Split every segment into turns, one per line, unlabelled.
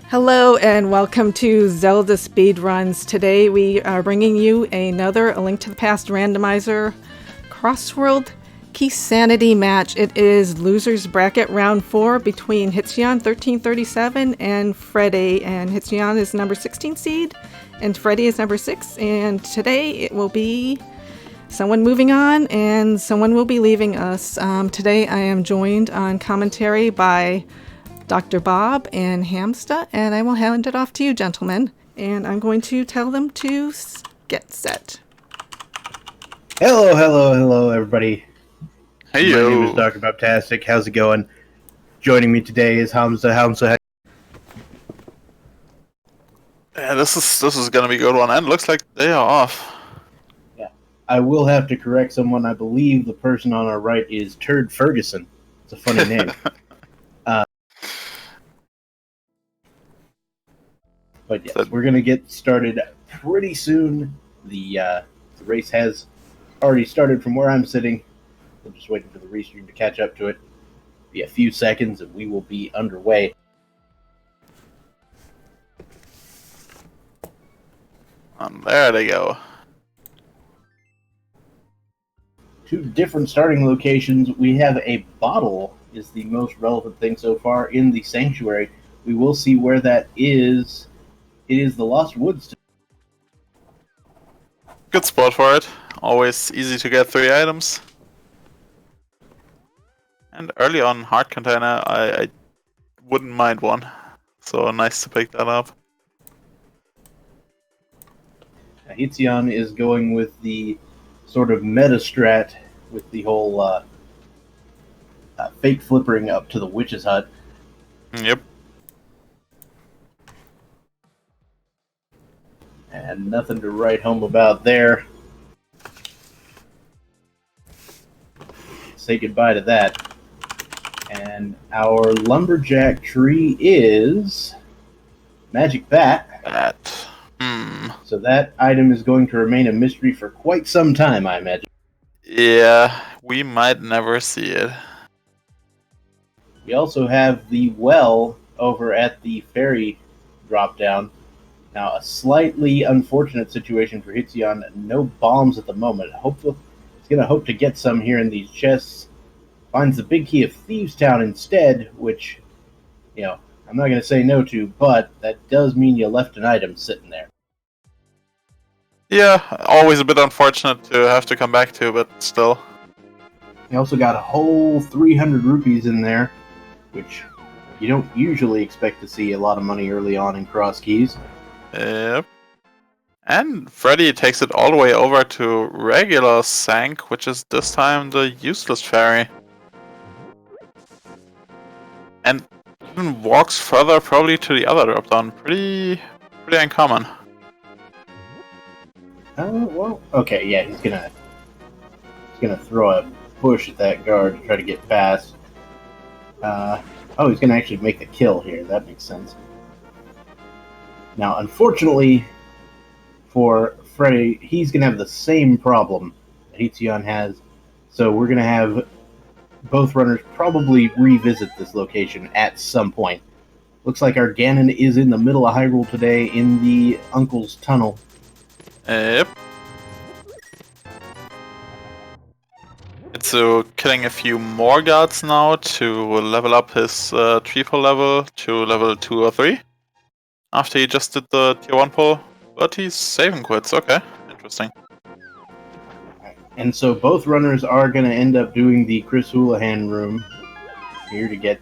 Hello and welcome to Zelda Speedruns. Today we are bringing you another A Link to the Past randomizer Crossworld Keysanity match. It is losers bracket round 4 between Hitsuyan1337 and Freddeh. And Hitsuyan is number 16 seed and Freddeh is number 6. And today it will be someone moving on and someone will be leaving us. Today I am joined on commentary by Dr. Bob and Hamsta, and I will hand it off to you, gentlemen. And I'm going to tell them to get set.
Hello, everybody.
Hey,
My name is Dr. Bobtastic. How's it going? Joining me today is Hamsta.
Yeah, this is gonna be a good one, and looks like they are off.
Yeah, I will have to correct someone. I believe the person on our right is Turd Ferguson. It's a funny name. But yes, we're going to get started pretty soon. The race has already started from where I'm sitting. I'm just waiting for the restream to catch up to it. Be a few seconds and we will be underway.
And there they go.
Two different starting locations. We have a bottle is the most relevant thing so far in the sanctuary. We will see where that is. It is the Lost Woods.
Good spot for it. Always easy to get 3 items. And early on hard container, I wouldn't mind one. So nice to pick that up.
Hitsuyan is going with the sort of meta strat with the whole fake flippering up to the witch's hut.
Yep.
And nothing to write home about there. Say goodbye to that. And our lumberjack tree is Magic Bat.
Bat.
So that item is going to remain a mystery for quite some time, I imagine.
Yeah, we might never see it.
We also have the well over at the ferry drop down. Now, a slightly unfortunate situation for Hitsuyan. No bombs at the moment. Hopefully, he's going to hope to get some here in these chests. Finds the big key of Thieves Town instead, which, you know, I'm not going to say no to, but that does mean you left an item sitting there.
Yeah, always a bit unfortunate to have to come back to, but still.
He also got a whole 300 rupees in there, which you don't usually expect to see a lot of money early on in Cross Keys.
Yep. And Freddeh takes it all the way over to regular Sank, which is this time the useless ferry. And even walks further probably to the other drop down. Pretty uncommon.
Well, okay, yeah, he's gonna throw a push at that guard to try to get past. He's gonna actually make the kill here. That makes sense. Now, unfortunately for Freddeh, he's going to have the same problem that Hitsuyan has. So we're going to have both runners probably revisit this location at some point. Looks like our Ganon is in the middle of Hyrule today in the Uncle's Tunnel.
Yep. It's killing a few more guards now to level up his triple level to level 2 or 3. After he just did the tier 1 pull, but he's saving quits. Okay, interesting.
And so both runners are going to end up doing the Chris Houlihan room here to get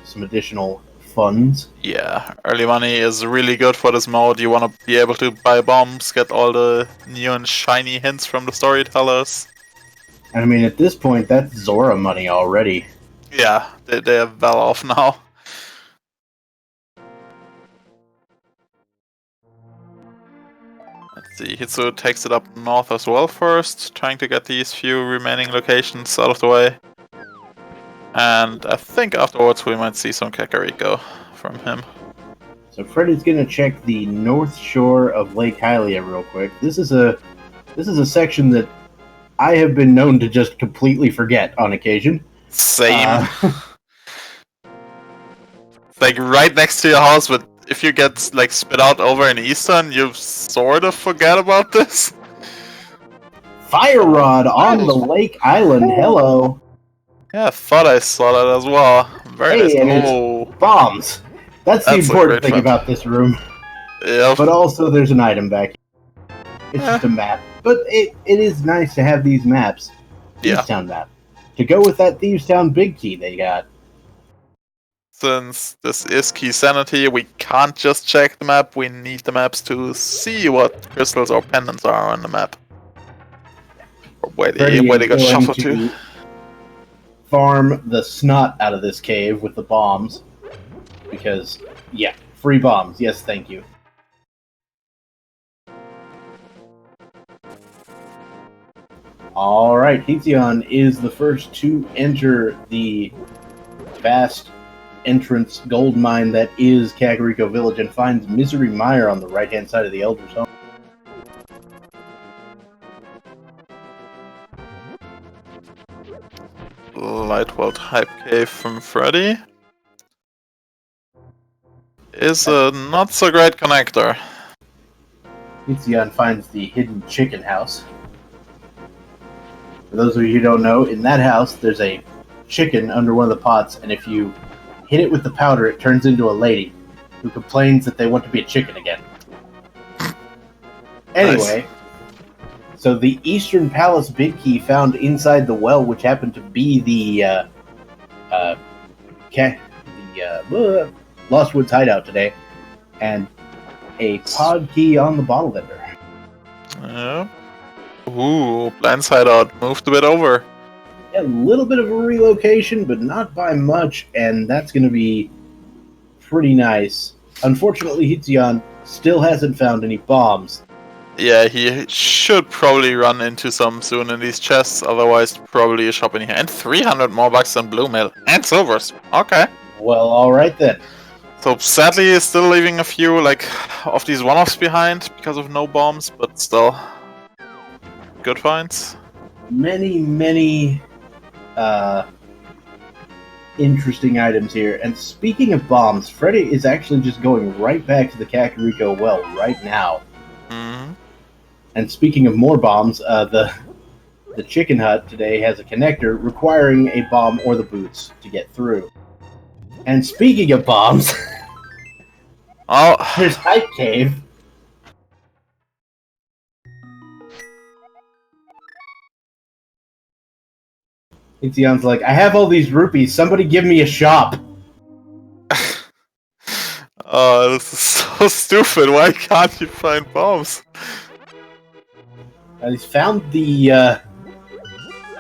some additional funds.
Yeah, early money is really good for this mode. You want to be able to buy bombs, get all the new and shiny hints from the storytellers.
I mean, at this point, that's Zora money already.
Yeah, they're well off now. Let's see, Hitsu takes it up north as well first, trying to get these few remaining locations out of the way. And I think afterwards we might see some Kakariko from him.
So Freddie's going to check the north shore of Lake Hylia real quick. This is a section that I have been known to just completely forget on occasion.
Same. Like right next to your house, but if you get like spit out over in Eastern, you sort of forget about this.
Fire Rod on the Lake Island. Hello.
Yeah, I thought I saw that as well. Very nice.
Hey, and
Oh,
it's bombs. That's the
That's a
important
great
thing
find.
about this room.
yep.
But also, there's an item back here. It's
Yeah.
just a map. But it is nice to have these maps.
Yeah.
Thieves Town map. To go with that Thieves Town big key they got.
Since this is Keysanity, we can't just check the map. We need the maps to see what crystals or pendants are on the map. Or where
Freddeh
they
is
got
going
shuffled
to
to.
farm the snot out of this cave with the bombs. Because, yeah, free bombs. Yes, thank you. Alright, Hitsuyan is the first to enter the vast entrance gold mine that is Kakariko Village and finds Misery Mire on the right-hand side of the Elder's home.
Lightweld Hype Cave from Freddeh is a not so great connector.
Hitsuyan finds the hidden chicken house. For those of you who don't know, in that house there's a chicken under one of the pots, and if you hit it with the powder, it turns into a lady who complains that they want to be a chicken again. Anyway, so the Eastern Palace big key found inside the well, which happened to be the Lost Woods hideout today, and a pod key on the bottle vendor.
Yeah. Ooh, blindside out. Moved a bit over.
A little bit of a relocation, but not by much, and that's going to be pretty nice. Unfortunately, Hitsuyan still hasn't found any bombs.
Yeah, he should probably run into some soon in these chests, otherwise probably a shop in here. And 300 more bucks than Blue Mill. And silvers. Okay.
Well, alright then.
So sadly, he's still leaving a few, like, of these one-offs behind because of no bombs, but still. Good finds.
Many, interesting items here. And speaking of bombs, Freddeh is actually just going right back to the Kakariko well right now.
Mm-hmm.
And speaking of more bombs, the chicken hut today has a connector requiring a bomb or the boots to get through. And speaking of bombs,
Oh,
there's Hype Cave. Hitsuyan's like, I have all these rupees, somebody give me a shop.
oh, this is so stupid. Why can't you find bombs?
He's found the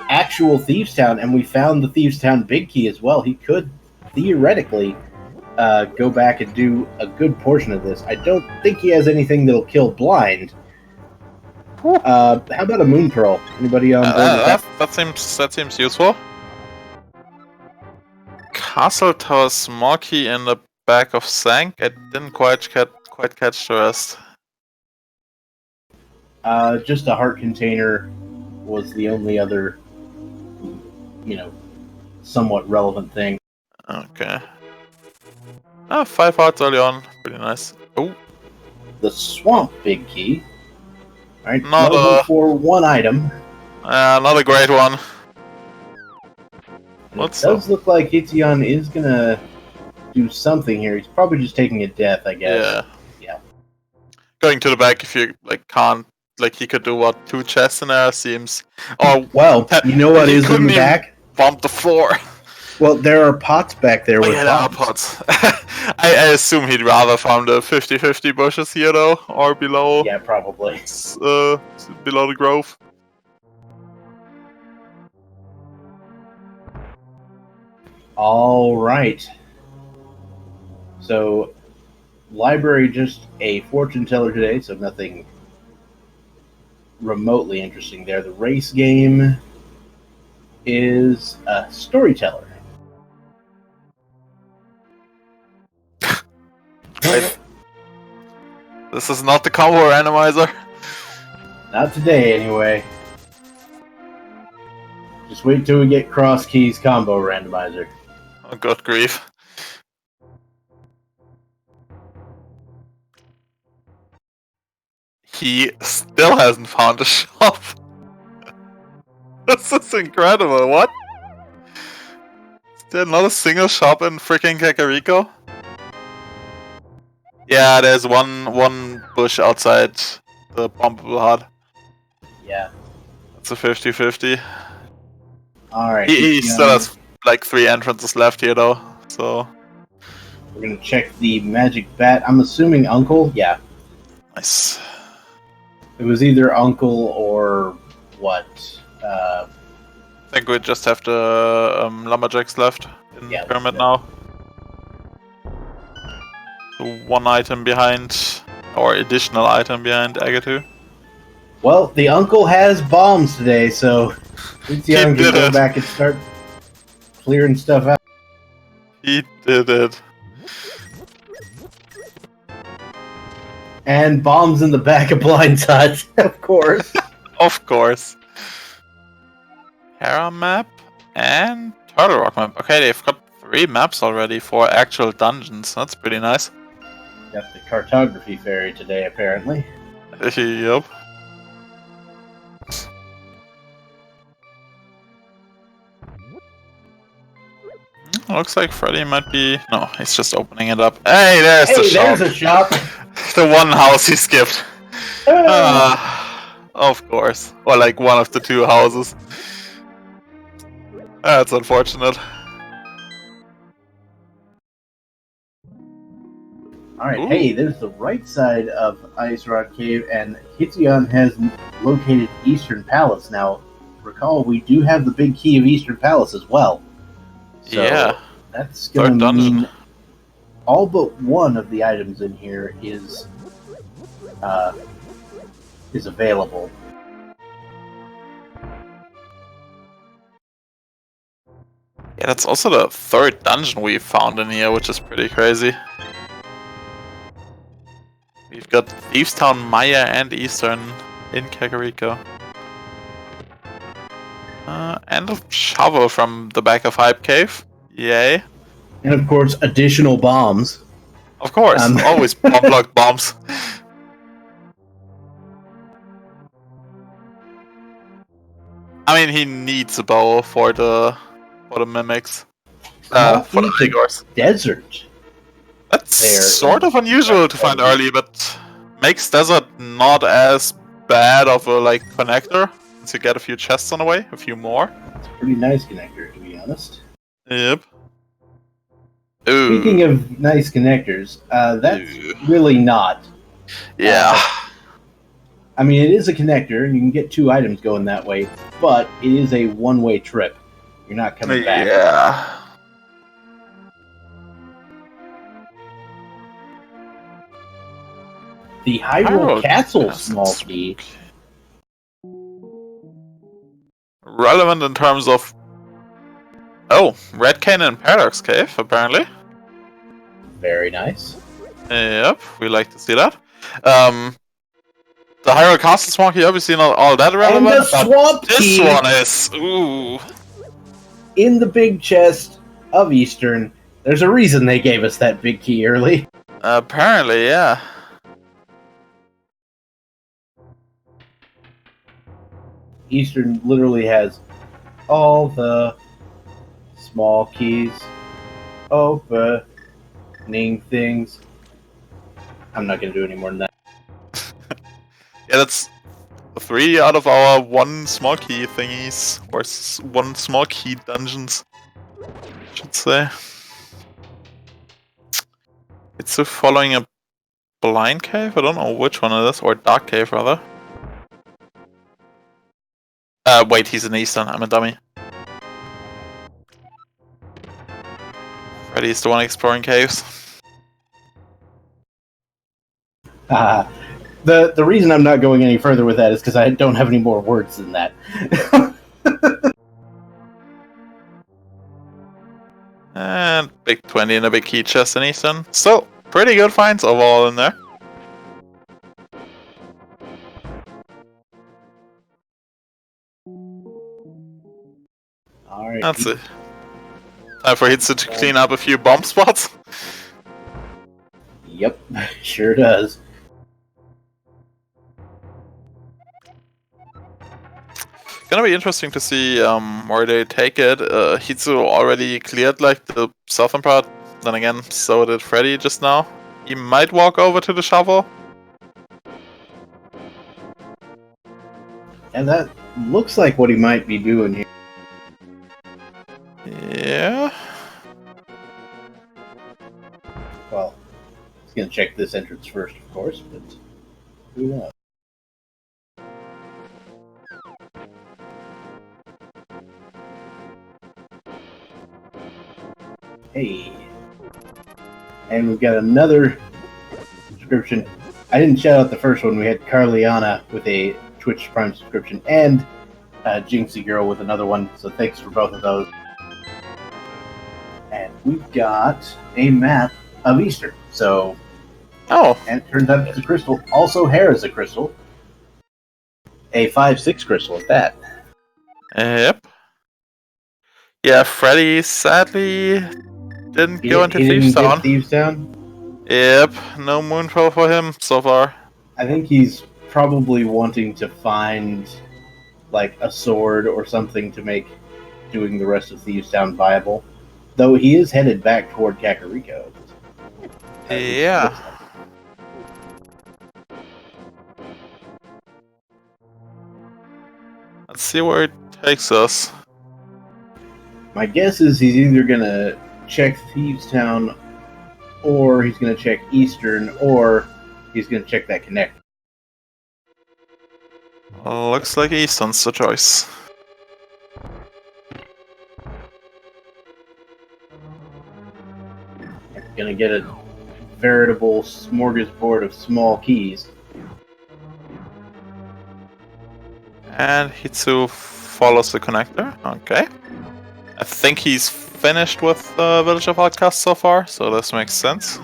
actual Thieves Town, and we found the Thieves Town big key as well. He could theoretically go back and do a good portion of this. I don't think he has anything that'll kill blind. How about a Moon Pearl? Anybody on board with that?
That seems useful. Castle Tower small key in the back of Sank. I didn't quite catch the rest.
Just a heart container was the only other, somewhat relevant thing.
Okay. Ah, 5 hearts early on. Pretty nice. Oh,
The Swamp big key. Alright,
Not
level
a-
for one item.
not a great one.
And
What's
it does look like Hitsuyan is gonna do something here. He's probably just taking a death, I guess.
Yeah. Going to the back if you can't. He could do what, 2 chests in there seems. Oh,
Well, you know what
he
is in
couldn't
the
even
back?
bump the floor.
Well, there are pots back there with
there are
bombs.
pots. I assume he'd rather farm the 50-50 bushes here though, or below.
Yeah, probably.
Below the grove.
All right. So, library just a fortune teller today, so nothing remotely interesting there. The race game is a storyteller.
Right. This is not the combo randomizer.
Not today, anyway. Just wait till we get Cross Keys combo randomizer.
Oh, good grief. He still hasn't found a shop. This is incredible. What? Is there not a single shop in freaking Kakariko? Yeah, there's one bush outside the pumpable hut.
Yeah.
It's a 50-50.
Alright.
He still has like 3 entrances left here though, so...
We're gonna check the magic bat. I'm assuming Uncle? Yeah.
Nice.
It was either Uncle or what?
I think we just have the lumberjacks left in the pyramid now. So 1 item behind, or additional item behind Agatu.
Well, the Uncle has bombs today, so Hitsuyan can go back and start clearing stuff out.
He did it.
And bombs in the back of Blind's hut, of course.
Of course. Hera map and Turtle Rock map. Okay, they've got 3 maps already for actual dungeons. That's pretty nice.
Got the cartography fairy today, apparently.
Yup. Looks like Freddeh might be... No, he's just opening it up. Hey, there's the shop.
There's a shop.
The one house he skipped. Of course. Or like one of the 2 houses. That's unfortunate.
Alright, hey, there's the right side of Ice Rock Cave, and Hitsuyan has located Eastern Palace. Now, recall, we do have the big key of Eastern Palace as well. So
yeah.
That's going to mean all but one of the items in here is available.
Yeah, that's also the 3rd dungeon we found in here, which is pretty crazy. We've got Thieves Town, Maya, and Eastern in Kakariko. And a shovel from the back of Hype Cave. Yay.
And of course, additional bombs.
Of course, always bomb block bombs. I mean, he needs a bow for the mimics. For the Ligors.
Desert.
That's sort of unusual to find early, but makes desert not as bad of a like connector. Since you get a few chests on the way, a few more.
It's a pretty nice connector, to be honest.
Yep. Ooh.
Speaking of nice connectors, that's really not.
Yeah.
I mean, it is a connector, and you can get 2 items going that way, but it is a one-way trip. You're not coming back.
Yeah.
The Hyrule Castle small key.
Relevant in terms of... Oh, Red Cane and Paradox Cave, apparently.
Very nice.
Yep, we like to see that. The Hyrule Castle small key, obviously not all that relevant,
and the swamp key
this one is... Ooh.
In the big chest of Eastern. There's a reason they gave us that big key early.
Apparently, yeah.
Eastern literally has all the small keys, opening things. I'm not going to do any more than that.
Yeah, that's 3 out of our 1 small key thingies, or 1 small key dungeons, I should say. It's following a blind cave? I don't know which one it is, or dark cave rather. Wait, he's in Eastern, I'm a dummy. Freddeh's the one exploring caves.
The reason I'm not going any further with that is because I don't have any more words than that.
And big 20 and a big key chest in Eastern. So, pretty good finds overall in there.
Alright.
That's it. Time for Hitsu to clean up a few bomb spots.
Yep, sure does.
gonna be interesting to see where they take it. Hitsu already cleared like the southern part. Then again, so did Freddeh just now. He might walk over to the shovel.
And that looks like what he might be doing here.
Yeah.
Well, he's gonna check this entrance first, of course, but who knows? Hey. And we've got another subscription. I didn't shout out the first one. We had Carliana with a Twitch Prime subscription and Jinxie Girl with another one. So thanks for both of those. And we've got a map of Easter. So, and it turns out it's a crystal. Also, hair is a crystal. A 5/6 crystal at that.
Yep. Yeah, Freddeh sadly didn't go into Thieves Town. Yep, no moon pearl for him so far.
I think he's probably wanting to find like a sword or something to make doing the rest of Thieves Town viable. Though he is headed back toward Kakariko.
Yeah. Let's see where it takes us.
My guess is he's either gonna check Thieves Town, or he's gonna check Eastern, or he's gonna check that connect.
Looks like Eastern's the choice.
Gonna get a veritable smorgasbord of small keys.
And Hitsu follows the connector. Okay. I think he's finished with Village of Outcasts so far, so this makes sense.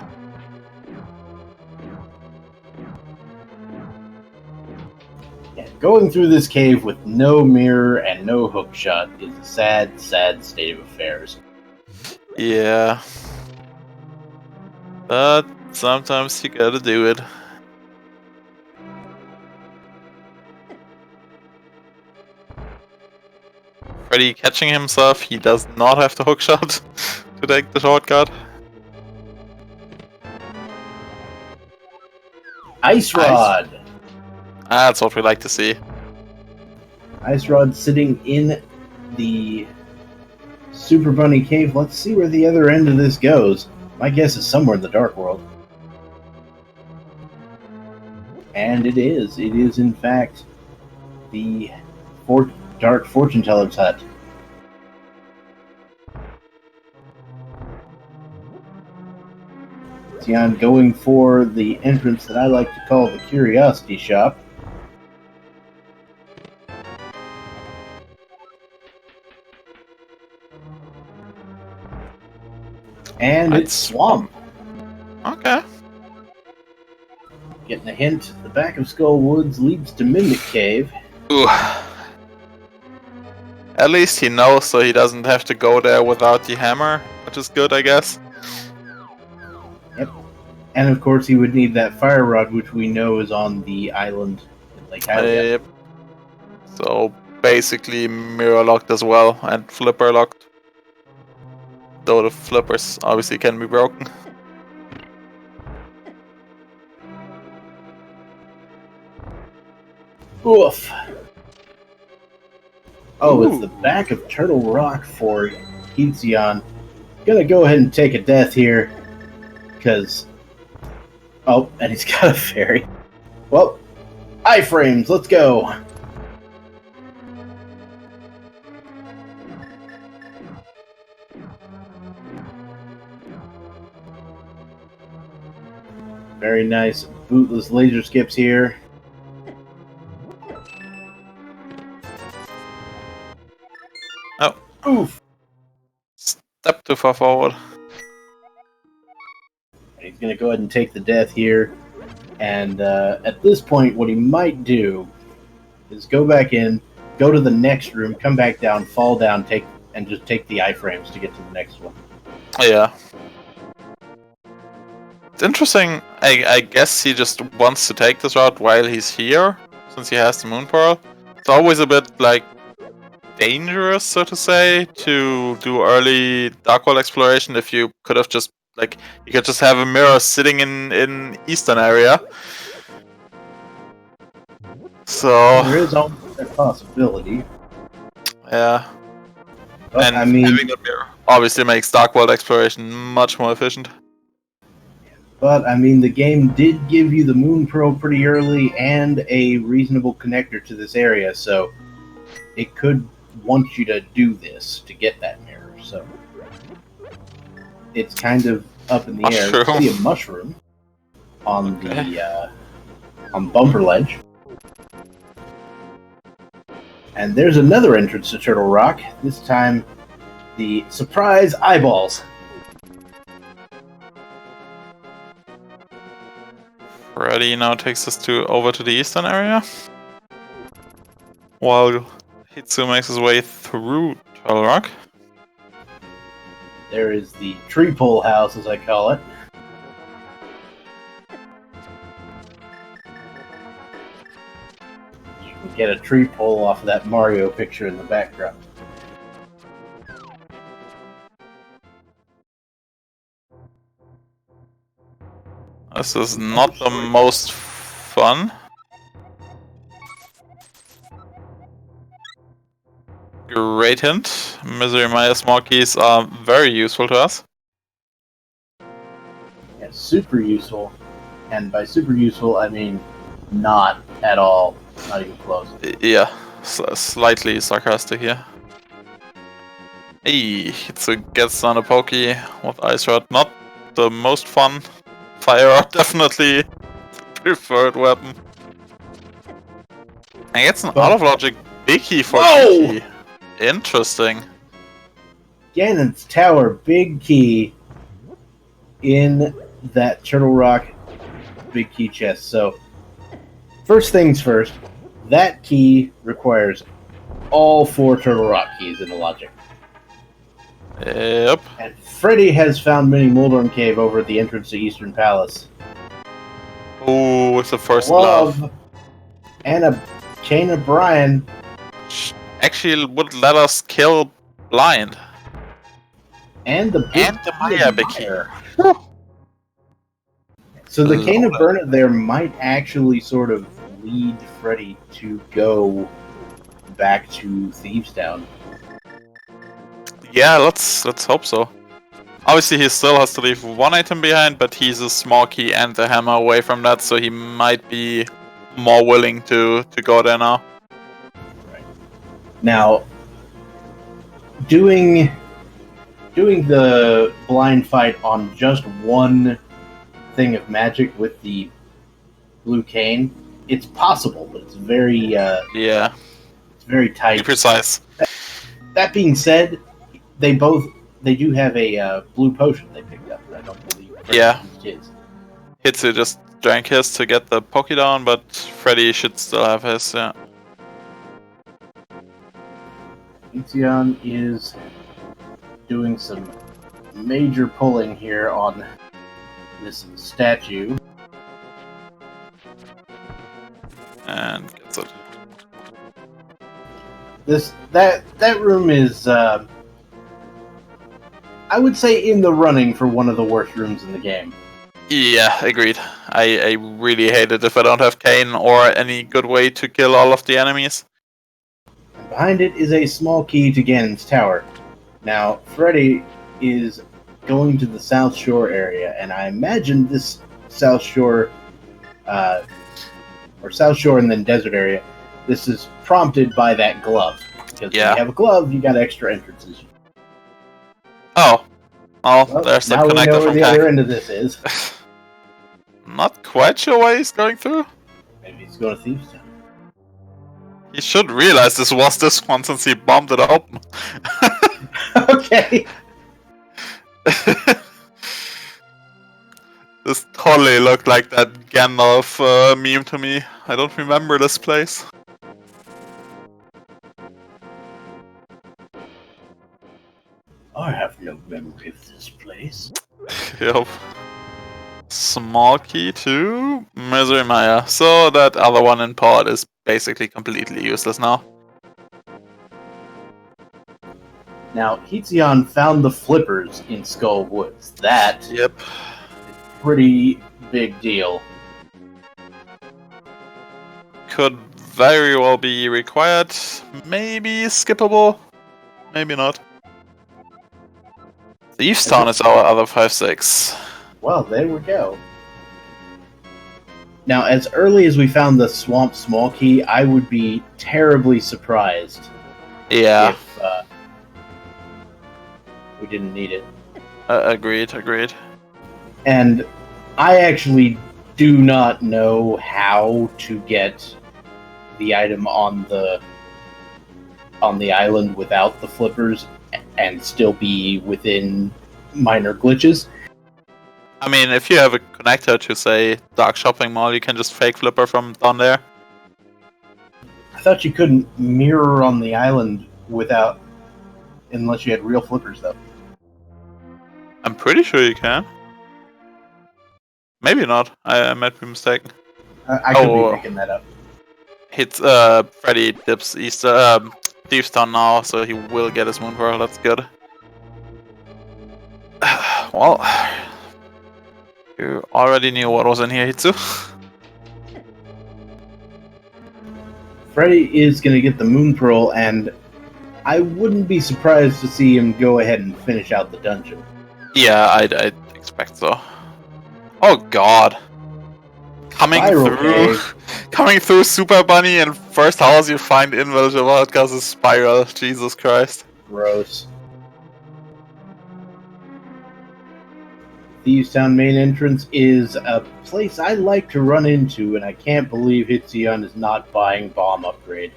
Yeah, going through this cave with no mirror and no hookshot is a sad, sad state of affairs.
Yeah. But sometimes you gotta do it. Freddeh catching himself, he does not have the hookshot to take the shortcut.
Ice Rod!
That's what we like to see.
Ice Rod sitting in the Super Bunny Cave. Let's see where the other end of this goes. My guess is somewhere in the Dark World. And it is. It is, in fact, the Dark Fortune Teller's hut. Tion going for the entrance that I like to call the Curiosity Shop. And it's Swamp.
Okay.
Getting a hint, the back of Skull Woods leads to Mimic Cave.
Ooh. At least he knows, so he doesn't have to go there without the hammer, which is good, I guess.
Yep. And of course he would need that fire rod, which we know is on the island in Lake Hylia.
Yep. So basically mirror locked as well, and flipper locked. Though the flippers obviously can be broken.
Oof. Oh,
Ooh.
It's the back of Turtle Rock for Hitsuyan. Gonna go ahead and take a death here, because... Oh, and he's got a fairy. Well, iframes, let's go! Very nice bootless laser skips here.
Oh.
Oof!
Step too far forward.
And he's going to go ahead and take the death here. And at this point, what he might do is go back in, go to the next room, come back down, fall down, and just take the iframes to get to the next one.
Yeah. It's interesting. I guess he just wants to take this route while he's here, since he has the Moon Pearl. It's always a bit like dangerous, so to say, to do early Dark World exploration if you could have just, like, you could just have a mirror sitting in eastern area. So
There is always that possibility.
yeah.
But,
And
I mean,
having a mirror obviously makes Dark World exploration much more efficient.
But, I mean, the game did give you the Moon Pearl pretty early and a reasonable connector to this area, so it could want you to do this to get that mirror, so it's kind of up in the air. You see a mushroom on the on Bumper Ledge. And there's another entrance to Turtle Rock, this time the surprise eyeballs.
Freddeh now takes us over to the eastern area, while Hitsu makes his way through Turtle Rock.
There is the tree pole house, as I call it. You can get a tree pole off of that Mario picture in the background.
This is not the most fun. Great hint. Misery Maya small keys are very useful to us.
Yeah, super useful. And by super useful, I mean not at all. Not even close.
Yeah, slightly sarcastic here. Hey, Hitsu gets on a pokey with Ice Rod. Not the most fun. Fire Rod definitely preferred weapon. And gets an out of logic big key for key. Interesting.
Ganon's Tower big key in that Turtle Rock big key chest. So, first things first, that key requires all 4 Turtle Rock keys in the logic.
Yep.
And Freddeh has found Mini Moldorm Cave over at the entrance to Eastern Palace.
Ooh, with the first glove.
And a chain of Brian.
Actually would let us kill blind.
And the
Maya big key.
So the Cane of Burnett there might actually sort of lead Freddeh to go back to Thieves Town.
Yeah, let's hope so. Obviously he still has to leave one item behind, but he's a small key and the hammer away from that, so he might be more willing to go there now.
Right. Now, doing the blind fight on just one thing of magic with the blue cane, it's possible, but it's very it's very tight.
Be precise.
That being said, they do have a blue potion they picked up. I don't believe. His.
Hitsu just drank his to get the Poke down, but Freddeh should still have his. Yeah.
Hitsuyan is doing some major pulling here on this statue.
And gets it.
That room is I would say in the running for one of the worst rooms in the game.
Yeah, agreed. I really hate it if I don't have Cane or any good way to kill all of the enemies.
And behind it is a small key to Ganon's Tower. Now, Freddeh is going to the South Shore area, and I imagine this South Shore, or South Shore and then Desert area, this is prompted by that glove. Because when you have a glove, you got extra entrances.
Oh. Well, there's the connector
now we know where
from
the other end of this is.
Not quite sure why he's going through.
Maybe he's going to Thieves Town.
He should realize this was this one since he bombed it open.
Okay.
This totally looked like that Gandalf meme to me. I don't remember this place.
I have no memory of this place.
Yep. Small key to Misery Maya. So that other one in port is basically completely useless now.
Now, Hitsuyan found the flippers in Skull Woods. That
Yep.
is a pretty big deal.
Could very well be required. Maybe skippable. Maybe not. Thieves Town is our other 5-6.
Well, there we go. Now, as early as we found the Swamp Small Key, I would be terribly surprised
Yeah.
if we didn't need it.
Agreed.
And I actually do not know how to get the item on the island without the flippers and still be within minor glitches.
I mean, if you have a connector to, say, Dark Shopping Mall, you can just fake flipper from down there.
I thought you couldn't mirror on the island unless you had real flippers, though.
I'm pretty sure you can. Maybe not. I might be mistaken.
I could be making that up.
Freddeh dips Thieves Town now, so he will get his Moon Pearl. That's good. Well, you already knew what was in here, Hitsu.
Freddeh is going to get the Moon Pearl, and I wouldn't be surprised to see him go ahead and finish out the dungeon.
Yeah, I'd expect so. Oh god. Coming through Super Bunny, and first house you find in Village of Outcasts is Spiral. Jesus Christ.
Gross. Thieves Town main entrance is a place I like to run into, and I can't believe Hitsuyan is not buying bomb upgrade.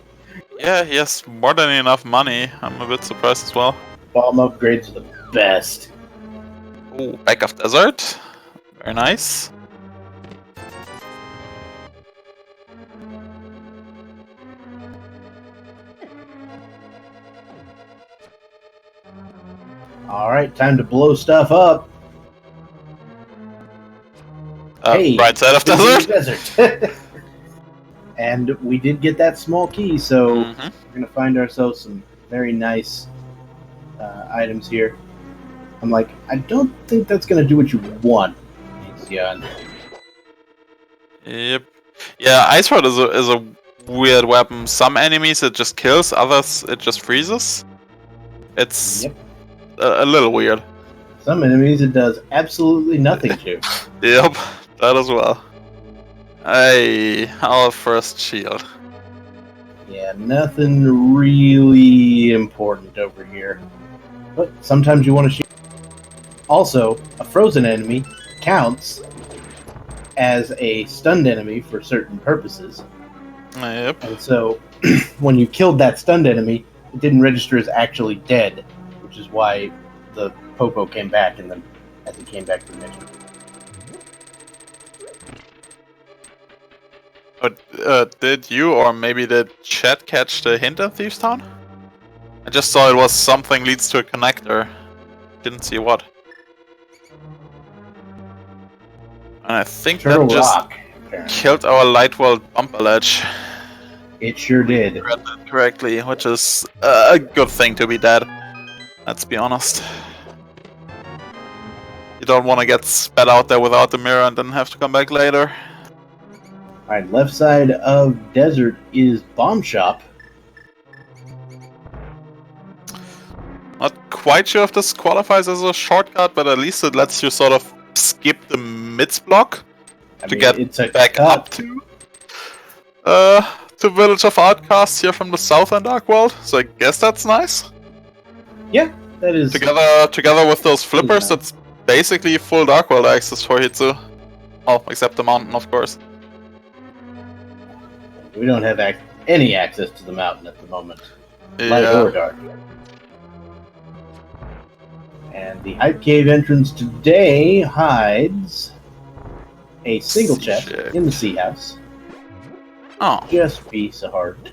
Yeah, he has more than enough money. I'm a bit surprised as well.
Bomb upgrades are the best.
Ooh, Back of Desert. Very nice.
Alright, time to blow stuff up. Hey,
right side of desert.
And we did get that small key, so
Mm-hmm.
we're going to find ourselves some very nice items here. I'm like, I don't think that's going to do what you want. Yeah.
Yep. Yeah, Ice Rod is a weird weapon. Some enemies it just kills, others it just freezes. It's a little weird.
Some enemies it does absolutely nothing to.
Yep, that as well. Hey, our first shield.
Yeah, nothing really important over here. But sometimes you want to shoot. Also, a frozen enemy counts as a stunned enemy for certain purposes.
Yep.
And so, when you killed that stunned enemy, it didn't register as actually dead, which is why the Popo came back, and then as it came back to the next one.
But did you or maybe did chat catch the hint at Thieves Town? I just saw it was something leads to a connector. Didn't see what. And I think
Turtle
that just
Rock, apparently.
killed our light world bumper ledge.
It sure did.
Read that correctly, which is a good thing to be dead. Let's be honest. You don't want to get spat out there without the mirror and then have to come back later.
Alright, left side of desert is Bomb Shop.
Not quite sure if this qualifies as a shortcut, but at least it lets you sort of skip the mids block to get back up to Village of Outcasts here from the south and Dark World. So I guess that's nice.
Yeah, that is.
Together with those flippers, that's basically full Dark World access for Hitsu. Oh, except the mountain, of course.
We don't have any access to the mountain at the moment.
Yeah.
Light or dark. And the Hype Cave entrance today hides a single chest in the Sea House.
Oh.
Just piece of heart.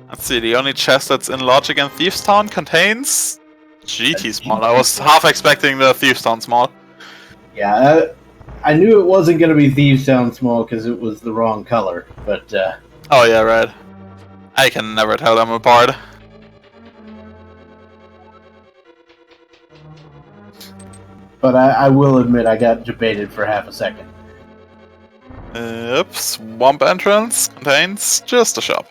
Let's see, the only chest that's in Logic and Thieves Town contains GT small. I was half expecting the Thieves Town small.
Yeah, I knew it wasn't going to be Thieves Town small because it was the wrong color, but
oh yeah, right. I can never tell them apart.
But I will admit I got debated for half a second.
Yep, swamp entrance contains just a shop.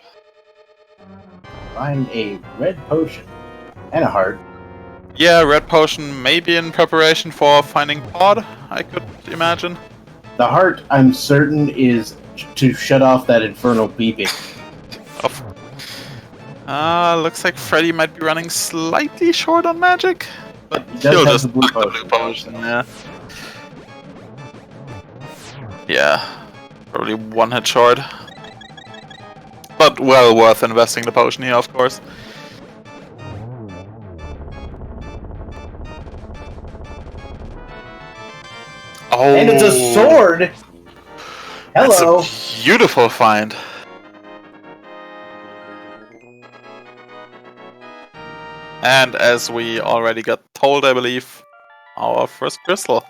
Find a red potion and a heart.
Yeah, red potion maybe in preparation for finding pod, I could imagine.
The heart, I'm certain, is to shut off that infernal beeping.
Looks like Freddeh might be running slightly short on magic. But
He does
he'll
have
just
the blue
pack the blue potion, yeah. Yeah, probably one hit short. But well worth investing the potion here, of course. Oh,
And it's a sword! Hello!
That's a beautiful find. And as we already got told, I believe, our first crystal.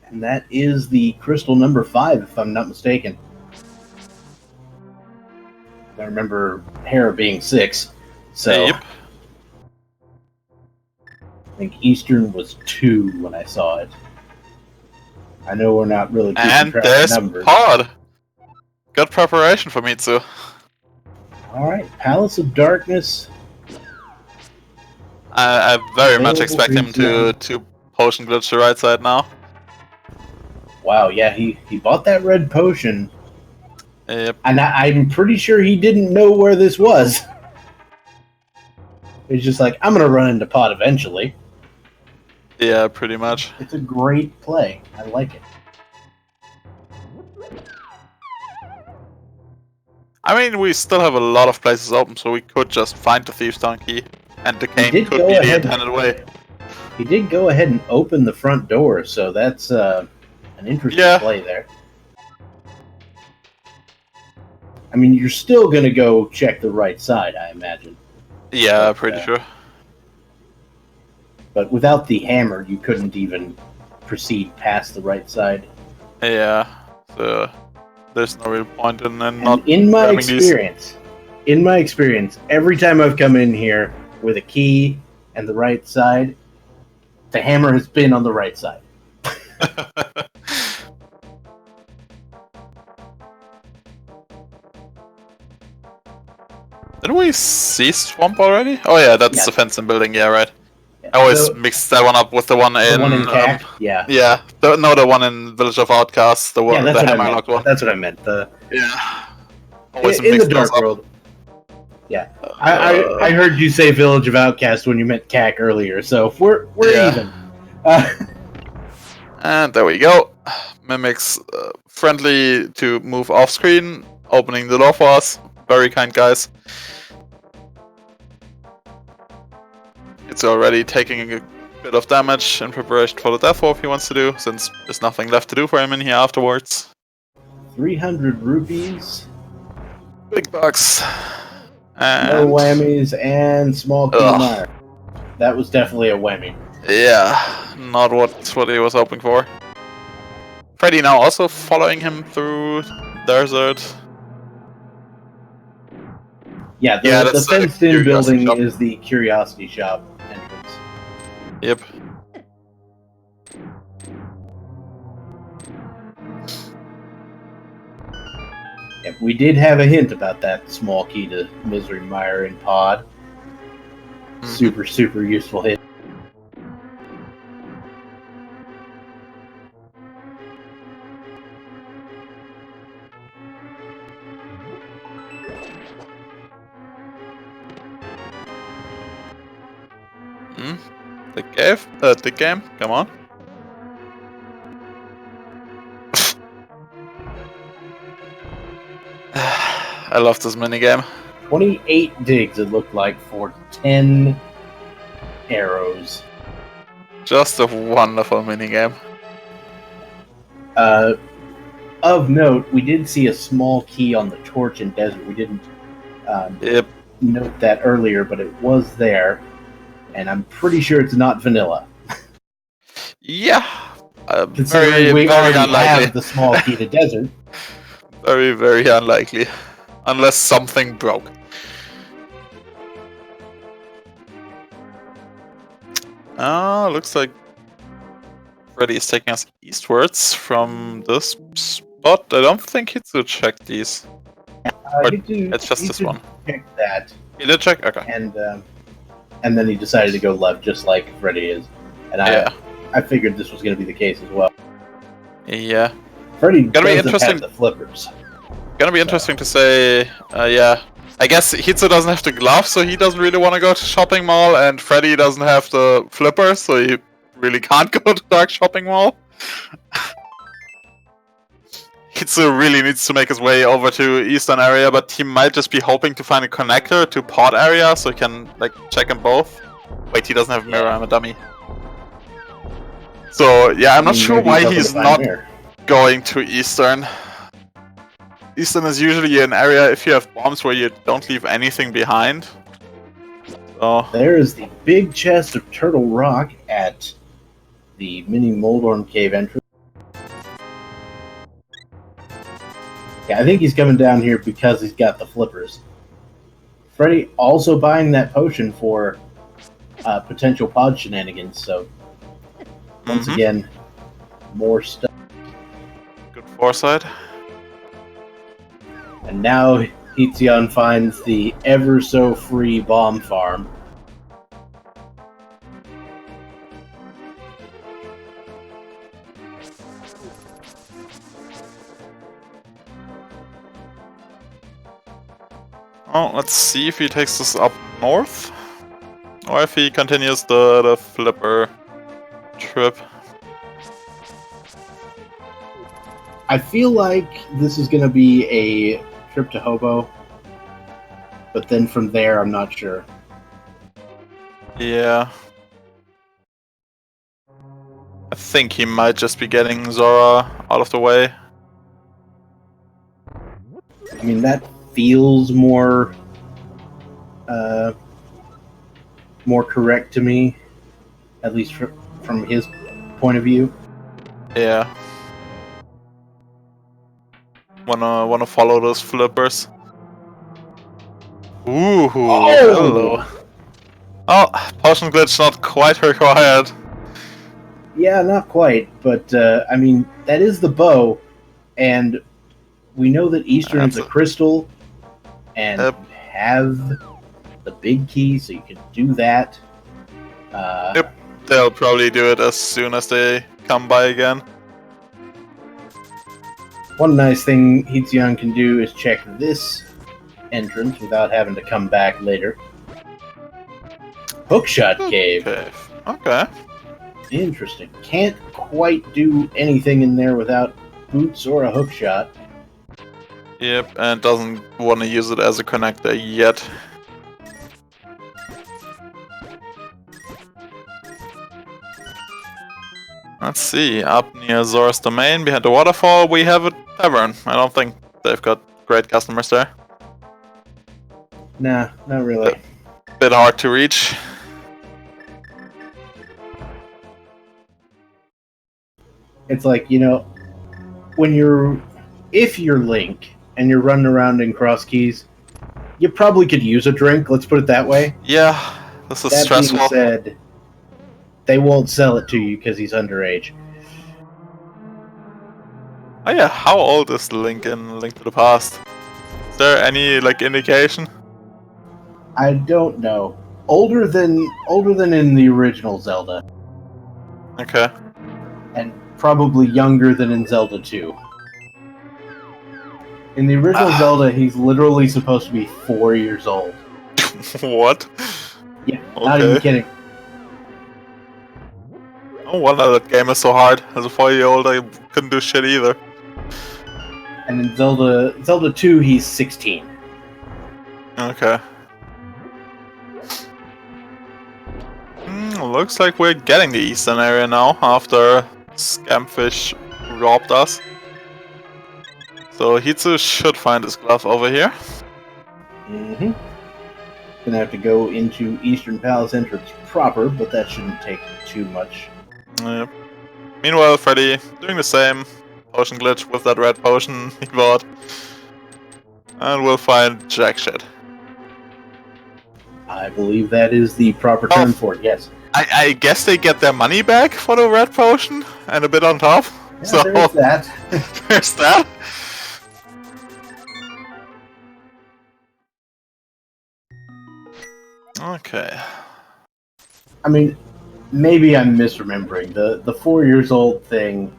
And that is the crystal number 5, if I'm not mistaken. I remember Hera being 6, so
Yep.
I think Eastern was 2 when I saw it. I know we're not really keeping
And
track
there's
of numbers.
pod. Good preparation for Mitsu.
Alright, Palace of Darkness.
I very much
Available
expect him
for
to potion glitch the right side now.
Wow, yeah, he bought that red potion.
Yep.
And I'm pretty sure he didn't know where this was. He's just like, I'm going to run into pot eventually.
Yeah, pretty much.
It's a great play. I like it.
I mean, we still have a lot of places open, so we could just find the Thief's Town key, and the cane
did
could
go
be the
ahead-
intended way.
He did go ahead and open the front door, so that's an interesting play there. I mean, you're still going to go check the right side, I imagine.
Yeah,
But,
pretty sure.
But without the hammer, you couldn't even proceed past the right side.
Yeah, so there's no real point in
And
not
in my
grabbing these.
experience, every time I've come in here with a key and the right side, the hammer has been on the right side.
Didn't we see Swamp already? Oh yeah, that's
Yeah.
the fencing building, yeah, right.
Yeah,
I always
so-
mix that one up with the one in...
the one in CAC? Yeah.
yeah, the one in Village of Outcasts, the one,
Yeah, that's
the
what I
Hammerlock
meant.
one.
That's what I meant.
Yeah. Always
In
mix
the
those
Dark
up.
World. Yeah. I heard you say Village of Outcast when you meant CAC earlier, so we're
Yeah.
even.
And there we go. Mimics friendly to move off screen, opening the door for us. Very kind guys. It's already taking a bit of damage in preparation for the death warp he wants to do, since there's nothing left to do for him in here afterwards.
300 rupees,
Big bucks. And
no whammies, and small key
Ugh.
mire. That was definitely a whammy.
yeah, not what he was hoping for. Freddeh now also following him through desert.
Yeah, the
that's the
fenced-in
curiosity
building
shop.
is the Curiosity Shop entrance.
Yep.
Yep, we did have a hint about that small key to Misery Mire in Pod. Super, super useful hit.
The game, come on. I love this minigame.
28 digs, it looked like, for 10 arrows.
Just a wonderful minigame.
Of note, we did see a small key on the torch in desert. We didn't
Yep.
note that earlier, but it was there. And I'm pretty sure it's not vanilla.
Yeah.
Considering
Very,
we
very
already
unlikely.
have the small key to desert.
Very, very unlikely. Unless something broke. Looks like Freddeh is taking us eastwards from this spot. I don't think Hitsu checked these. It's just this one.
Check that.
He did check? Okay.
And then he decided to go left, just like Freddeh is. And I figured this was going to be the case as well.
Yeah.
Freddeh doesn't have the flippers.
Gonna be interesting to say, yeah. I guess Hitsu doesn't have the glove, so he doesn't really want to go to shopping mall, and Freddeh doesn't have the flippers, so he really can't go to Dark Shopping Mall. Hitsu really needs to make his way over to Eastern area, but he might just be hoping to find a connector to Pod area, so he can like check them both. Wait, he doesn't have a mirror, I'm a dummy. So yeah, I'm not sure why he's not going to Eastern. Eastern is usually an area if you have bombs where you don't leave anything behind. So
there is the big chest of turtle rock at the mini Moldorm cave entrance. Yeah, I think he's coming down here because he's got the flippers. Freddeh also buying that potion for potential pod shenanigans, so once again, more stuff.
Good foresight.
And now Hitsuyan finds the ever-so-free bomb farm.
Oh, let's see if he takes this up north, or if he continues the flipper trip.
I feel like this is going to be a trip to Hobo, but then from there, I'm not sure.
Yeah. I think he might just be getting Zora out of the way.
I mean, that feels more correct to me, at least from his point of view.
Yeah. Wanna follow those flippers? Ooh, hello. Oh, potion glitch not quite required.
Yeah, not quite, but I mean, that is the bow, and we know that Eastern is a crystal, and have the big key, so you can do that.
Yep, they'll probably do it as soon as they come by again.
One nice thing Hitsuyan can do is check this entrance without having to come back later. Hookshot cave.
Okay.
Interesting. Can't quite do anything in there without boots or a hookshot.
Yep, and doesn't want to use it as a connector yet. Let's see, up near Zora's domain, behind the waterfall, we have a tavern. I don't think they've got great customers there.
Nah, not really.
Bit hard to reach.
It's like, you know, if you're Link and you're running around in Cross Keys, you probably could use a drink, let's put it that way.
Yeah, this is stressful.
That being said, they won't sell it to you because he's underage.
Oh yeah, how old is Link in Link to the Past? Is there any, like, indication?
I don't know. Older than in the original Zelda.
Okay.
And probably younger than in Zelda 2. In the original Zelda, he's literally supposed to be 4 years old.
What?
Yeah, not even kidding.
No wonder that game is so hard. As a 4-year-old, I couldn't do shit either.
And in Zelda 2, he's 16.
Okay. Looks like we're getting the eastern area now, after Scamfish robbed us. So Hitsu should find his glove over here.
Mm-hmm. Gonna have to go into Eastern Palace entrance proper, but that shouldn't take too much.
Yep. Meanwhile, Freddeh doing the same potion glitch with that red potion he bought. And we'll find jack shit.
I believe that is the proper term for it, yes.
I guess they get their money back for the red potion and a bit on top.
Yeah,
So
there's that.
there's that. Okay.
I mean, maybe I'm misremembering. The 4 years old thing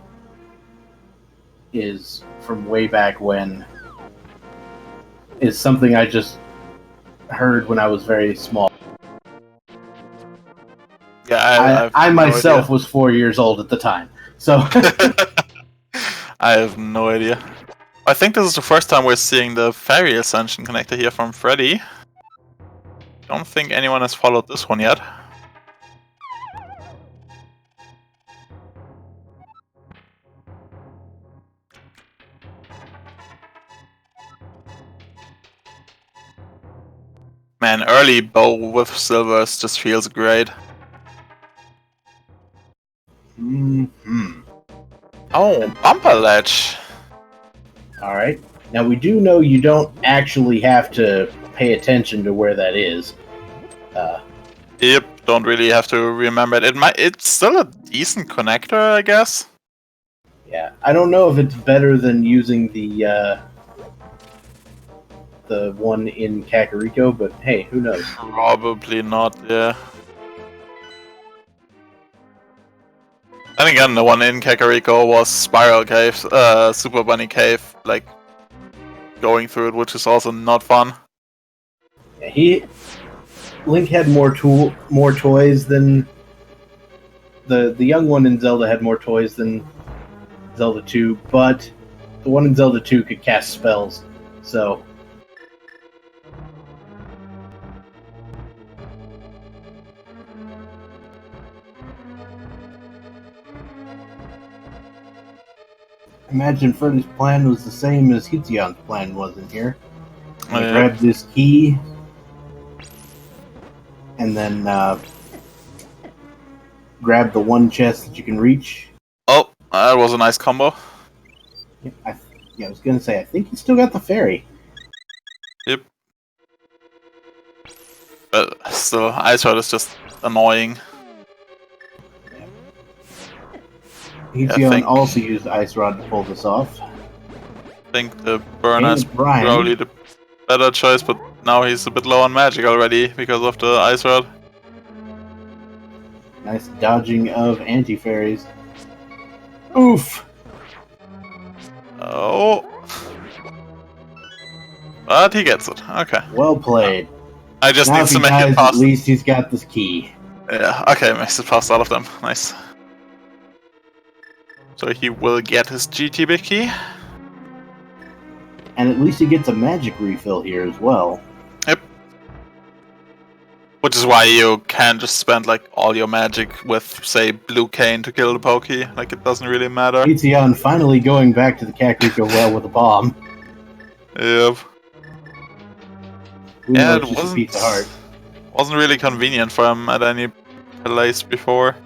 is from way back when. Is something I just heard when I was very small.
Yeah,
I
no
myself
idea.
was 4 years old at the time. So
I have no idea. I think this is the first time we're seeing the Fairy Ascension connector here from Freddeh. Don't think anyone has followed this one yet. Man, early bow with silvers just feels great. Oh, bumper ledge.
Alright. Now we do know you don't actually have to pay attention to where that is.
Yep, don't really have to remember it. It's still a decent connector, I guess.
Yeah. I don't know if it's better than using the one in Kakariko, but hey, who knows?
Probably not, yeah. And again, the one in Kakariko was Spiral Cave, Super Bunny Cave, like, going through it, which is also not fun.
Yeah, Link had more toys than the young one in Zelda had more toys than Zelda 2, but the one in Zelda 2 could cast spells, so imagine Freddie's plan was the same as Hitsuyan's plan was in here. Grab this key, and then grab the one chest that you can reach.
Oh, that was a nice combo.
I was gonna say, I think you still got the fairy.
Yep. But still, Ice Rod is just annoying.
Hitsuyan also used Ice Rod to pull this off.
I think the burner is probably the better choice, but now he's a bit low on magic already because of the Ice Rod.
Nice dodging of anti-fairies. Oof!
Oh. But he gets it. Okay.
Well played.
I just
now
need
if
to
he
make
dies,
it past.
at least he's got this key.
Yeah, okay, makes it past all of them. Nice. So he will get his GT big key.
And at least he gets a magic refill here as well.
Yep. Which is why you can just spend like all your magic with, say, Blue Cane to kill the Pokey. Like, it doesn't really matter.
Hitsuyan finally going back to the Kakariko well with a bomb.
Yep.
Yeah,
it wasn't really convenient for him at any place before.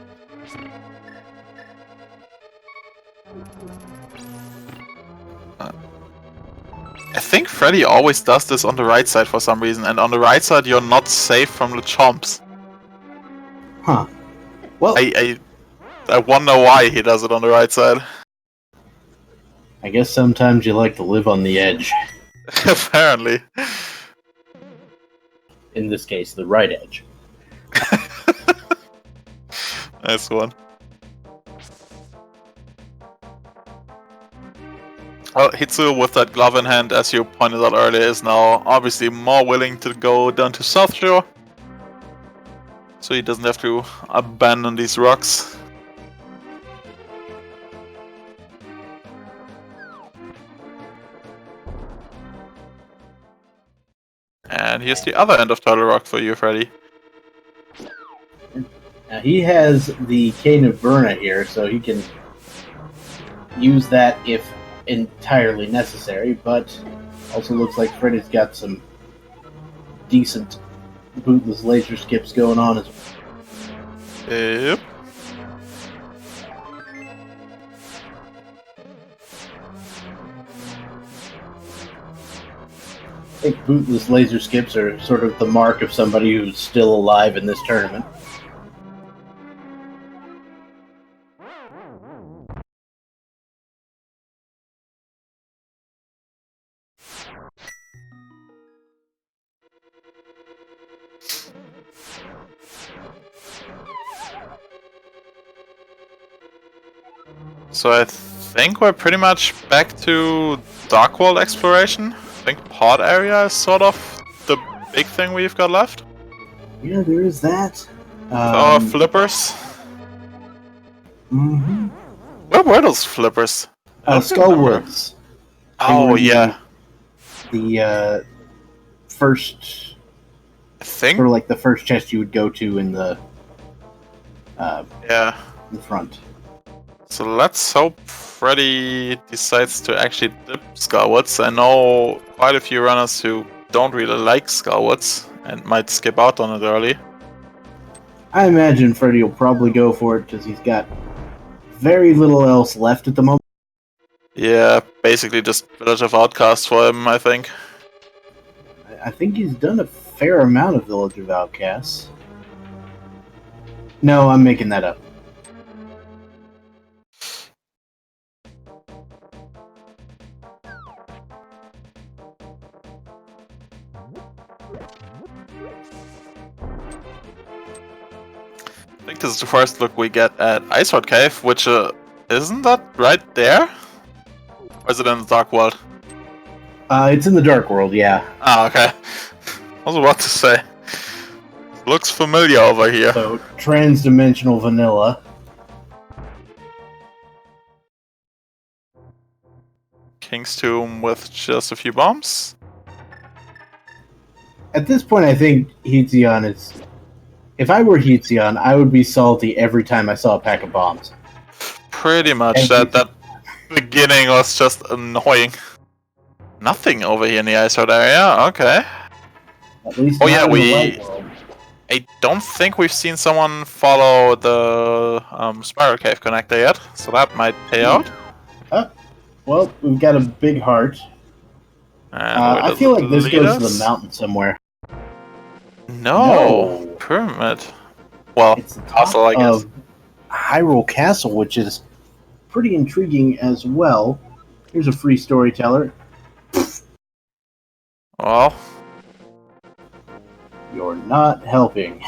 I think Freddeh always does this on the right side for some reason, and on the right side you're not safe from the chomps.
Huh. Well,
I wonder why he does it on the right side.
I guess sometimes you like to live on the edge.
Apparently.
In this case, the right edge.
Nice one. Well, Hitsu, with that glove in hand, as you pointed out earlier, is now obviously more willing to go down to South Shore. So he doesn't have to abandon these rocks. And here's the other end of Turtle Rock for you, Freddeh.
Now he has the Cane of Verna here, so he can use that if entirely necessary, but also looks like Freddie's got some decent bootless laser skips going on as well.
Yep.
I think bootless laser skips are sort of the mark of somebody who's still alive in this tournament.
So I think we're pretty much back to Dark World exploration. I think pod area is sort of the big thing we've got left.
Yeah, there is that.
Our flippers.
Mm-hmm.
Where were those flippers? I don't remember.
Skullwoods.
Oh yeah.
The first,
I think.
sort of like the first chest you would go to in the
Yeah.
in the front.
So let's hope Freddeh decides to actually dip Skullwoods. I know quite a few runners who don't really like Skullwoods and might skip out on it early.
I imagine Freddeh will probably go for it because he's got very little else left at the moment.
Yeah, basically just Village of Outcasts for him, I think.
I think he's done a fair amount of Village of Outcasts. No, I'm making that up.
I think this is the first look we get at Ice Road Cave, which isn't that right there? Or is it in the Dark World?
It's in the Dark World, yeah.
Ah, okay. I was about to say. Looks familiar over here.
So, trans-dimensional vanilla.
King's Tomb with just a few bombs.
At this point, I think Hitsuyan is... If I were Hitsuyan, I would be salty every time I saw a pack of bombs.
Pretty much. That beginning was just annoying. Nothing over here in the Ice Road area. Okay.
At least
Oh yeah,
not in the Light World.
I don't think we've seen someone follow the Spiral Cave connector yet, so that might pay out.
Well, we've got a big heart.
And
I feel like this goes to the
us?
mountain somewhere.
No. Pyramid. Well,
It's the top
castle, I guess.
of Hyrule Castle, which is pretty intriguing as well. Here's a free storyteller.
Well,
You're not helping.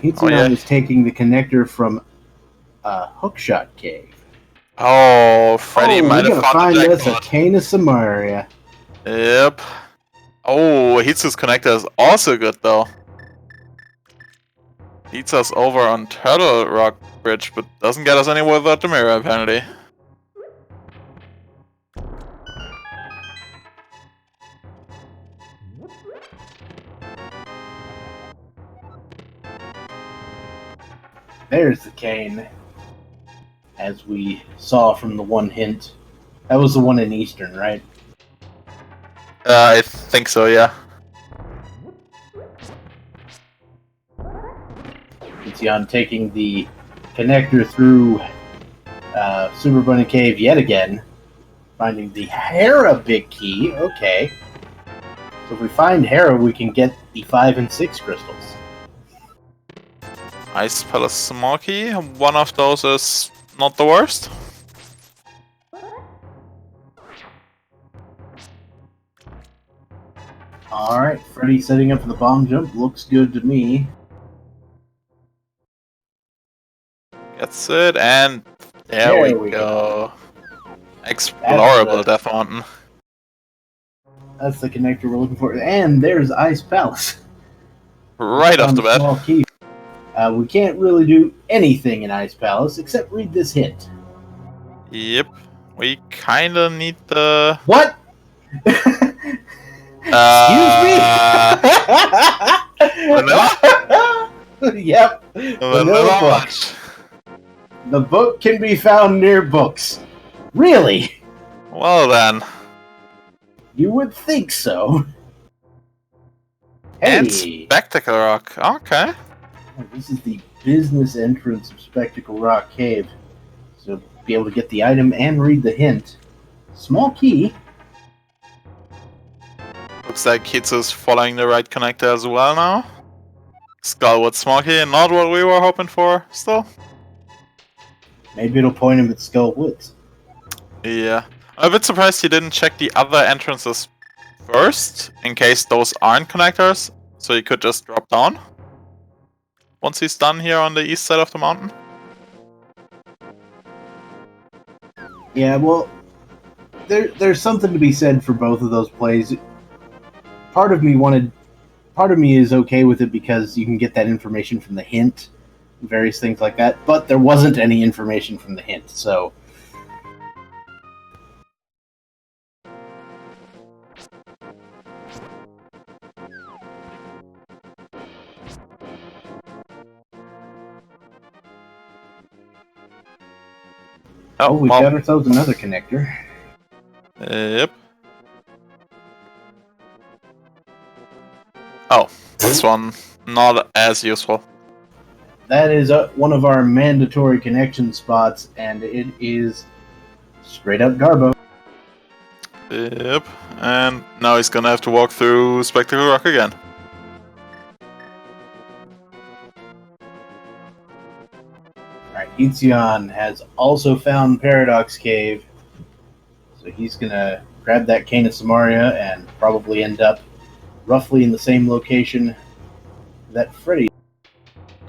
Hitsuyan is taking the connector from Hookshot Cave.
oh, Freddeh might have found the
us a
jackpot.
cane of Samaria.
Yep. Oh, Hitsu's connector is also good though. Leads us over on Turtle Rock Bridge, but doesn't get us anywhere without the mirror apparently.
There's the cane. As we saw from the one hint. That was the one in Eastern, right?
I think so, yeah.
Hitsuyan taking the connector through Super Bunny Cave yet again. Finding the Hera big key. Okay. So if we find Hera, we can get the 5 and 6 crystals.
Ice Palace Small Key. One of those is not the worst.
Alright, Freddeh setting up for the bomb jump. Looks good to me.
Gets it, and there we go. Explorable Death Mountain.
That's the connector we're looking for. And there's Ice Palace.
Right off the bat.
Small key. We can't really do anything in Ice Palace except read this hint.
Yep. We kinda need the...
What?
Vanilla?
Yep. Vanilla books. The book can be found near books. Really?
Well then.
You would think so.
And
Hey!
Spectacle Rock. Okay.
This is the business entrance of Spectacle Rock Cave. So be able to get the item and read the hint. Small key.
Looks like Hitsu's following the right connector as well now. Skullwood Small Key, not what we were hoping for still.
Maybe it'll point him at Skull Woods.
Yeah. I'm a bit surprised he didn't check the other entrances first, in case those aren't connectors, so he could just drop down. Once he's done here on the east side of the mountain.
Yeah, well, there's something to be said for both of those plays. Part of me wanted, part of me is okay with it because you can get that information from the hint, various things like that. But there wasn't any information from the hint, so. Oh, we've got ourselves another connector.
Yep. Oh, this one not as useful.
That is one of our mandatory connection spots, and it is straight up Garbo.
Yep. And now he's gonna have to walk through Spectacle Rock again.
Alright, Hitsuyan has also found Paradox Cave. So he's gonna grab that Cane of Samaria and probably end up roughly in the same location that Freddeh.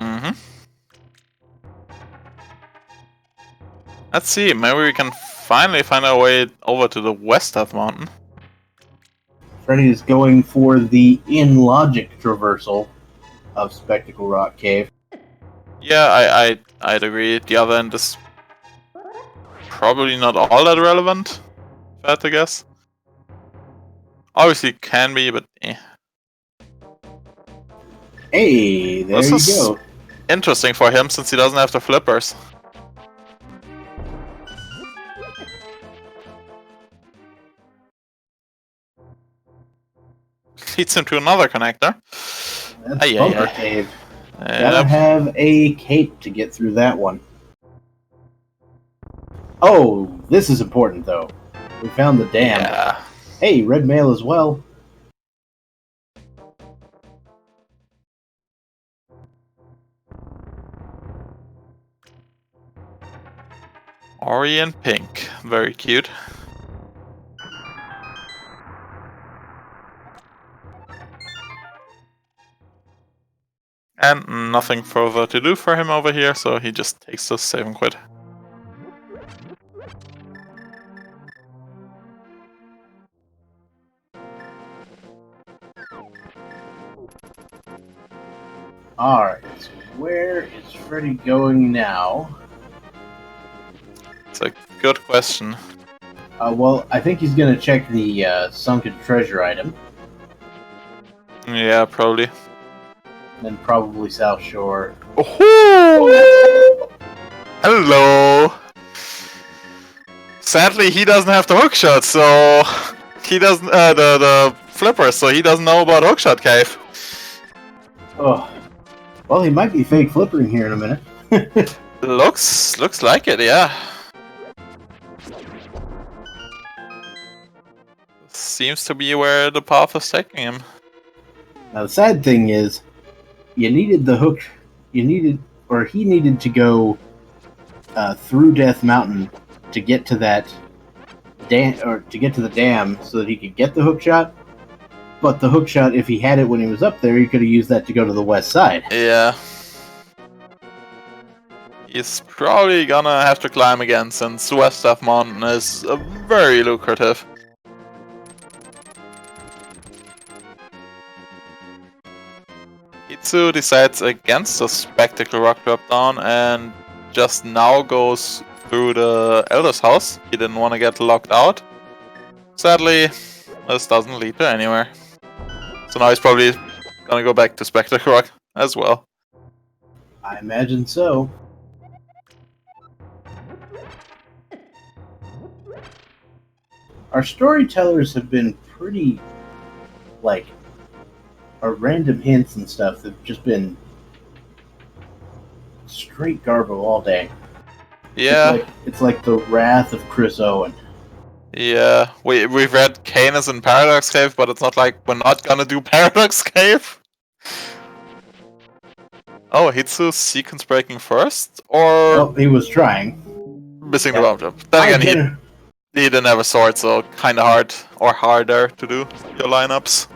Mm-hmm. Let's see, maybe we can finally find our way over to the west of the mountain.
Freddeh is going for the in-logic traversal of Spectacle Rock Cave.
Yeah, I'd agree. The other end is probably not all that relevant, if I had to guess. Obviously it can be, but eh.
Hey, there
This
you
is
go.
interesting for him since he doesn't have the flippers. Leads him to another connector.
That's Bunker Cave.
Yep.
Gotta have a cape to get through that one. Oh, this is important though. We found the dam.
Yeah.
Hey, red mail as well.
Ori and pink. Very cute. And nothing further to do for him over here, so he just takes the save and quit.
Alright, so where is Freddeh going now?
It's a good question.
Well, I think he's gonna check the sunken treasure item.
Yeah, probably.
Then probably South Shore.
Oh! Hello! Sadly, he doesn't have the hookshot, so he doesn't the flipper, so he doesn't know about hookshot cave.
Oh, well, he might be fake flippering here in a minute.
Looks like it, yeah. Seems to be where the path is taking him.
Now the sad thing is, you needed the hook. He needed to go through Death Mountain to get to that dam, or to get to the dam, so that he could get the hook shot. But the hook shot, if he had it when he was up there, he could have used that to go to the west side.
Yeah. He's probably gonna have to climb again, since West of Mountain is very lucrative. Hitsu decides against the Spectacle Rock drop down and just now goes through the Elder's house. He didn't want to get locked out. Sadly, this doesn't lead to anywhere. So now he's probably gonna go back to Spectacle Rock as well.
I imagine so. Our storytellers have been pretty, like, our random hints and stuff have just been straight garbo all day.
Yeah.
It's like the wrath of Chris Owen.
Yeah, we've read Canis and Paradox Cave, but it's not like we're not gonna do Paradox Cave. Oh, Hitsu sequence breaking first? Or...
Well, he was trying.
Missing the bomb jump. Then again, he didn't have a sword, so kinda hard, or harder to do your lineups.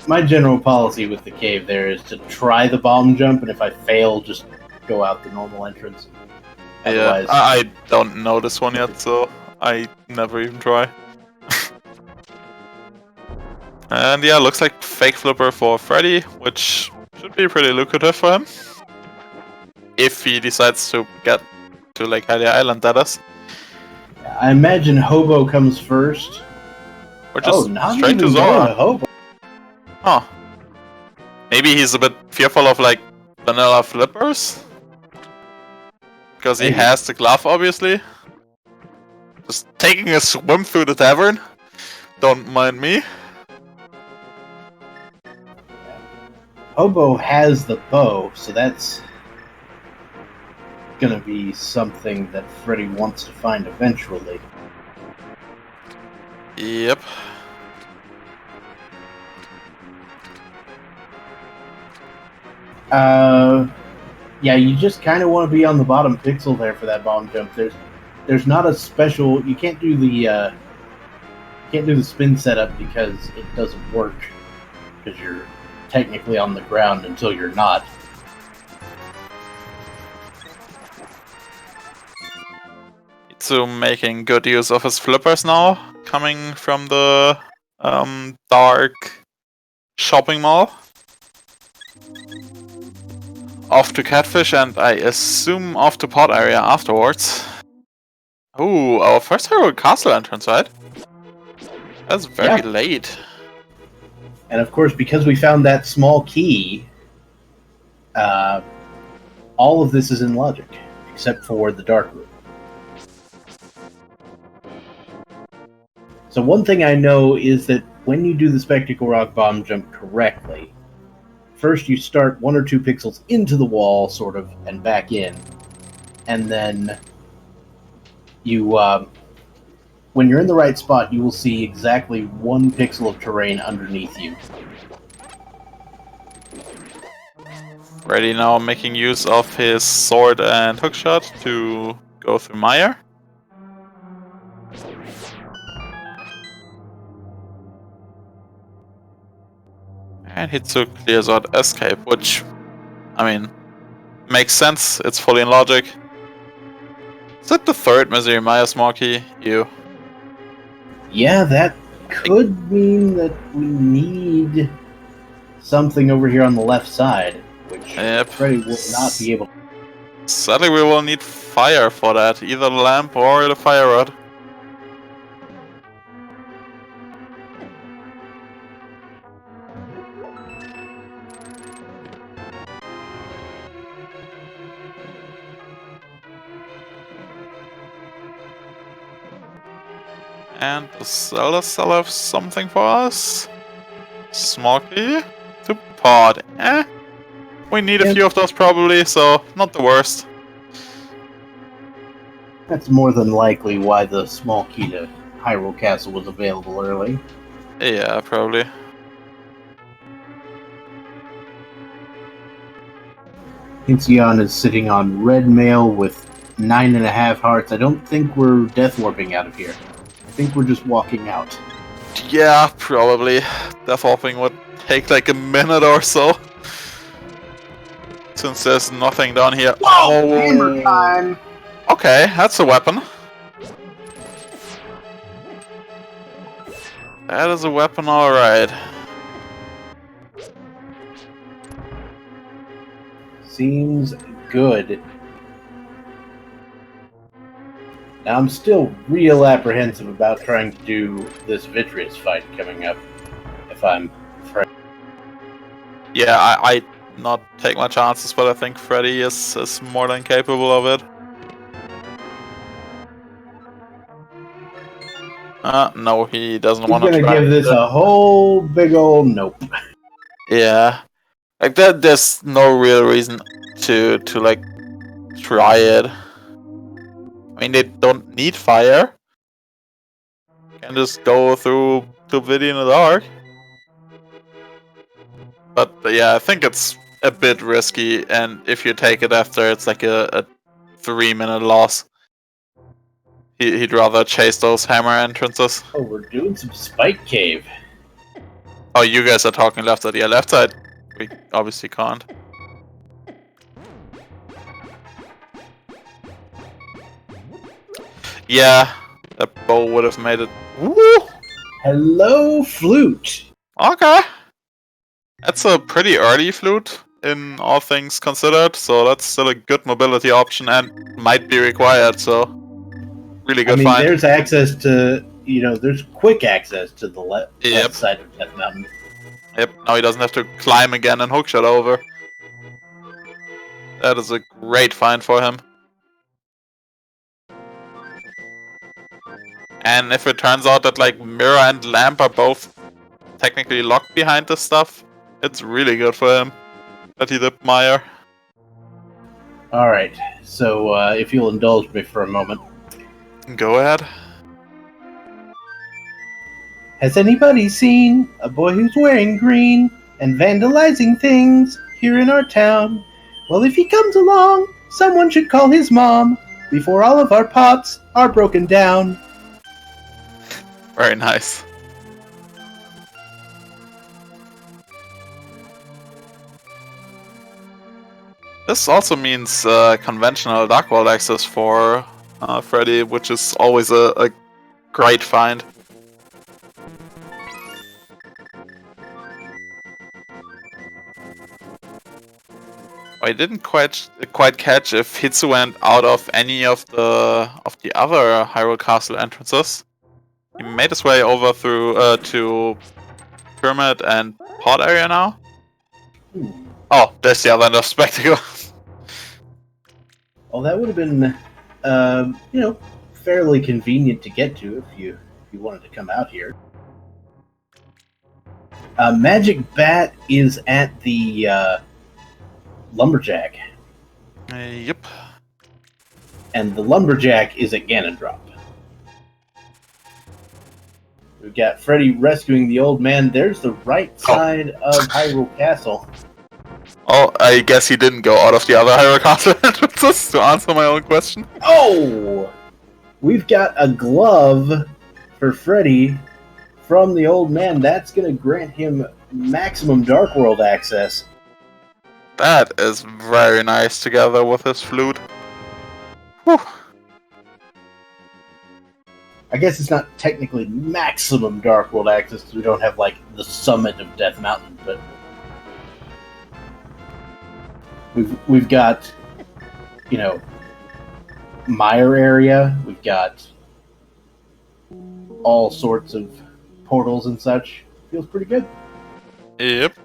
My general policy with the cave there is to try the bomb jump, and if I fail, just go out the normal entrance.
Yeah, I don't know this one yet, so I never even try. And yeah, looks like fake flipper for Freddeh, which should be pretty lucrative for him. If he decides to get to Lake Hylia Island, that is.
I imagine Hobo comes first.
Or just
not
straight to
even going
Zora.
to Hobo.
Huh. Maybe he's a bit fearful of like vanilla flippers? Because he
Maybe.
has the glove, obviously. Just taking a swim through the tavern. Don't mind me.
Hobo has the bow, so that's gonna be something that Freddeh wants to find eventually.
Yep.
Yeah, you just kind of want to be on the bottom pixel there for that bomb jump. There's not a special. You can't do the spin setup because it doesn't work because you're technically on the ground until you're not.
Hitsu making good use of his flippers now, coming from the dark shopping mall. Off to Catfish and I assume off to Pod area afterwards. Ooh, our first Heroic Castle entrance, right? That's very late.
And of course, because we found that small key, all of this is in logic, except for the dark room. So one thing I know is that when you do the Spectacle Rock bomb jump correctly, first you start 1 or 2 pixels into the wall, sort of, and back in. And then you, when you're in the right spot, you will see exactly 1 pixel of terrain underneath you.
Freddeh now making use of his sword and hookshot to go through Mire. And Hitsu clears out Escape, which, I mean, makes sense. It's fully in logic. Is that the third Misery Maya small key?
Yeah, that could mean that we need something over here on the left side, which Freddeh will not be able to.
Sadly, we will need fire for that. Either the lamp or the fire rod. And the Zelda still have something for us. Small key to Pod. We need a few of those probably, so not the worst.
That's more than likely why the small key to Hyrule Castle was available early.
Yeah, probably.
Hitsuyan is sitting on red mail with 9.5 hearts. I don't think we're death warping out of here. I think we're just walking out.
Yeah, probably. Death warping would take like a minute or so. Since there's nothing down here.
Whoa! Hammer time!
Okay, that's a weapon. That is a weapon, alright.
Seems good. Now I'm still real apprehensive about trying to do this Vitreous fight coming up, if I'm afraid.
Yeah, I not take my chances, but I think Freddeh is more than capable of it. No, he doesn't want to try.
He's gonna give this a whole big old nope.
Yeah. Like that, there's no real reason to like try it. I mean, they don't need fire. You can just go through Vidi in the dark. But yeah, I think it's a bit risky, and if you take it after, it's like a 3-minute loss. He'd rather chase those hammer entrances.
Oh, we're doing some Spike Cave.
Oh, you guys are talking left side. Yeah, left side. We obviously can't. Yeah, That bow would have made it. Woo!
Hello, flute.
Okay. That's a pretty early flute in all things considered, so that's still a good mobility option and might be required, so really good find.
There's access to, there's quick access to the left side of Death Mountain.
Yep, now he doesn't have to climb again and hookshot over. That is a great find for him. And if it turns out that like Mirror and Lamp are both technically locked behind this stuff, it's really good for him that he dipped Meyer.
Alright, so if you'll indulge me for a moment.
Go ahead.
Has anybody seen a boy who's wearing green and vandalizing things here in our town? Well, if he comes along, someone should call his mom before all of our pots are broken down.
Very nice. This also means conventional Dark World access for Freddeh, which is always a great find. I didn't quite catch if Hitsu went out of any of the other Hyrule Castle entrances. He made his way over through to Pyramid and Pod area now. Oh, there's the other end of Spectacle.
Well, that would have been, fairly convenient to get to if you wanted to come out here. Magic Bat is at the Lumberjack.
Yep.
And the Lumberjack is at Ganondrop. We've got Freddeh rescuing the old man. There's the right side of Hyrule Castle.
Oh, I guess he didn't go out of the other Hyrule Castle entrances to answer my own question.
Oh! We've got a glove for Freddeh from the old man. That's going to grant him maximum Dark World access.
That is very nice together with his flute. Whew.
I guess it's not technically maximum Dark World access because we don't have, like, the summit of Death Mountain, but we've got, Meyer area. We've got all sorts of portals and such. Feels pretty good.
Yep.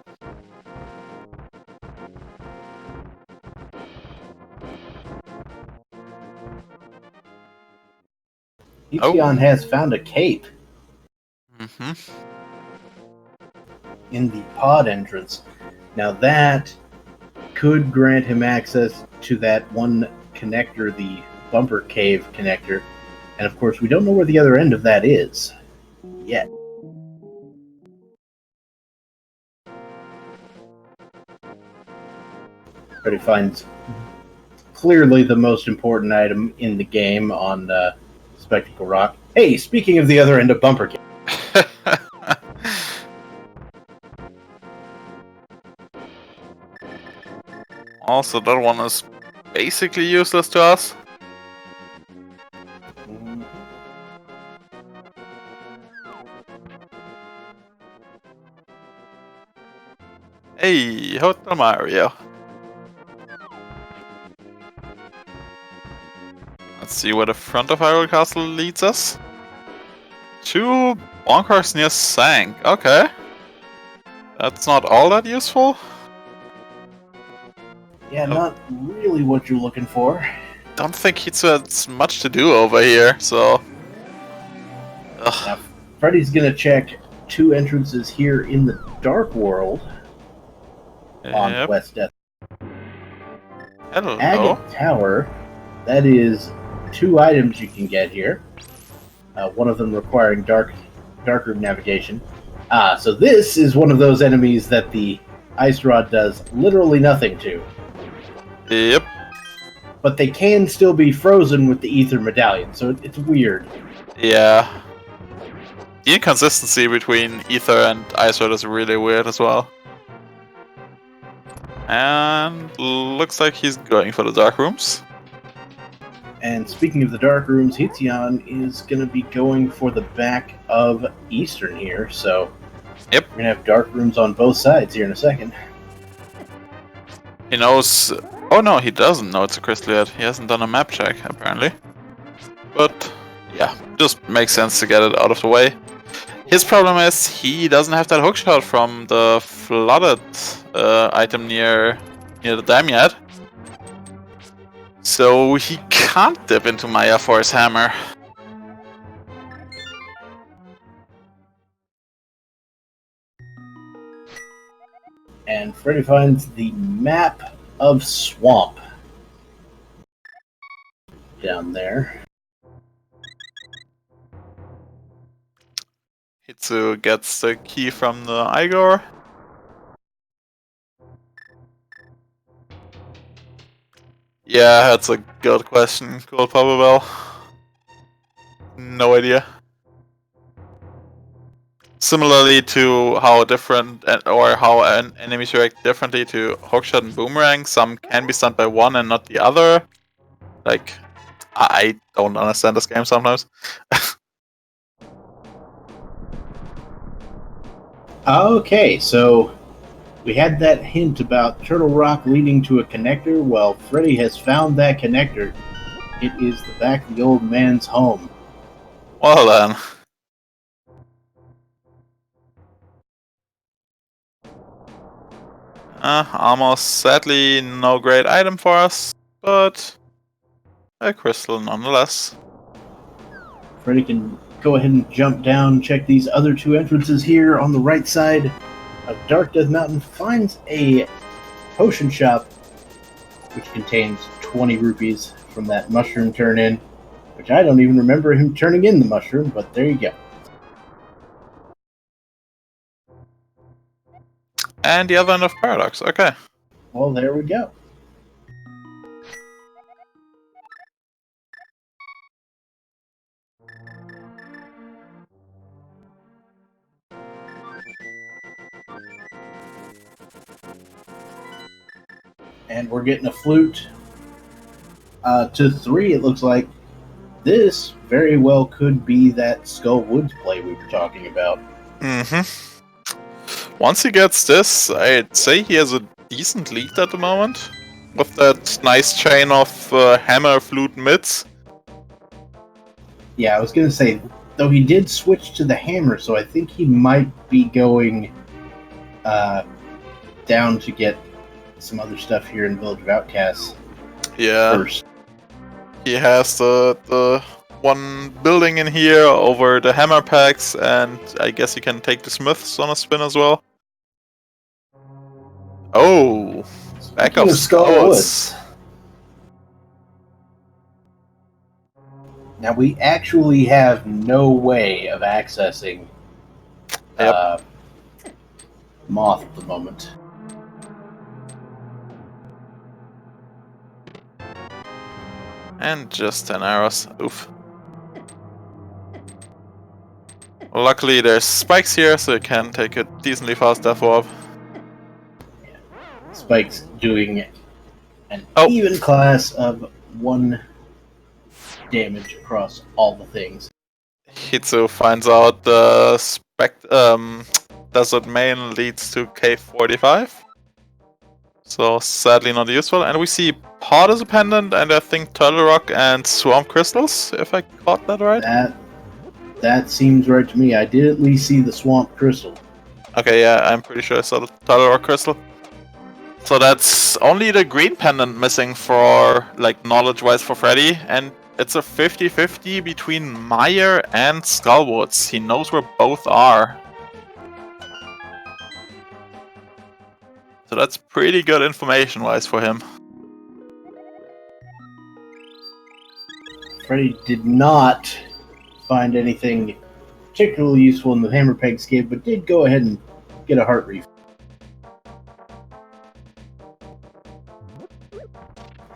Hitsuyan has found a cape in the pod entrance. Now that could grant him access to that one connector, the Bumper Cave connector. And of course, we don't know where the other end of that is yet. But he finds clearly the most important item in the game on Spectacle Rock. Hey, speaking of the other end of Bumper Cave.
Also, that one is basically useless to us. Hey, Hotel Mario. Let's see where the front of Hyrule Castle leads us. Two bonkers near Sank. Okay. That's not all that useful.
Yeah, not really what you're looking for.
Don't think Hitsu has much to do over here, so...
Now, Freddie's gonna check two entrances here in the Dark World on West Death.
Hello.
Agate Tower, that is two items you can get here. One of them requiring dark room navigation. So this is one of those enemies that the Ice Rod does literally nothing to.
Yep.
But they can still be frozen with the Ether Medallion, so it's weird.
Yeah. The inconsistency between Ether and Ice Rod is really weird as well. And looks like he's going for the Dark Rooms.
And speaking of the dark rooms, Hitsuyan is going to be going for the back of Eastern here, so
Yep.
we're going to have dark rooms on both sides here in a second.
He knows... Oh no, he doesn't know it's a crystal yet. He hasn't done a map check, apparently. But, yeah, just makes sense to get it out of the way. His problem is he doesn't have that hookshot from the flooded item near the dam yet. So he can't dip into Maya for his hammer.
And Freddeh finds the map of Swamp down there.
Hitsu gets the key from the Igor. Yeah, that's a good question, Cool Probable. No idea. Similarly to how different or how enemies react differently to hookshot and boomerang, some can be stunned by one and not the other. Like, I don't understand this game sometimes.
Okay, so we had that hint about Turtle Rock leading to a connector. Well, Freddeh has found that connector. It is the back of the old man's home.
Well then. Almost sadly no great item for us, but a crystal nonetheless.
Freddeh can go ahead and jump down, check these other two entrances here on the right side of Dark Death Mountain. Finds a potion shop, which contains 20 rupees from that mushroom turn-in, which I don't even remember him turning in the mushroom, but there you go.
And the other end of Paradox, okay.
Well, there we go. And we're getting a flute. To 3, it looks like this very well could be that Skull Woods play we were talking about.
Mm-hmm. Once he gets this, I'd say he has a decent lead at the moment. With that nice chain of hammer flute mids.
Yeah, I was going to say, though he did switch to the hammer, so I think he might be going down to get some other stuff here in Village of Outcasts.
Yeah.
First.
He has the one building in here over the hammer packs, and I guess he can take the smiths on a spin as well. Oh, back of
Skull Woods. Now we actually have no way of accessing Moth at the moment.
And just 10 arrows. Oof. Luckily there's spikes here, so you can take a decently fast death orb.
Spike's doing an even class of 1 damage across all the things.
Hitsu finds out the Desert Main leads to Cave 45. So sadly not useful. And we see Pod as a pendant, and I think Turtle Rock and Swamp Crystals, if I caught that right.
That seems right to me. I did at least see the Swamp Crystal.
Okay, yeah, I'm pretty sure I saw the Turtle Rock Crystal. So that's only the green pendant missing for, like, knowledge-wise for Freddeh, and it's a 50-50 between Meyer and Skullwoods. He knows where both are. So that's pretty good information-wise for him.
Freddeh did not find anything particularly useful in the Hammer Pegs cave, but did go ahead and get a heart reef.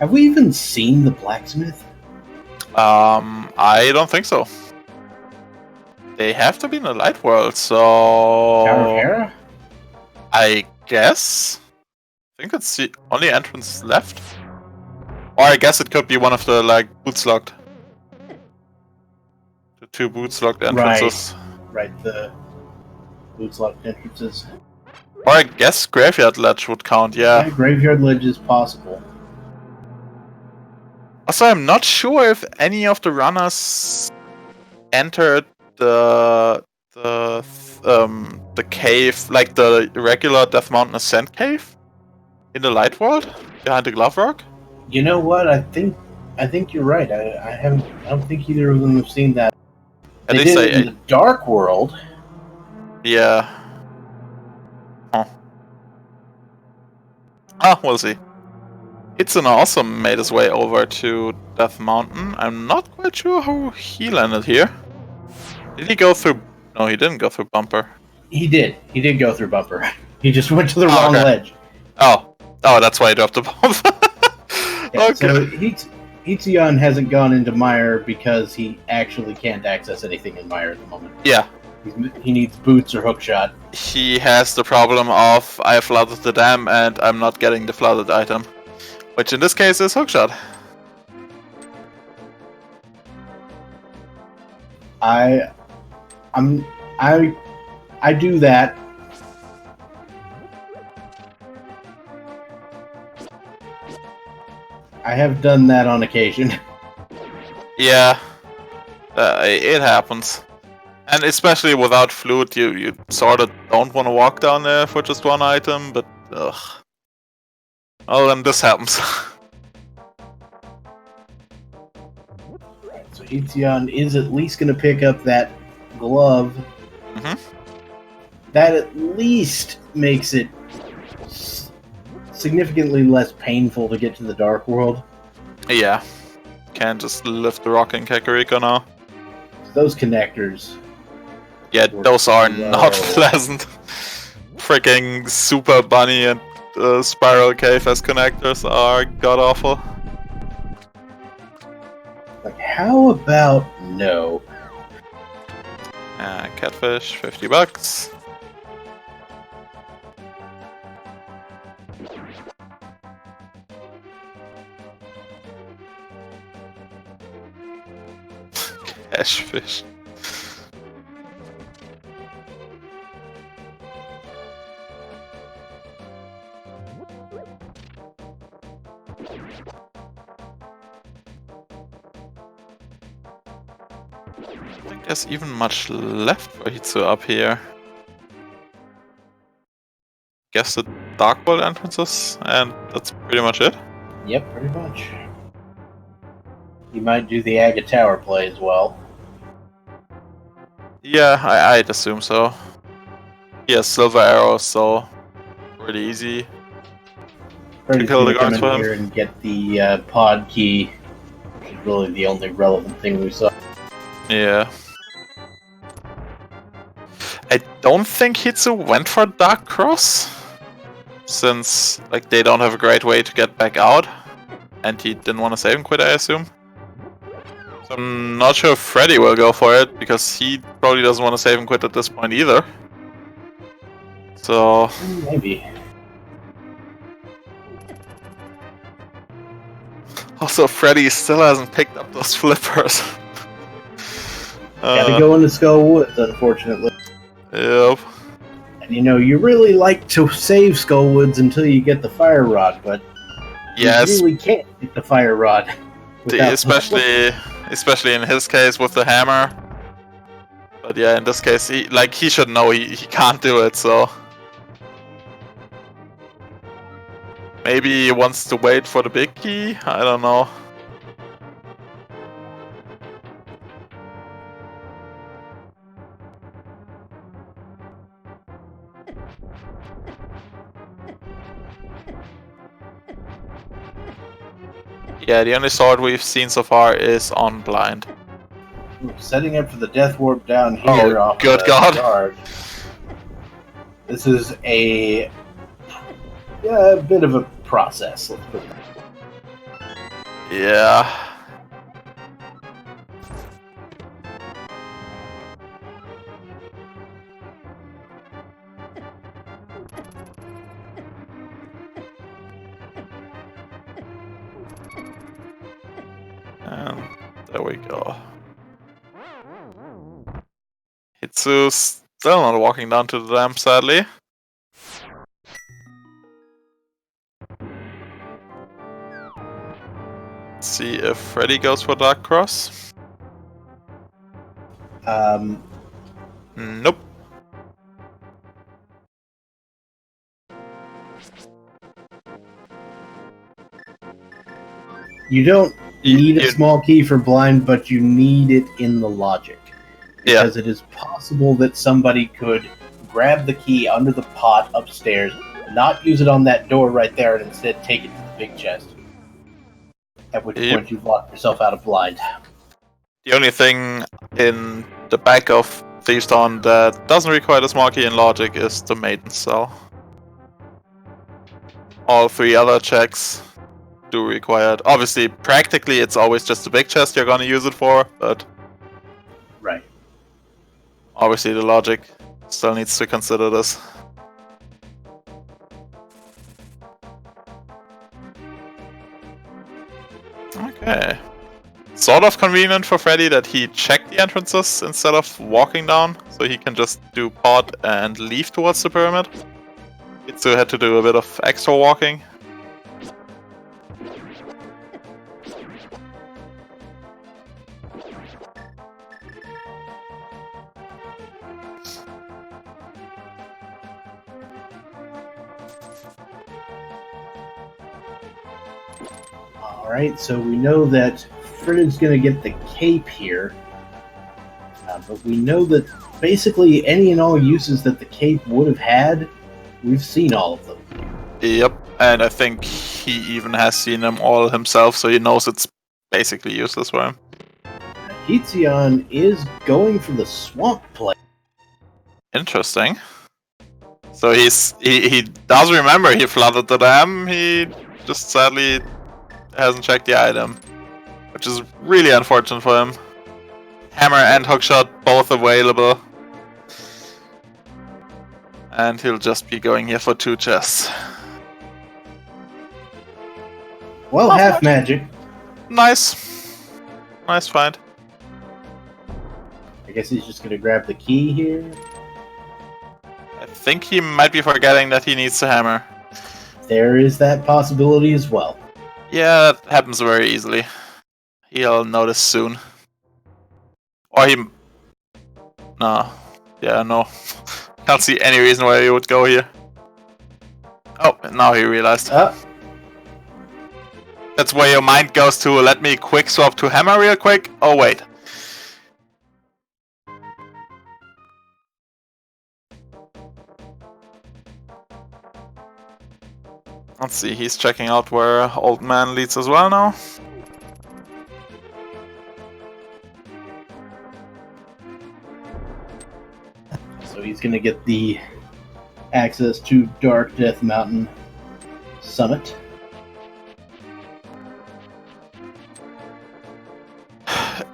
Have we even seen the blacksmith?
I don't think so. They have to be in the light world, so...
Tower of Hera?
I guess? I think it's the only entrance left. Or I guess it could be one of the, like, boots locked. The 2 boots locked entrances.
Right, the boots locked entrances.
Or I guess Graveyard Ledge would count, yeah.
Graveyard Ledge is possible.
Also, I'm not sure if any of the runners entered the cave, like the regular Death Mountain Ascent cave in the Light World behind the Glove Rock.
You know what? I think you're right. I don't think either of them have seen that. They did it in the Dark World.
Yeah. Huh. Ah, we'll see. Hitsuyan also made his way over to Death Mountain. I'm not quite sure how he landed here. Did he go through... No, he didn't go through Bumper.
He did. He did go through Bumper. He just went to the wrong ledge.
Oh, that's why he dropped the bomb.
Yeah, okay. So Hitsuyan hasn't gone into Mire because he actually can't access anything in Mire at the moment.
Yeah.
He needs boots or hookshot.
He has the problem of, I flooded the dam and I'm not getting the flooded item. Which in this case is hookshot.
I do that. I have done that on occasion.
Yeah, it happens. And especially without flute, you sort of don't want to walk down there for just one item, but ugh. Well, then this happens.
So Hitsuyan is at least going to pick up that glove.
Mm-hmm.
That at least makes it significantly less painful to get to the Dark World.
Yeah. Can't just lift the rock in Kakariko now.
Those connectors.
Yeah, those are not pleasant. Freaking Super Bunny and Spiral Cave as connectors are god-awful.
Like, how about no?
Catfish, $50. Cashfish. I think there's even much left for Hitsu up here. Guess the Dark World entrances, and that's pretty much it.
Yep, pretty much. You might do the Aga Tower play as well.
Yeah, I'd assume so. He has silver arrows, so pretty easy to kill the guards for him.
Here and get the pod key, which is really the only relevant thing we saw.
Yeah. I don't think Hitsu went for Dark Cross, since like they don't have a great way to get back out, and he didn't want to save him quit, I assume. So I'm not sure if Freddeh will go for it, because he probably doesn't want to save him quit at this point either. So...
maybe.
Also, Freddeh still hasn't picked up those flippers.
Gotta go into Skull Woods, unfortunately.
Yep.
And you know, you really like to save Skull Woods until you get the Fire Rod, but
yes,
you really can't get the Fire Rod.
Especially in his case with the hammer. But yeah, in this case, he should know he can't do it, so... Maybe he wants to wait for the big key? I don't know. Yeah, the only sword we've seen so far is on blind.
Setting up for the Death Warp down here.
Oh, good God.
Guard. This is a bit of a process. Let's put it that way.
Yeah. we go. Hitsu's still not walking down to the dam, sadly. Let's see if Freddeh goes for Dark Cross. Nope.
You don't need a small key for blind, but you need it in the logic. Because it is possible that somebody could grab the key under the pot upstairs, not use it on that door right there, and instead take it to the big chest. At which point you've locked yourself out of blind.
The only thing in the back of Thieves' Dawn that doesn't require the small key in logic is the Maiden Cell. All 3 other checks do require it. Obviously, practically, it's always just the big chest you're gonna use it for, but...
Right.
Obviously, the logic still needs to consider this. Okay. Sort of convenient for Freddeh that he checked the entrances instead of walking down, so he can just do pod and leave towards the pyramid. Hitsu had to do a bit of extra walking.
Alright, so we know that Freddeh's going to get the cape here. But we know that basically any and all uses that the cape would have had, we've seen all of them.
Yep, and I think he even has seen them all himself, so he knows it's basically useless for him.
Hitsuyan is going for the swamp play.
Interesting. So he does remember he flooded the dam, he just sadly hasn't checked the item, which is really unfortunate for him. Hammer and hookshot both available. And he'll just be going here for 2 chests.
Well, half magic.
Nice. Nice find.
I guess he's just going to grab the key here.
I think he might be forgetting that he needs the hammer.
There is that possibility as well.
Yeah, that happens very easily. He'll notice soon. Or he... No. Yeah, no. Can't see any reason why he would go here. Oh, now he realized. That's where your mind goes to. Let me quick swap to hammer real quick. Oh, wait. Let's see, he's checking out where Old Man leads as well now.
So he's going to get the access to Dark Death Mountain Summit.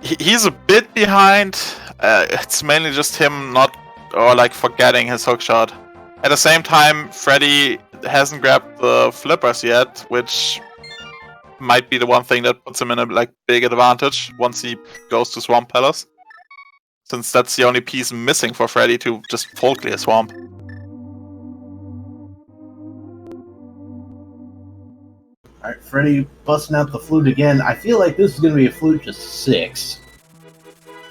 He's a bit behind. It's mainly just him not, or like forgetting his hookshot. At the same time, Freddeh hasn't grabbed the flippers yet, which might be the one thing that puts him in a big advantage once he goes to Swamp Palace. Since that's the only piece missing for Freddeh to just full clear Swamp.
Alright, Freddeh busting out the flute again. I feel like this is going to be a flute to 6.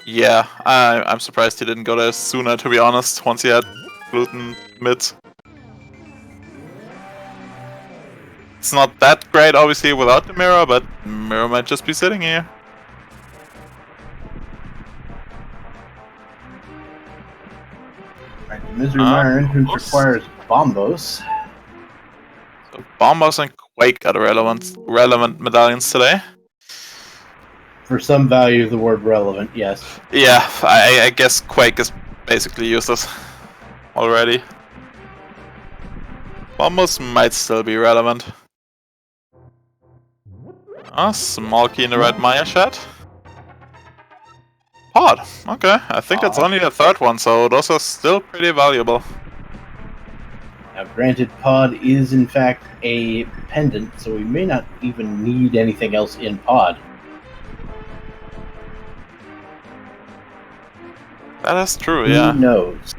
Yeah, I'm surprised he didn't go there sooner, to be honest, once he had flute in mid. It's not that great, obviously, without the mirror, but the mirror might just be sitting here.
Alright, the Misery Mire entrance requires Bombos.
So Bombos and Quake got relevant medallions today.
For some value, the word relevant, yes.
Yeah, I guess Quake is basically useless already. Bombos might still be relevant. Small key in the red Maya shed. Pod, okay. I think that's only the 3rd one, so those are still pretty valuable.
Now, granted, Pod is in fact a pendant, so we may not even need anything else in Pod.
That is true,
Who
yeah.
knows?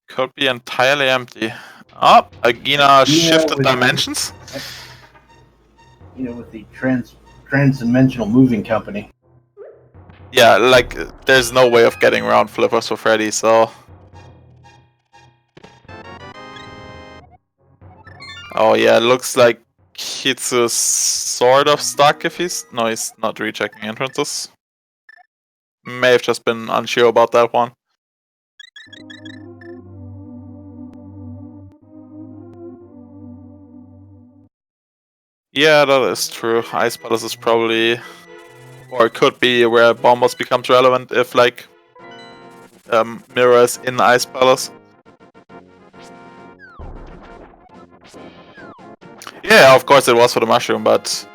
Could be entirely empty. Oh, Agina shifted
with
dimensions?
with the trans-dimensional moving company.
Yeah, like, there's no way of getting around flippers for Freddeh, so... Oh yeah, looks like Hitsu's sort of stuck if he's... No, he's not rechecking entrances. May have just been unsure about that one. Yeah, that is true. Ice Palace is probably... Or it could be where Bombos becomes relevant if, like... Mirror is in Ice Palace. Yeah, of course it was for the mushroom, but...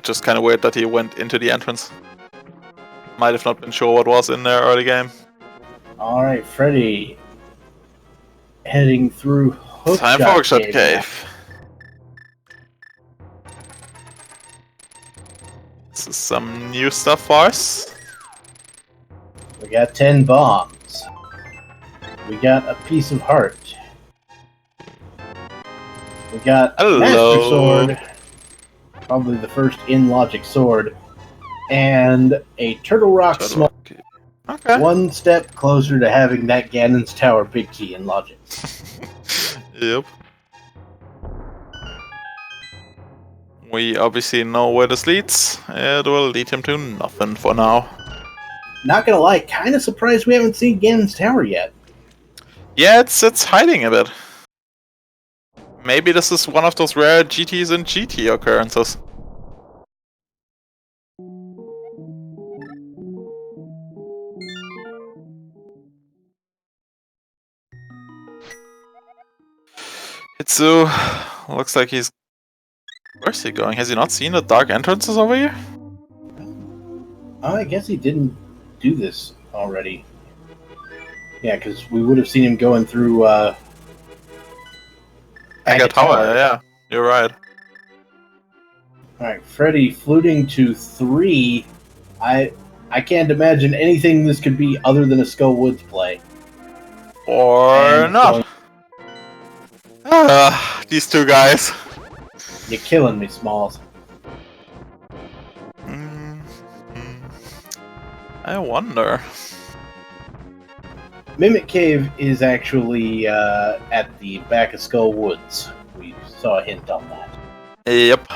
just kinda weird that he went into the entrance. Might have not been sure what was in there early game.
Alright, Freddeh. Heading through Hookshot
Time for Hookshot Cave. This is some new stuff for us.
We got 10 bombs. We got a piece of heart. We got
Hello.
Master Sword. Probably the first in-logic sword. And a Turtle Rock small.
Okay.
One step closer to having that Ganon's Tower big key in logic.
Yep. We obviously know where this leads. It will lead him to nothing for now.
Not gonna lie, kind of surprised we haven't seen Ganon's Tower yet.
Yeah, it's hiding a bit. Maybe this is one of those rare GTs and GT occurrences. Hitsu looks like he's... Where's he going? Has he not seen the dark entrances over here?
Oh, I guess he didn't do this already. Yeah, because we would have seen him going through
Aga Tower, yeah. You're right.
Alright, Freddeh fluting to 3. I can't imagine anything this could be other than a Skull Woods play.
Or
And
not. These two guys.
You're killing me, Smalls.
I wonder.
Mimic Cave is actually at the back of Skull Woods. We saw a hint on that.
Yep.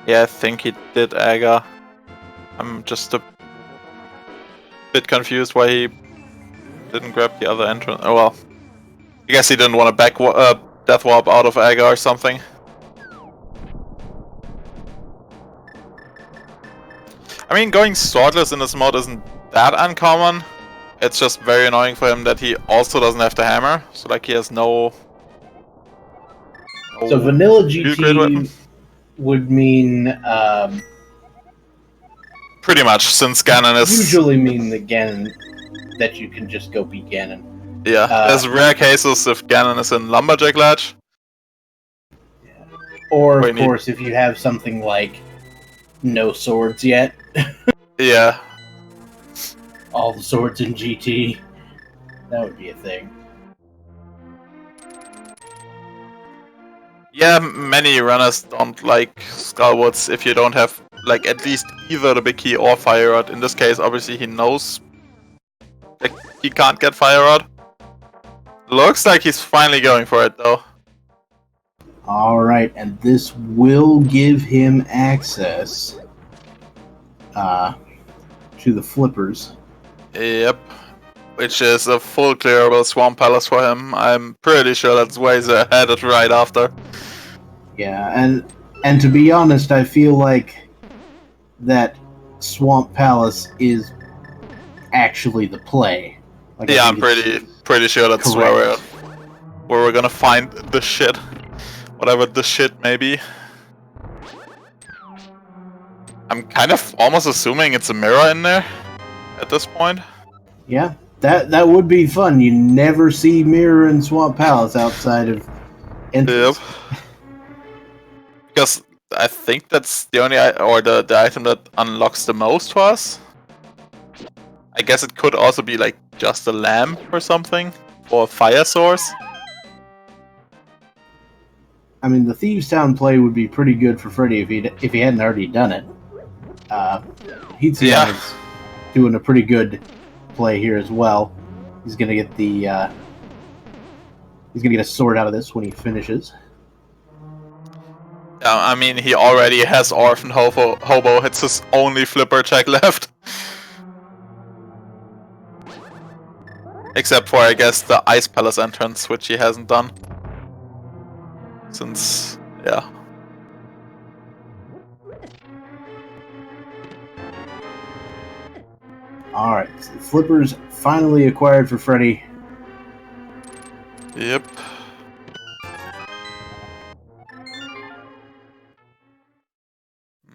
Yeah, I think he did Aga. I'm just a bit confused why he didn't grab the other entrance. Oh well. I guess he didn't want to death warp out of Aga or something. I mean, going swordless in this mode isn't that uncommon. It's just very annoying for him that he also doesn't have the hammer. So like he has no
So vanilla GT would mean
pretty much, since Ganon is
usually mean the Ganon that you can just go beat Ganon.
Yeah, there's rare cases if Ganon is in Lumberjack Ledge.
Or of course if you have something like no swords yet.
Yeah.
All the swords in GT. That would be a thing.
Yeah, many runners don't like Skullwoods if you don't have, like, at least either the big key or Fire Rod. In this case, obviously he knows that he can't get Fire Rod. Looks like he's finally going for it, though.
Alright, and this will give him access to the flippers.
Yep. Which is a full clearable Swamp Palace for him. I'm pretty sure that's where he's headed right after.
Yeah, and to be honest, I feel like that Swamp Palace is actually the play. Like,
yeah, I'm pretty sure that's where we're gonna find the shit. Whatever the shit may be. I'm kind of almost assuming it's a mirror in there at this point.
Yeah, that would be fun. You never see mirror in Swamp Palace outside of entrance.
Yep. Because I think that's the only or the item that unlocks the most for us. I guess it could also be like just a lamp or something, or a fire source.
I mean, the Thieves Town play would be pretty good for Freddie if he hadn't already done it. Hitsuyan is doing a pretty good play here as well. He's gonna get the he's gonna get a sword out of this when he finishes.
I mean, he already has Orphan Hobo. It's his only flipper check left. Except for, I guess, the Ice Palace entrance, which he hasn't done. Since, yeah.
Alright, so the flippers finally acquired for Freddie.
Yep.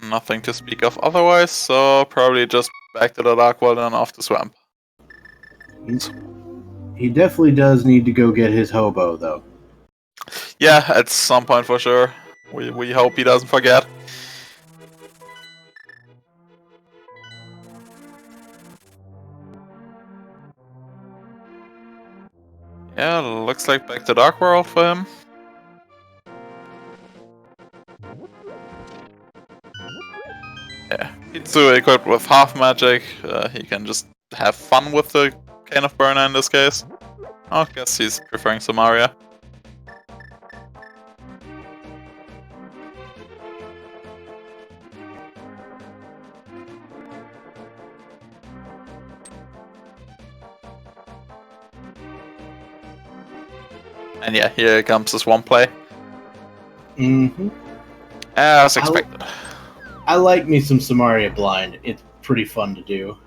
Nothing to speak of otherwise, so probably just back to the Dark World and off the swamp.
He definitely does need to go get his hobo, though.
Yeah, at some point for sure. We hope he doesn't forget. Yeah, looks like back to Dark World for him. Yeah, he's equipped with half magic. He can just have fun with the Cane of Burner in this case. I guess he's preferring Samaria. And yeah, here comes this one play.
Mm-hmm.
As expected.
I like me some Samaria Blind. It's pretty fun to do.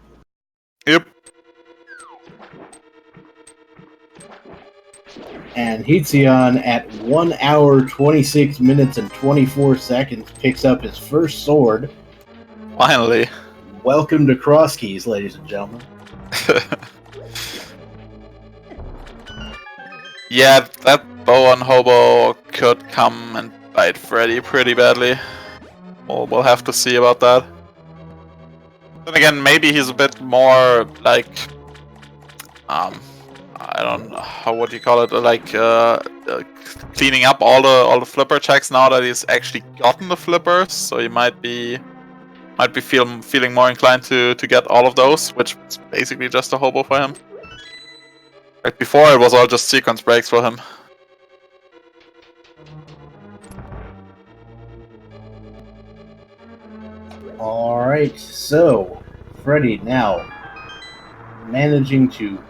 Yep.
And Hitsuyan at 1 hour, 26 minutes, and 24 seconds picks up his first sword.
Finally.
Welcome to Cross Keys, ladies and gentlemen.
Yeah, that bow on Hobo could come and bite Freddie pretty badly. We'll have to see about that. Then again, maybe he's a bit more like, I don't know, how would you call it, like cleaning up all the flipper checks now that he's actually gotten the flippers. So he might be feeling more inclined to get all of those, which is basically just a hobo for him. Like before, it was all just sequence breaks for him.
Alright, so Freddie now managing to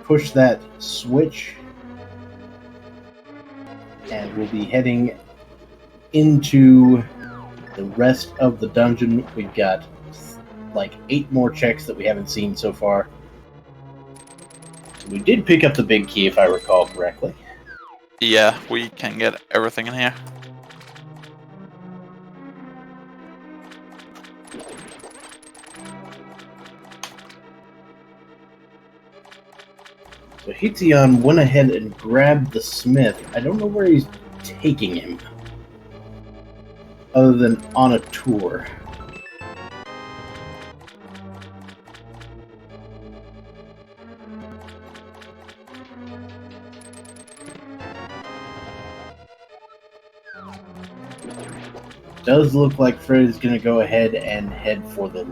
push that switch, and we'll be heading into the rest of the dungeon. We've got like 8 more checks that we haven't seen so far. We did pick up the big key, if I recall correctly.
Yeah, we can get everything in here.
So Hitsuyan went ahead and grabbed the smith. I don't know where he's taking him, other than on a tour. Does look like Fred is going to go ahead and head for the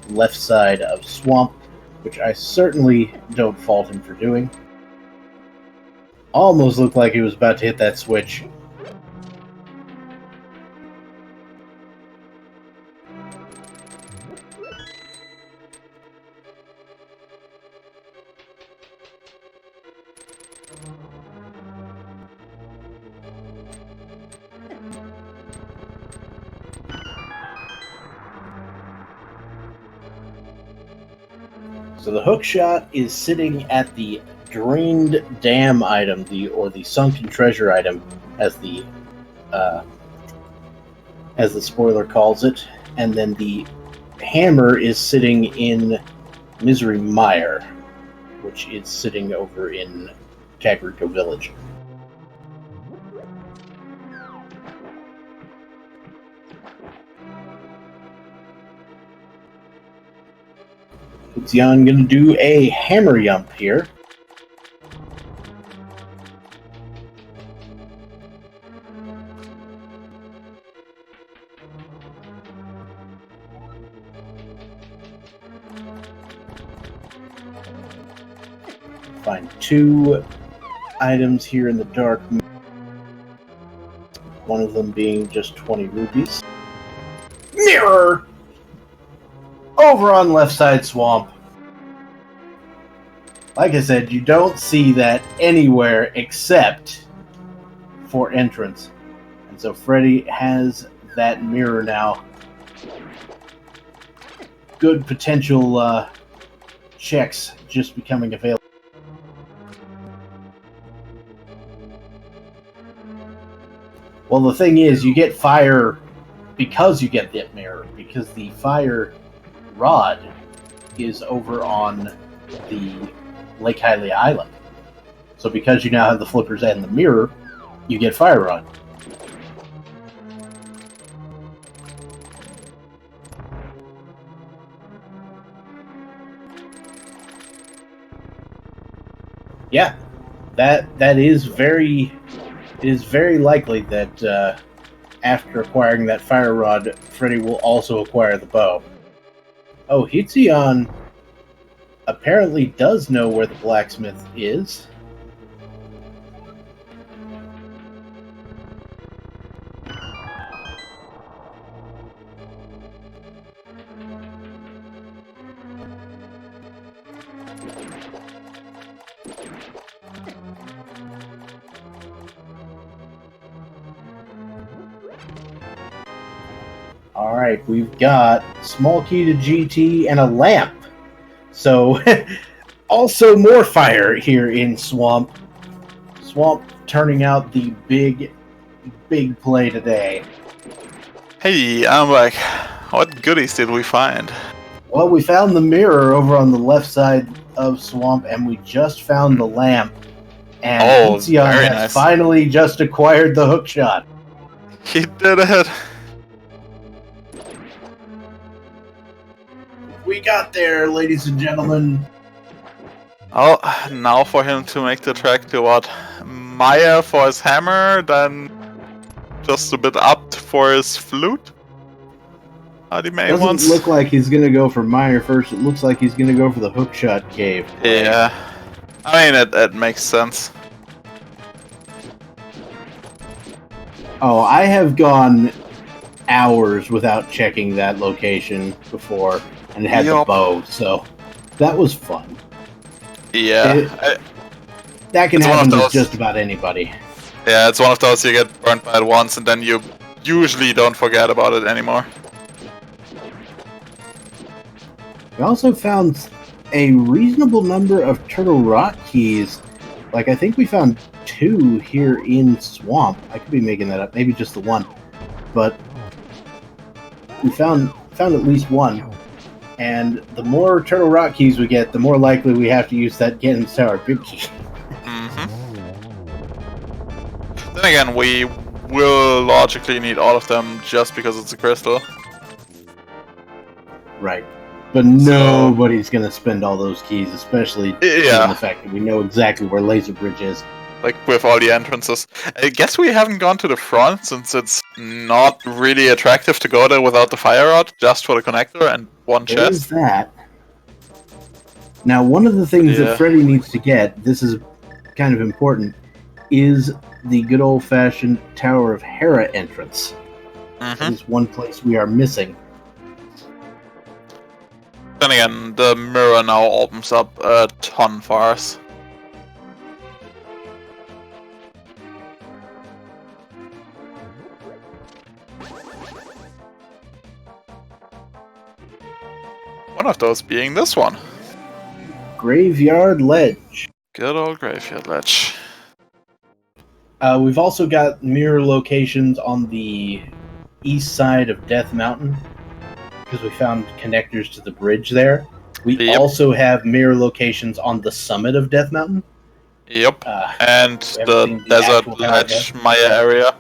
left side of Swamp, which I certainly don't fault him for doing. Almost looked like he was about to hit that switch. So the hook shot is sitting at the drained dam item, or the sunken treasure item, as the spoiler calls it, and then the hammer is sitting in Misery Mire, which is sitting over in Kakariko Village. Hitsuyan gonna do a hammer yump here. Find 2 items here in the dark. One of them being just 20 rupees. Mirror! Over on left side swamp. Like I said, you don't see that anywhere except for entrance. And so Freddeh has that mirror now. Good potential checks just becoming available. Well, the thing is, you get fire because you get that mirror, because the fire rod is over on the Lake Hylia Island. So because you now have the flippers and the mirror, you get fire rod. Yeah, that is very... It is very likely that after acquiring that fire rod, Freddeh will also acquire the bow. Oh, Hitsuyan apparently does know where the blacksmith is. Alright, we've got small key to GT and a lamp. So, also more fire here in Swamp. Swamp turning out the big play today.
Hey, I'm back. What goodies did we find?
Well, we found the mirror over on the left side of Swamp, and we just found the lamp. And Hitsuyan has finally just acquired the hookshot.
He did it.
We got there, ladies and gentlemen.
Oh, now for him to make the track to what? Maya for his hammer, then just a bit up for his flute? How do you make
Doesn't
once?
look like he's gonna go for Meyer first. It looks like he's gonna go for the hookshot cave.
Yeah. I mean, it makes sense.
Oh, I have gone hours without checking that location before, and it had the bow, so that was fun.
Yeah.
That can happen to just about anybody.
Yeah, it's one of those you get burnt by it once, and then you usually don't forget about it anymore.
We also found a reasonable number of turtle rock keys. Like, I think we found 2 here in Swamp. I could be making that up. Maybe just the one. But we found at least 1. And the more turtle rock keys we get, the more likely we have to use that Ganon's Tower big key.
Then again, we will logically need all of them just because it's a crystal.
Right. But nobody's going to spend all those keys, especially given the fact that we know exactly where Laser Bridge is.
Like, with all the entrances. I guess we haven't gone to the front, since it's not really attractive to go there without the fire rod, just for the connector and one chest.
There's that. Now, one of the things that Freddeh needs to get, this is kind of important, is the good old-fashioned Tower of Hera entrance. That is one place we are missing.
Then again, the mirror now opens up a ton for us. One of those being this one.
Graveyard Ledge.
Good old Graveyard Ledge.
We've also got mirror locations on the east side of Death Mountain, because we found connectors to the bridge there. We also have mirror locations on the summit of Death Mountain.
Yep, and the desert ledge Maya area.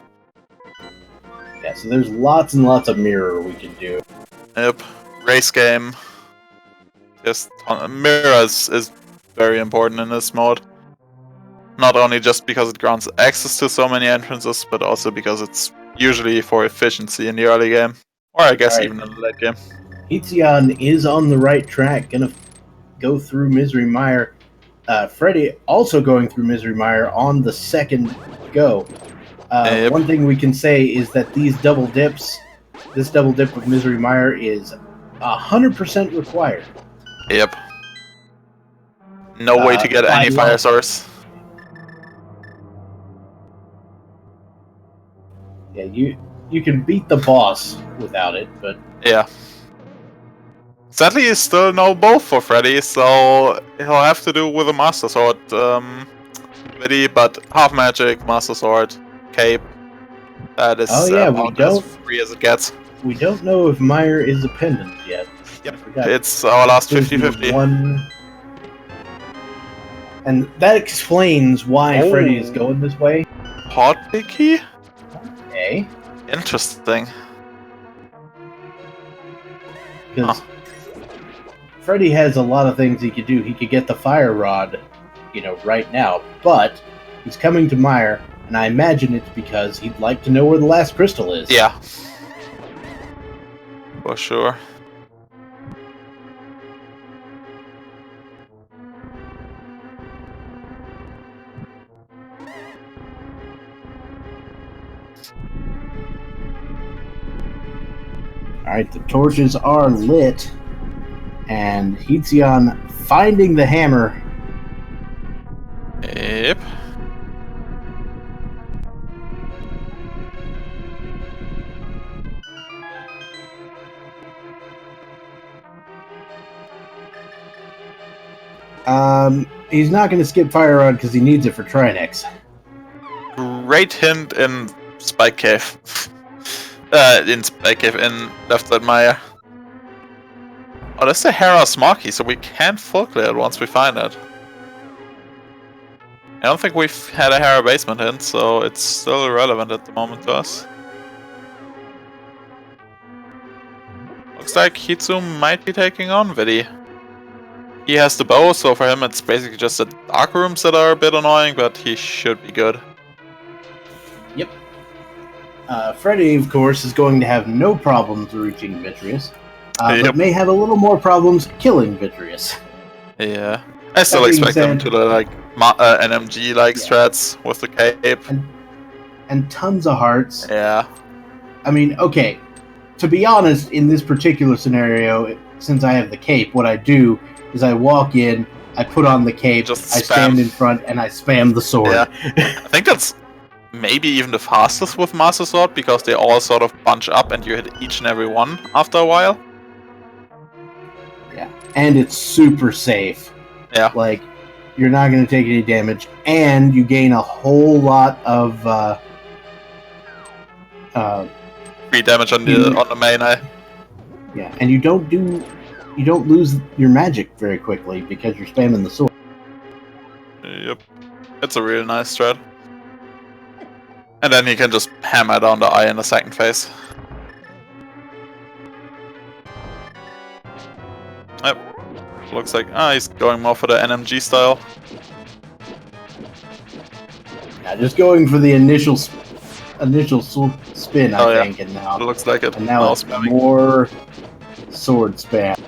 Yeah, so there's lots and lots of mirror we can do.
Yep, race game. Just mirrors is very important in this mode. Not only just because it grants access to so many entrances, but also because it's usually for efficiency in the early game. Or I guess
Alright.
even in the late game.
Hitsuyan is on the right track, gonna go through Misery Mire. Freddeh also going through Misery Mire on the second go.
Yep.
One thing we can say is that this double dip of Misery Mire is 100% required.
Yep. No way to get any fire source.
Yeah, you can beat the boss without it, but
yeah. Sadly, is still no bow for Freddeh, so he'll have to do with a Master Sword, but half magic, Master Sword, cape. That is about as free as it gets.
We don't know if Mire is a pendant yet.
Yep, it's our last 50-50.
And that explains why Freddeh is going this way.
Hot key?
Okay.
Interesting.
Because Freddeh has a lot of things he could do. He could get the fire rod, right now. But he's coming to Mire, and I imagine it's because he'd like to know where the last crystal is.
Yeah. For sure.
Alright, the torches are lit, and Hitsuyan finding the hammer.
Yep.
He's not going to skip Fire Rod because he needs it for Trinex.
Great hint in Spike Cave. In Left Side Mire. Oh, that's the Hera Smarky, so we can't full clear it once we find it. I don't think we've had a Hera basement hint, so it's still irrelevant at the moment to us. Looks like Hitsu might be taking on Viddy. He has the bow, so for him it's basically just the dark rooms that are a bit annoying, but he should be good.
Yep. Freddeh, of course, is going to have no problems reaching Vitreous, but may have a little more problems killing Vitreous.
Yeah. I still expect him to like NMG-like strats with the cape.
And tons of hearts.
Yeah.
I mean, okay, to be honest, in this particular scenario, since I have the cape, what I do is I walk in, I put on the cape, I stand in front, and I spam the sword.
Yeah. I think that's maybe even the fastest with Master Sword, because they all sort of bunch up and you hit each and every one after a while.
Yeah, and it's super safe.
Yeah.
Like, you're not going to take any damage, and you gain a whole lot of
free damage on the main eye.
Yeah, and you don't lose your magic very quickly because you're spamming the sword.
Yep. It's a real nice strat. And then he can just hammer down the eye in the second phase. Yep. Looks like he's going more for the NMG style.
Yeah, just going for the initial spin, I think, and now
it looks like it.
And now it's more sword spam.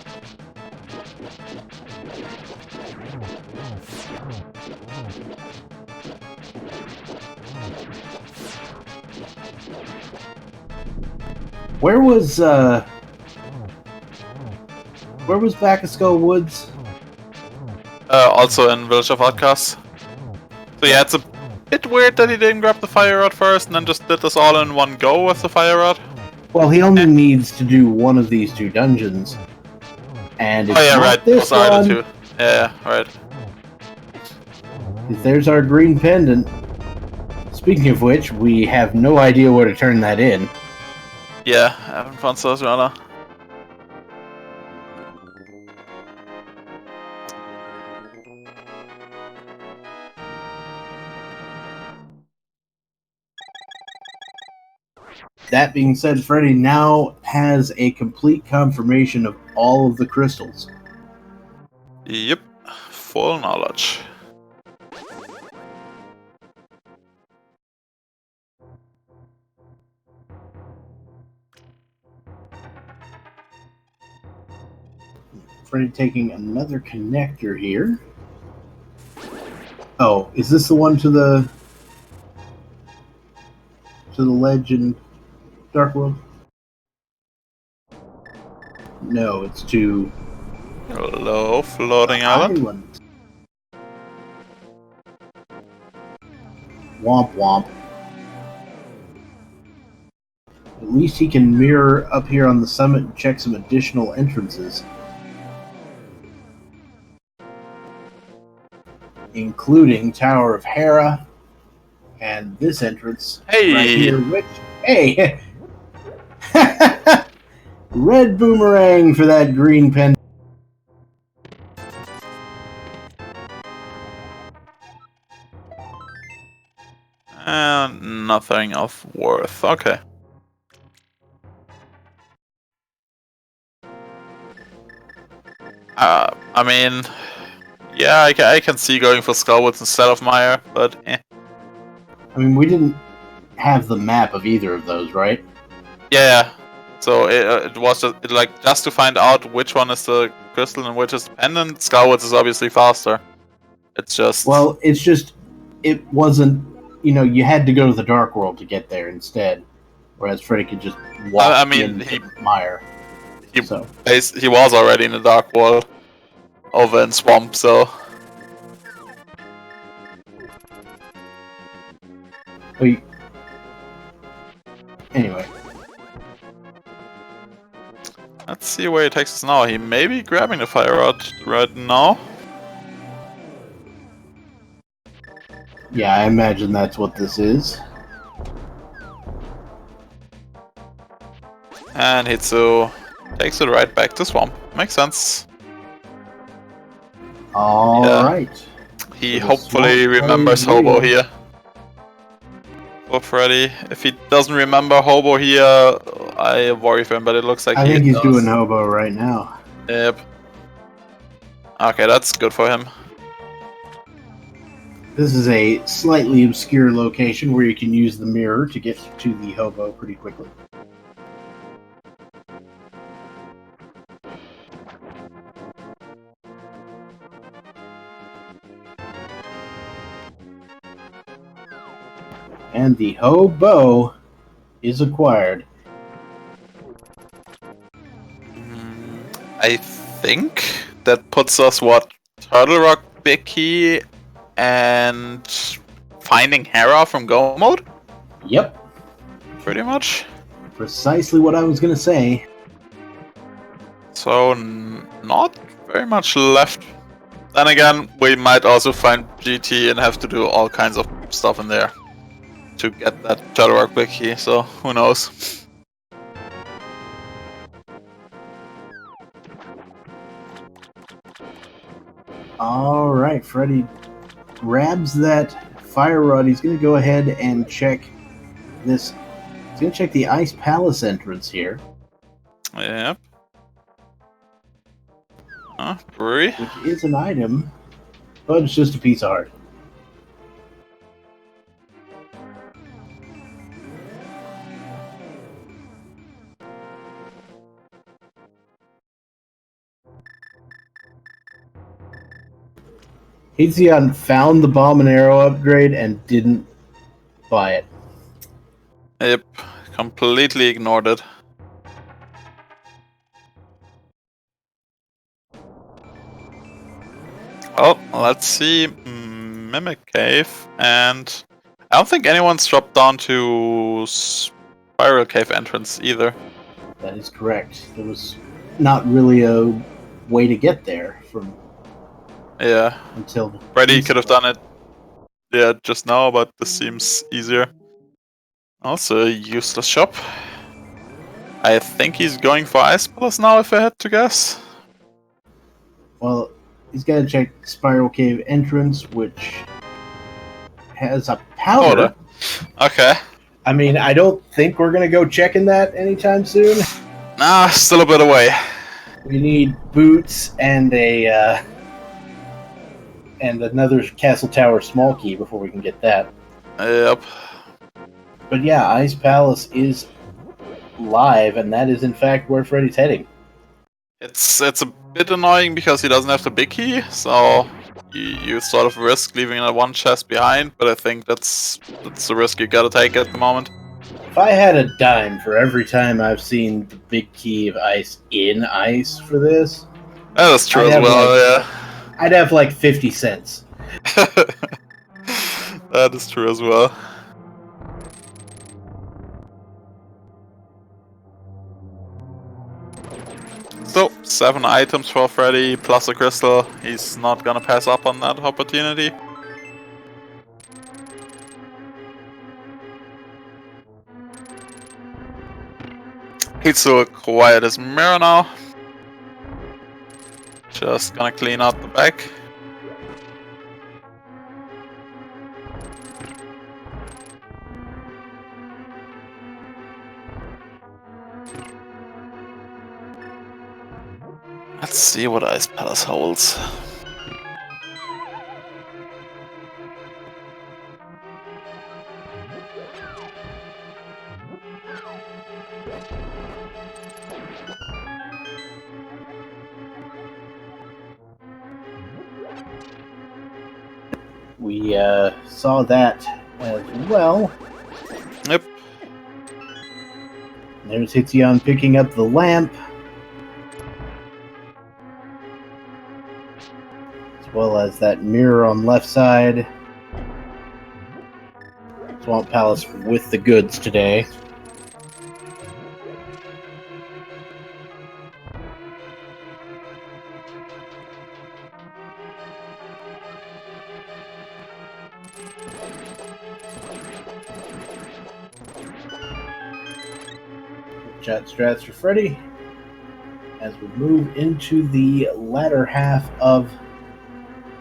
Where was Back of Skull Woods?
Also in Village of Outcasts. So yeah, it's a bit weird that he didn't grab the fire rod first and then just did this all in one go with the fire rod.
Well, he only needs to do one of these two dungeons. And it's
right.
This one.
Too. Yeah, right.
There's our green pendant. Speaking of which, we have no idea where to turn that in.
Yeah, I haven't found those rather.
That being said, Freddeh now has a complete confirmation of all of the crystals.
Yep, full knowledge.
Freddie taking another connector here. Oh, is this the one to the ledge in Dark World? No, it's to
Hello, floating island.
Womp womp. At least he can mirror up here on the summit and check some additional entrances. Including Tower of Hera and this entrance right here, which, hey, red boomerang for that green pen.
And nothing of worth. Okay. I mean, yeah, I can see going for Skullwoods instead of Meyer, but eh.
I mean, we didn't have the map of either of those, right?
Yeah. So it was just to find out which one is the crystal and which is the pendant. Skullwoods is obviously faster. It's just...
Well, it's just... It wasn't... You know, you had to go to the Dark World to get there instead. Whereas Freddie could just walk into Meyer.
He was already in the Dark World. Over in Swamp, so...
Anyway.
Let's see where he takes us now. He may be grabbing the fire rod right now.
Yeah, I imagine that's what this is.
And Hitsu takes it right back to Swamp. Makes sense.
Alright.
He hopefully remembers Hobo here. For Freddie. If he doesn't remember Hobo here, I worry for him, but it looks like
I think he's doing Hobo right now.
Yep. Okay, that's good for him.
This is a slightly obscure location where you can use the mirror to get to the Hobo pretty quickly. And the Hobo is acquired.
I think that puts us, what, Turtle Rock, Big Key, and finding Hera from Go Mode?
Yep.
Pretty much.
Precisely what I was going to say.
So, not very much left. Then again, we might also find GT and have to do all kinds of stuff in there to get that Turtle Rock Big Key, so who knows.
Alright, Freddie grabs that fire rod. He's going to go ahead and check this. He's going to check the Ice Palace entrance here.
Yep. Brewery.
Which is an item, but it's just a piece of art. Hitsuyan found the bomb and arrow upgrade and didn't buy it.
Yep, completely ignored it. Well, let's see. Mimic Cave, and I don't think anyone's dropped down to Spiral Cave entrance either.
That is correct. There was not really a way to get there from...
Yeah.
Until
Freddie could have done it, yeah, just now, but this seems easier. Also, a useless shop. I think he's going for Ice Palace now, if I had to guess.
Well, he's got to check Spiral Cave entrance, which has a powder.
Okay.
I mean, I don't think we're going to go checking that anytime soon.
Nah, still a bit away.
We need boots and a And another Castle Tower small key before we can get that.
Yep.
But yeah, Ice Palace is live, and that is in fact where Freddie's heading.
It's a bit annoying because he doesn't have the big key, so you sort of risk leaving that one chest behind, but I think that's the risk you gotta take at the moment.
If I had a dime for every time I've seen the big key of ice in ice for this,
That is true as well, yeah.
I'd have like 50 cents.
That is true as well. So, 7 items for Freddeh plus a crystal. He's not gonna pass up on that opportunity. Hitsu acquired his mirror now. Just gonna clean out the back. Let's see what Ice Palace holds.
We saw that as well.
Yep.
There's Hitsuyan picking up the lamp. As well as that mirror on the left side. Swamp Palace with the goods today. Chat strats for Freddeh as we move into the latter half of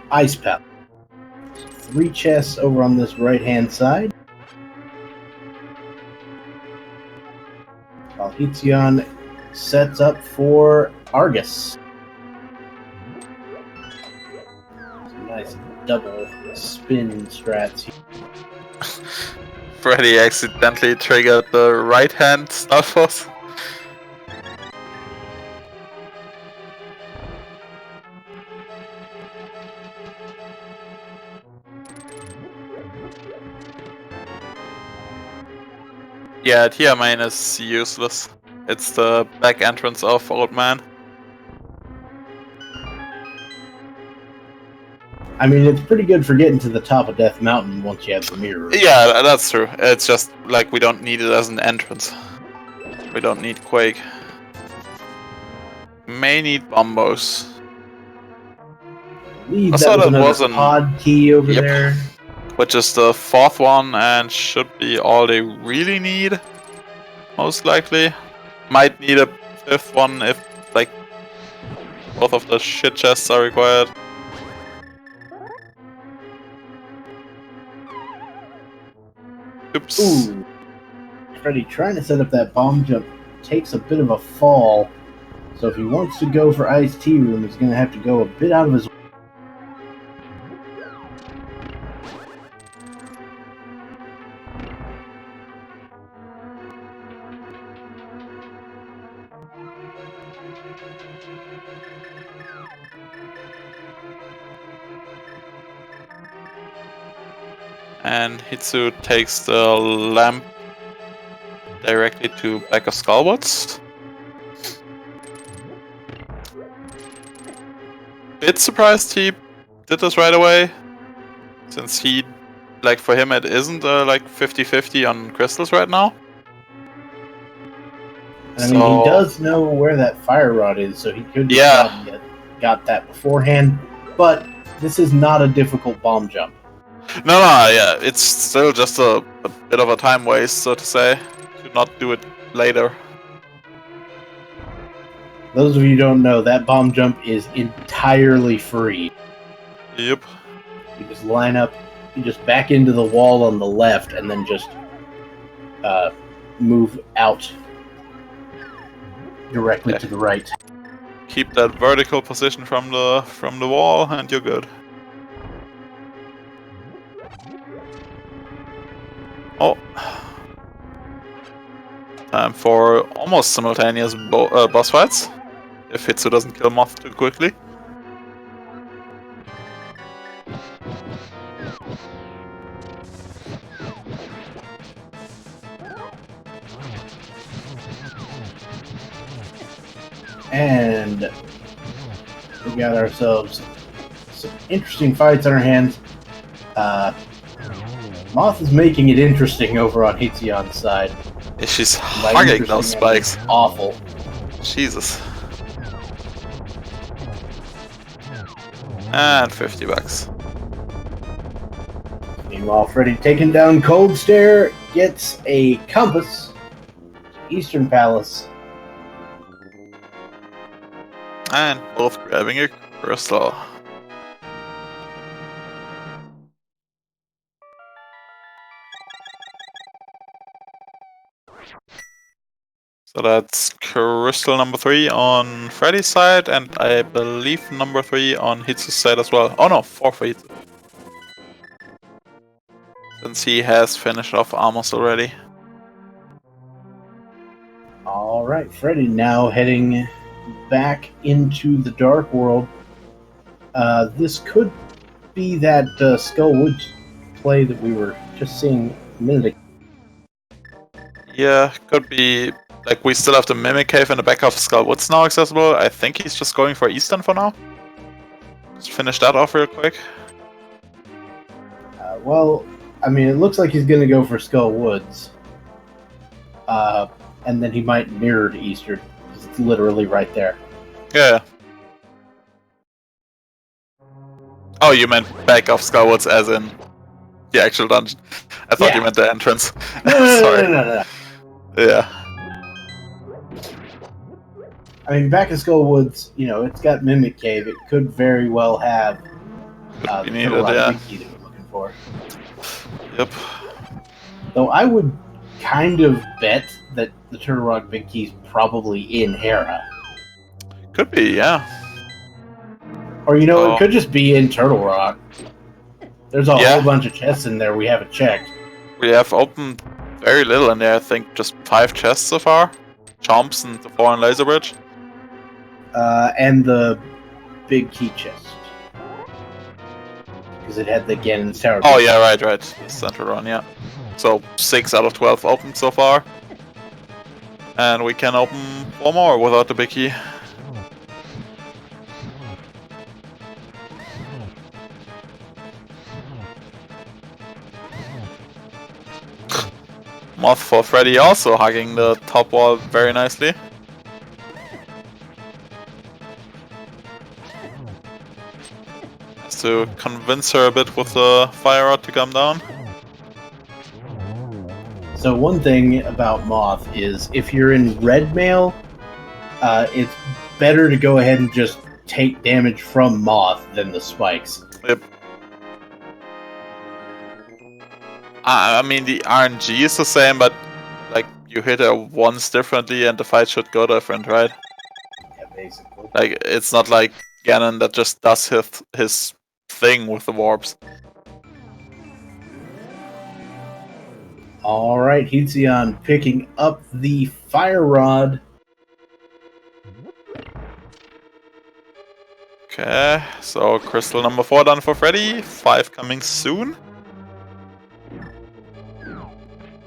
Ice Palace. 3 chests over on this right-hand side. While Hitsuyan sets up for Argus. Some nice double spin strats here.
Freddeh accidentally triggered the right hand Star Force. Yeah, Tia main is useless. It's the back entrance of Old Man.
I mean, it's pretty good for getting to the top of Death Mountain once you have the mirror.
Yeah, that's true. It's just like we don't need it as an entrance. We don't need Quake. May need Bombos.
I saw that was a pod key over there.
Which is the 4th one and should be all they really need. Most likely. Might need a 5th one if, like, both of the shit chests are required. Oops.
Ooh. Freddeh trying to set up that bomb jump takes a bit of a fall. So if he wants to go for Ice Tea Room, he's going to have to go a bit out of his way.
And Hitsu takes the lamp directly to back of Skullbots. Bit surprised he did this right away, since he, like, for him it isn't like 50-50 on crystals right now.
I mean, he does know where that fire rod is, so he could have got that beforehand. But this is not a difficult bomb jump.
No, yeah, it's still just a bit of a time waste, so to say, to not do it later.
Those of you who don't know, that bomb jump is entirely free.
Yep.
You just line up, you just back into the wall on the left, and then just move out directly to the right.
Keep that vertical position from the wall, and you're good. time for almost simultaneous boss fights, if Hitsu doesn't kill Moth too quickly.
And we got ourselves some interesting fights on our hands. Moth is making it interesting over on Hitsuyan's side.
She's hugging those spikes.
Awful.
Jesus. And 50 bucks.
Meanwhile, Freddeh taking down Cold Stare gets a compass to Eastern Palace.
And both grabbing a crystal. So that's crystal number 3 on Freddie's side, and I believe number 3 on Hitsu's side as well. Oh no, 4 for Hitsu. Since he has finished off Amos already.
Alright, Freddeh now heading back into the Dark World. This could be that Skull Woods play that we were just seeing a minute ago.
Yeah, could be. Like, we still have the Mimic Cave in the back of Skull Woods now accessible. I think he's just going for Eastern for now. Just finish that off real quick.
Well, I mean, it looks like he's going to go for Skull Woods. And then he might mirror to Eastern, because it's literally right there.
Yeah. Oh, you meant back of Skull Woods as in the actual dungeon. I thought you meant the entrance. Sorry.
No.
Yeah.
I mean, back in Skull Woods, you know, it's got Mimic Cave. It could very well have the
needed,
Turtle Rock
yeah.
Big Key that we're looking for.
Yep.
Though I would kind of bet that the Turtle Rock Big Key's probably in Hera.
Could be, yeah.
Or, you know, it could just be in Turtle Rock. There's a whole bunch of chests in there we haven't checked.
We have opened very little in there. I think just 5 chests so far. Chomps and the 4 in Laser Bridge.
And the big key chest. Because it had the Ganon's Tower.
Oh, yeah, right. Central run, yeah. So 6 out of 12 opened so far. And we can open 4 more without the big key. Moth for Freddeh also hugging the top wall very nicely. Has to convince her a bit with the fire rod to come down.
So one thing about Moth is if you're in red mail, it's better to go ahead and just take damage from Moth than the spikes.
Yep. I mean, the RNG is the same, but like you hit her once differently and the fight should go different, right?
Yeah, basically.
Like, it's not like Ganon that just does his thing with the warps.
Alright, Hitsuyan picking up the fire rod.
Okay, so crystal number 4 done for Freddeh, 5 coming soon.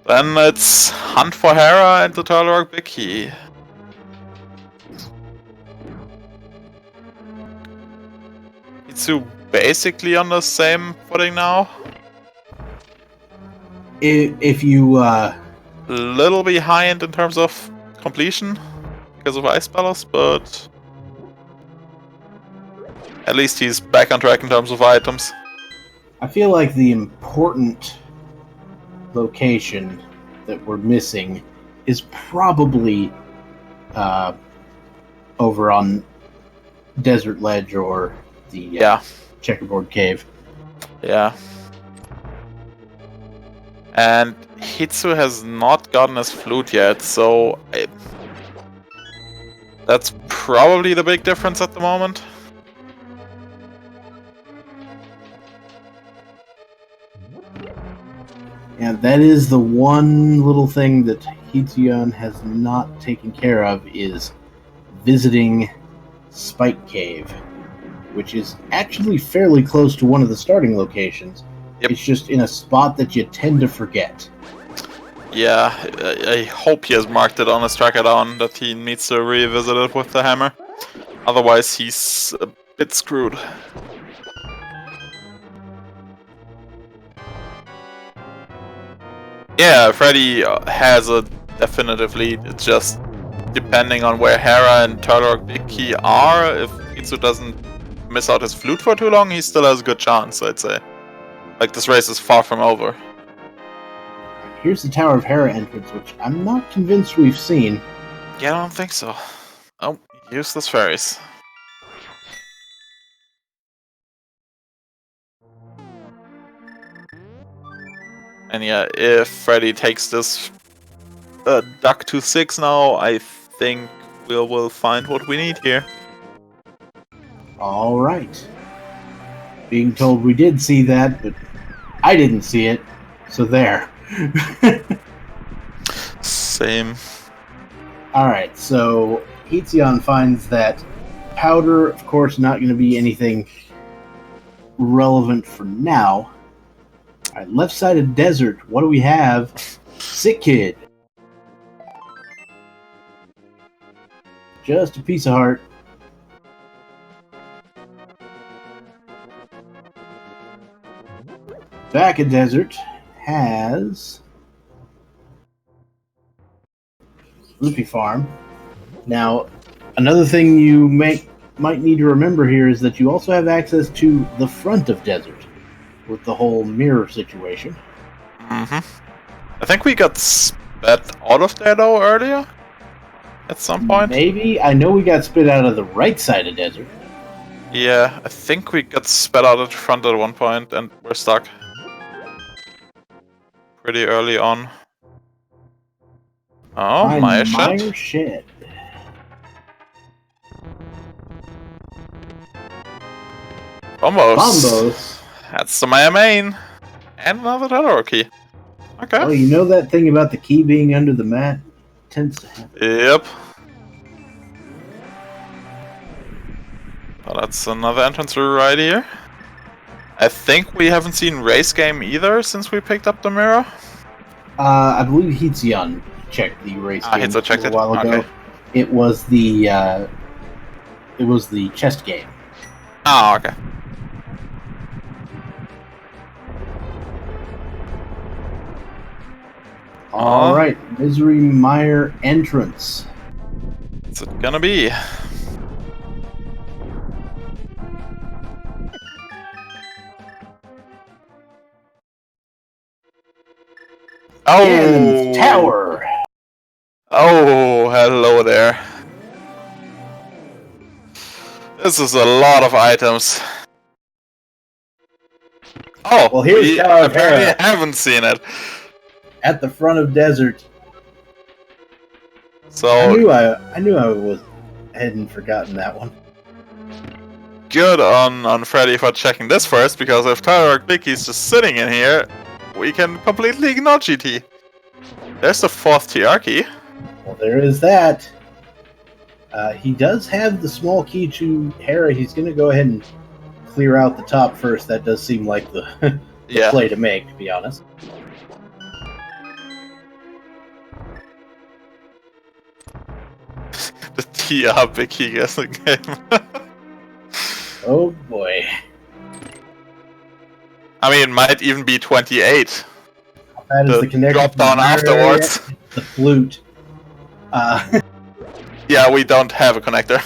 Then it's hunt for Hera and the Turtle Rock Big Key. Hitsu basically on the same footing now.
If you,
Little behind in terms of completion because of Ice Palace, but at least he's back on track in terms of items.
I feel like the important location that we're missing is probably over on Desert Ledge or the Checkerboard Cave.
Yeah. And Hitsu has not gotten his flute yet, so that's probably the big difference at the moment.
Yeah, that is the one little thing that Hitsuyan has not taken care of is visiting Spike Cave, which is actually fairly close to one of the starting locations.
Yep.
It's just in a spot that you tend to forget.
Yeah, I hope he has marked it on his tracker down that he needs to revisit it with the hammer. Otherwise, he's a bit screwed. Yeah, Freddeh has a definitive lead. It's just depending on where Hera and Turlock Big Key are. If Hitsu doesn't miss out his flute for too long, he still has a good chance, I'd say. Like, this race is far from over.
Here's the Tower of Hera entrance, which I'm not convinced we've seen.
Yeah, I don't think so. Oh, useless fairies. And yeah, if Freddeh takes this duck to 6 now, I think we'll find what we need here.
Alright. Being told we did see that, but I didn't see it, so there.
Same.
Alright, so Hitsuyan finds that powder, of course, not going to be anything relevant for now. Alright, left side of desert, what do we have? Sick Kid. Just a piece of heart. Back of desert has Loopy Farm. Now, another thing you might need to remember here is that you also have access to the front of desert with the whole mirror situation.
I think we got spat out of there though earlier at some point.
Maybe. I know we got spit out of the right side of desert.
Yeah, I think we got spat out at the front at one point and we're stuck pretty early on. Oh, Maya
Shed.
Bombos. That's the Maya main. And another Terror key. Okay.
Oh, you know that thing about the key being under the mat? Tends to happen.
Yep. Well, that's another entrance right here. I think we haven't seen Race Game either since we picked up the mirror.
I believe Hitsuyan checked the race game
Hitsu checked
a while ago.
Okay.
It was the chest game.
Oh, okay.
All right, Misery Mire entrance.
What's it gonna be? Oh,
Ganon's Tower.
Oh, hello there. This is a lot of items. Oh,
well, here's
we
Tower of
apparently
Hera.
haven't seen it.
At the front of desert.
So
I knew I hadn't forgotten that one.
Good on Freddeh for checking this first, because if Tyler Bicky's just sitting in here, we can completely ignore GT. There's the 4th TR key.
Well, there is that. He does have the small key to Hera. He's going to go ahead and clear out the top first. That does seem like the play to make, to be honest.
The TR Bicky gets the game.
Oh boy.
I mean, it might even be 28.
That is the connection.
Drop down afterwards.
The flute.
Yeah, we don't have a connector.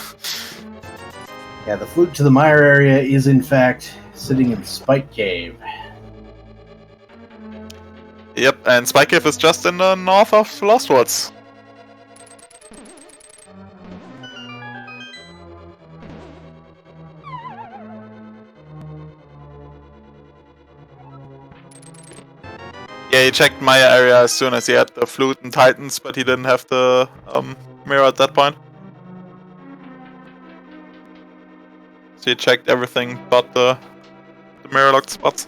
Yeah, the flute to the mire area is in fact sitting in Spike Cave.
Yep, and Spike Cave is just in the north of Lost Woods. Yeah, he checked Maya area as soon as he had the flute and Titans, but he didn't have the mirror at that point. So he checked everything but the mirror locked spots.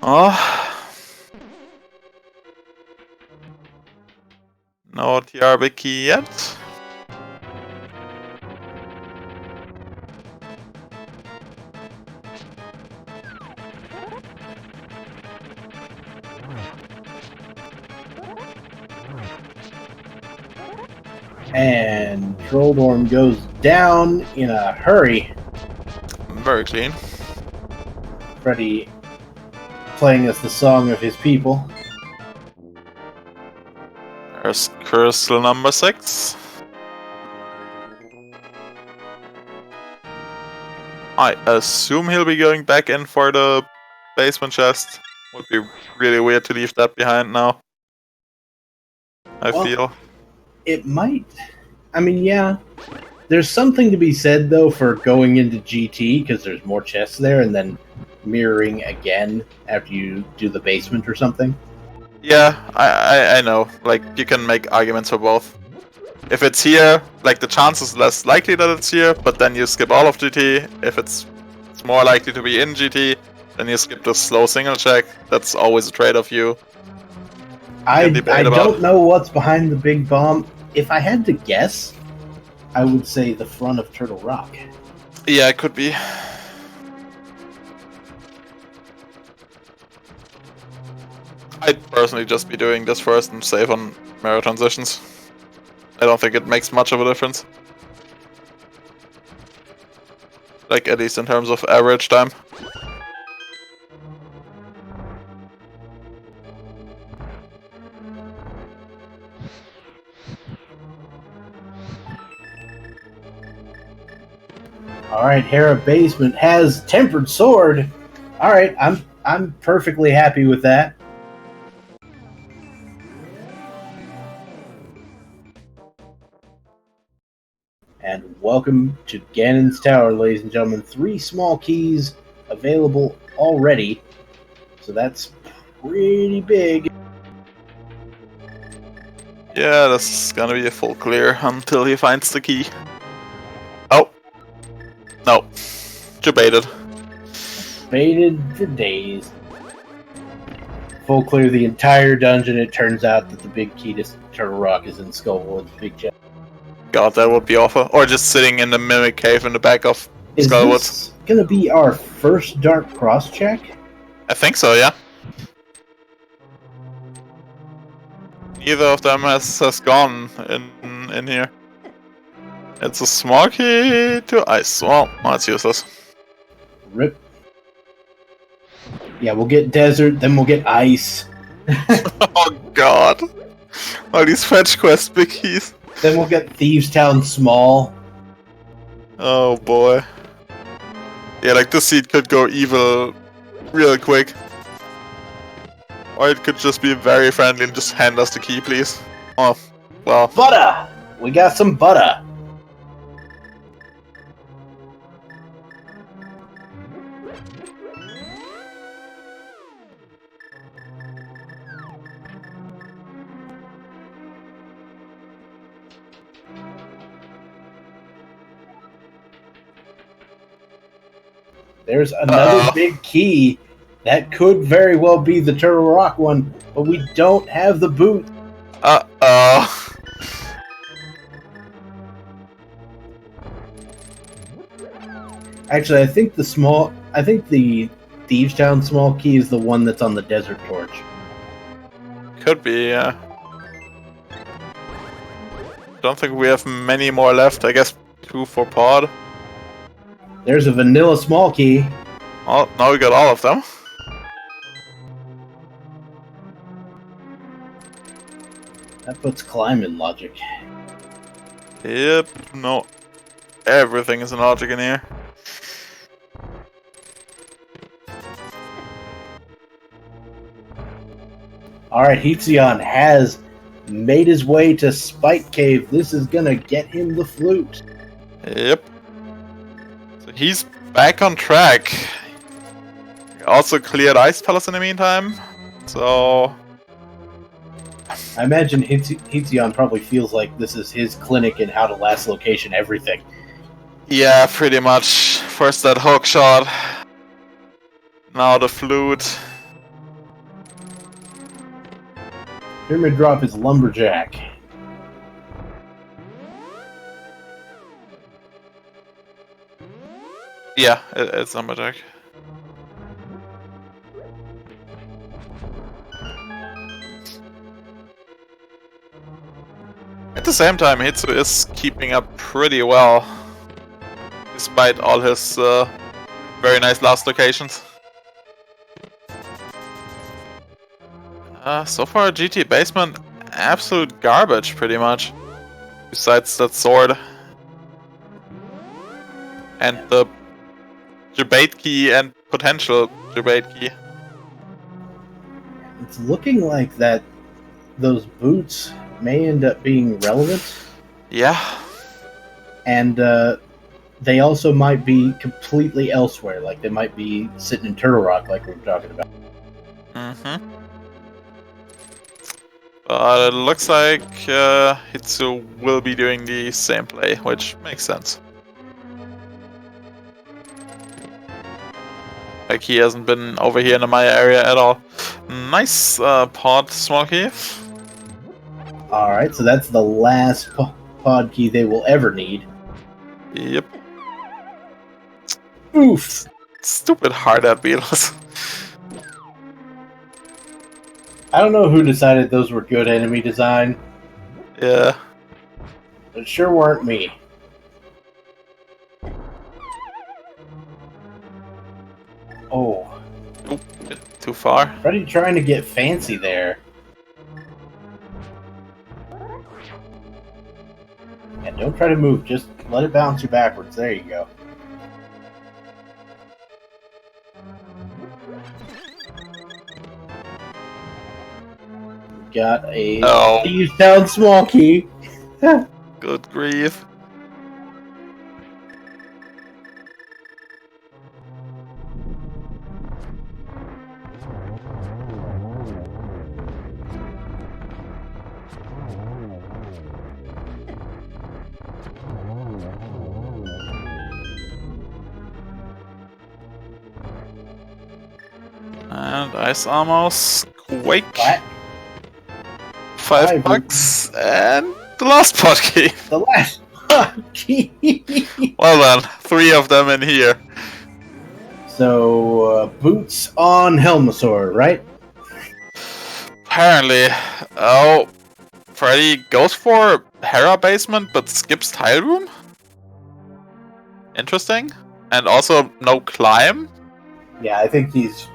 Oh. No TR big key yet.
And Trolldorm goes down in a hurry.
Very clean.
Freddeh playing us the song of his people.
There's crystal number 6. I assume he'll be going back in for the basement chest. Would be really weird to leave that behind now. I feel.
It might. I mean, yeah. There's something to be said, though, for going into GT, because there's more chests there, and then mirroring again after you do the basement or something.
Yeah, I know. Like, you can make arguments for both. If it's here, like, the chance is less likely that it's here, but then you skip all of GT. If it's more likely to be in GT, then you skip the slow single check. That's always a trade-off you
I
debate about.
don't know what's behind the big bomb. If I had to guess, I would say the front of Turtle Rock.
Yeah, it could be. I'd personally just be doing this first and save on mirror transitions. I don't think it makes much of a difference. Like, at least in terms of average time.
Alright, Hera Basement has Tempered Sword. Alright, I'm perfectly happy with that. And welcome to Ganon's Tower, ladies and gentlemen. 3 small keys available already. So that's pretty big.
Yeah, this is gonna be a full clear until he finds the key. Oh. No. Debated.
Baited for days. Full clear the entire dungeon. It turns out that the big key to Turtle Rock is in Skullwood's big chest.
God, that would be awful. Or just sitting in the mimic cave in the back of
Is
Skullwood.
this gonna be our first dark cross check?
I think so, yeah. Neither of them has gone in here. It's a small key to ice. Well, that's useless.
Rip. Yeah, we'll get desert, then we'll get ice.
Oh god. All these fetch quest big keys.
Then we'll get Thieves Town small.
Oh boy. Yeah, like this seed could go evil real quick. Or it could just be very friendly and just hand us the key, please. Oh, well.
Butter! We got some butter. There's another big key. That could very well be the Turtle Rock one, but we don't have the boot.
Uh-oh.
Actually, I think the Thieves Town small key is the one that's on the Desert Torch.
Could be, yeah. Don't think we have many more left. I guess 2 for pod.
There's a vanilla small key.
Oh, now we got all of them.
That puts climb in logic.
Yep, no. Everything is in logic in here.
Alright, Hitsuyan has made his way to Spike Cave. This is gonna get him the flute.
Yep. So he's back on track. He also cleared Ice Palace in the meantime. So
I imagine Hitsuyan probably feels like this is his clinic in how to last location everything.
yeah, pretty much. First that hook shot. Now the flute.
Pyramid Drop is Lumberjack.
Yeah, it's Lumberjack. At the same time, Hitsu is keeping up pretty well, despite all his very nice last locations. So far, GT Basement, absolute garbage, pretty much. Besides that sword. And the debate key and potential debate key.
It's looking like that those boots may end up being relevant.
Yeah.
And they also might be completely elsewhere. Like they might be sitting in Turtle Rock like we were talking about.
Mm-hmm. But it looks like Hitsu will be doing the same play, which makes sense. Like he hasn't been over here in the Maya area at all. Nice pod, small key.
Alright, so that's the last pod key they will ever need.
Yep.
Oof!
Stupid hard-out beetles.
I don't know who decided those were good enemy design.
Yeah.
But it sure weren't me. Oh.
Oop, bit too far.
Freddeh trying to get fancy there. And don't try to move, just let it bounce you backwards. There you go. Got a Thieves Town small key.
Good grief. And ice almost quake.
What?
$5 and the last pod key.
The last pod key.
Well then, 3 of them in here.
So, boots on Helmasaur, right?
Apparently. Oh, Freddeh goes for Hera basement but skips tile room? Interesting. And also no climb?
Yeah, I think he's...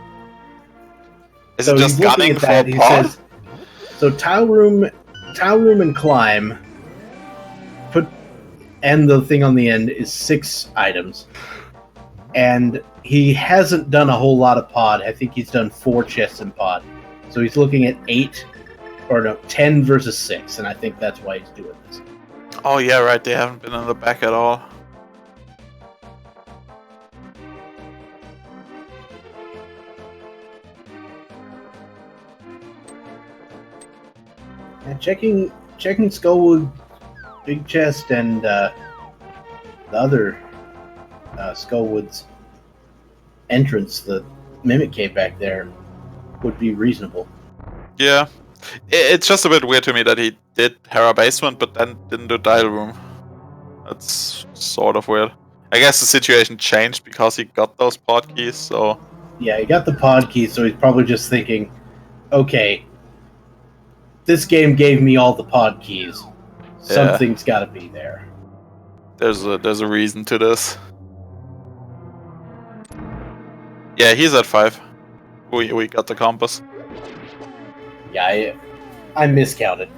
Is it just gunning for a pod?
Says, so tile room and climb, and the thing on the end is 6 items. And he hasn't done a whole lot of pod. I think he's done 4 chests in pod. So he's looking at 10 versus 6, and I think that's why he's doing this.
Oh yeah, right, they haven't been in the back at all.
And checking Skullwood big chest and the other Skullwood's entrance, the Mimic Cave back there, would be reasonable.
Yeah. It's just a bit weird to me that he did Hera basement but then didn't do dial room. That's sort of weird. I guess the situation changed because he got those pod keys, so...
Yeah, he got the pod keys, so he's probably just thinking, okay, this game gave me all the pod keys. Something's got to be there.
There's a reason to this. Yeah, he's at 5. We got the compass.
Yeah, I miscounted.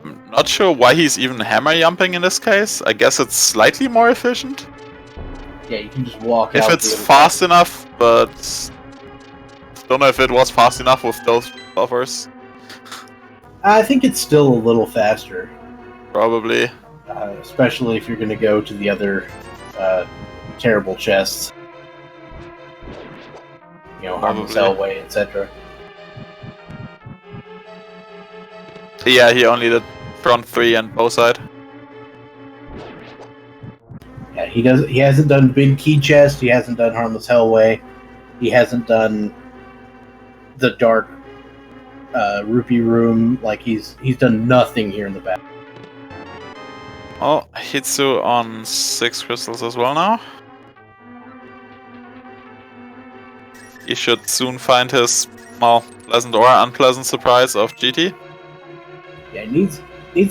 I'm not sure why he's even hammer jumping in this case. I guess it's slightly more efficient.
Yeah, you can just walk
if
out.
If it's fast enough, but don't know if it was fast enough with those buffers.
I think it's still a little faster.
Probably.
Especially if you're going to go to the other terrible chests. You know, Harmless Elway, etc.
Yeah, he only did front 3 and both side.
Yeah, he hasn't done Big Key Chest, he hasn't done Harmless Hellway, he hasn't done the Dark Rupee Room. Like he's done nothing here in the back.
Oh, Hitsu on 6 crystals as well now. He should soon find his, well, pleasant or unpleasant surprise of GT.
Yeah, it needs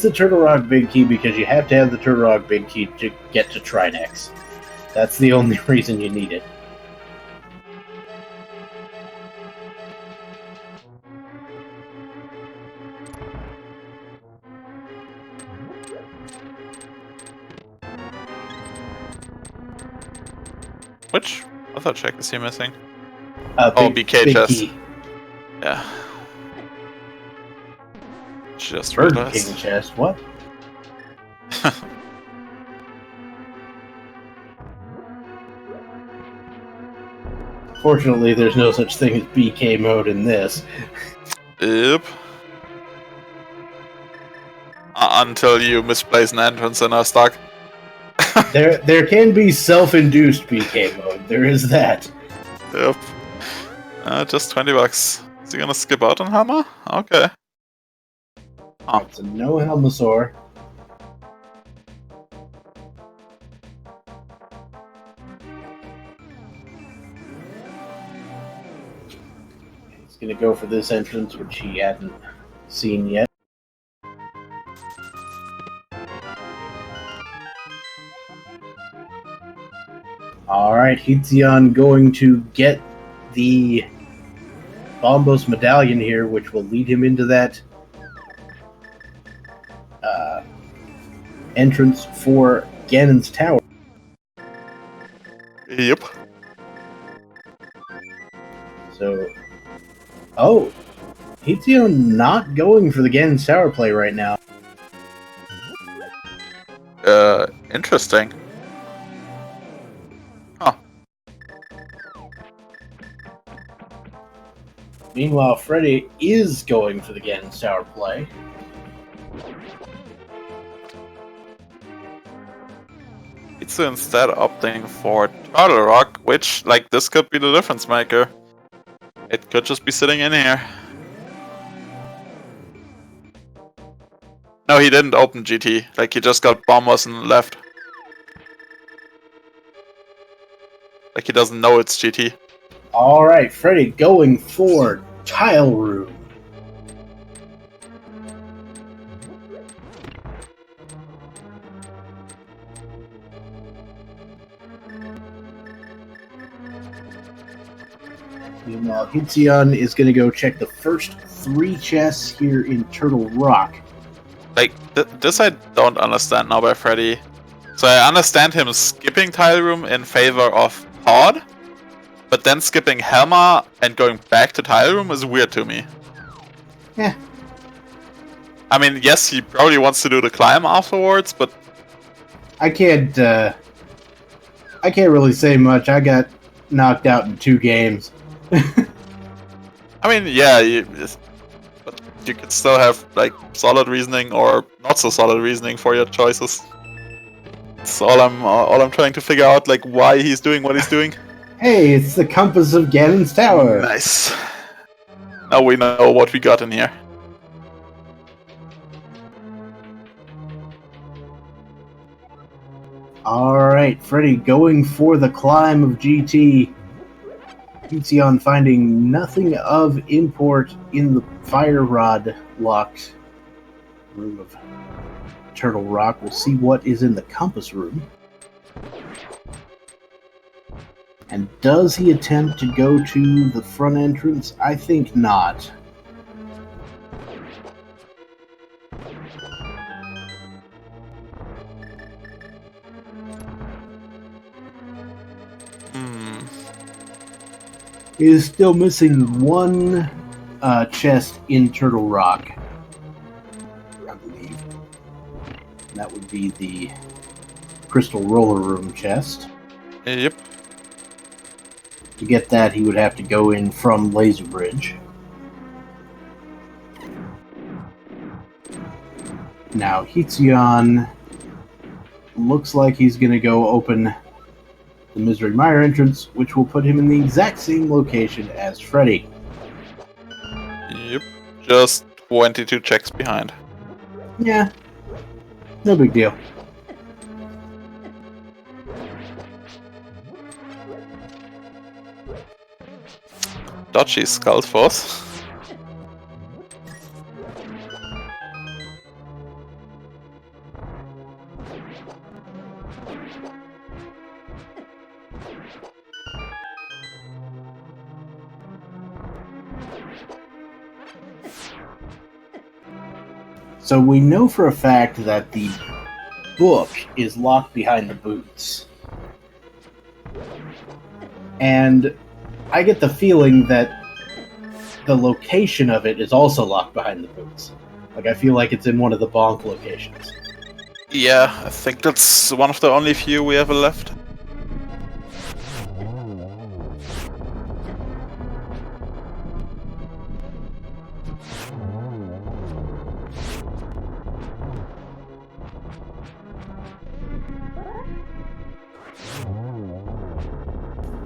the Turtle Rock Big Key because you have to have the Turtle Rock Big Key to get to Trinex. That's the only reason you need it.
Which other check is he missing?
Big,
BK
big
chest.
Key.
Yeah. Just
Burger
realized.
King chest, what? Fortunately, there's no such thing as BK mode in this.
Yep. Until you misplace an entrance and are stuck.
There can be self-induced BK mode. There is that.
Yep. Just 20 bucks. Is he gonna skip out on Hammer? Okay. Oh.
It's a no Helmosaur. He's gonna go for this entrance, which he hadn't seen yet. Alright, Hitsuyan going to get the Bombos medallion here, which will lead him into that entrance for Ganon's Tower.
Yep.
So, oh, Hitsuyan not going for the Ganon's Tower play right now.
Interesting. Huh.
Meanwhile, Freddeh is going for the Ganon's Tower play.
It's instead opting for Turtle Rock, which, like, this could be the difference maker. It could just be sitting in here. No, he didn't open GT. Like, he just got Bombers and left. Like, he doesn't know it's GT.
Alright, Freddeh going for Tile Room. Meanwhile, Hitsuyan is going to go check the first 3 chests here in Turtle Rock.
Like, this I don't understand now by Freddeh. So I understand him skipping Tile Room in favor of Pod, but then skipping Helma and going back to Tile Room is weird to me.
Yeah.
I mean, yes, he probably wants to do the climb afterwards, but
I can't really say much. I got knocked out in 2 games.
I mean, yeah, but you could still have like solid reasoning or not so solid reasoning for your choices. That's all I'm trying to figure out, like why he's doing what he's doing.
Hey, it's the compass of Ganon's Tower.
Nice. Now we know what we got in here.
Alright, Freddeh going for the climb of GT. Hitsuyan finding nothing of import in the fire rod locked room of Turtle Rock. We'll see what is in the compass room. And does he attempt to go to the front entrance? I think not. He is still missing 1 chest in Turtle Rock, I believe. And that would be the Crystal Roller Room chest.
Yep.
To get that, he would have to go in from Laser Bridge. Now, Hitsuyan looks like he's going to go open the Misery Mire entrance, which will put him in the exact same location as Freddeh.
Yep. Just 22 checks behind.
Yeah, no big deal.
dodgy Skull Force.
So we know for a fact that the book is locked behind the boots. And I get the feeling that the location of it is also locked behind the boots. Like, I feel like it's in one of the bonk locations.
Yeah, I think that's one of the only few we have left.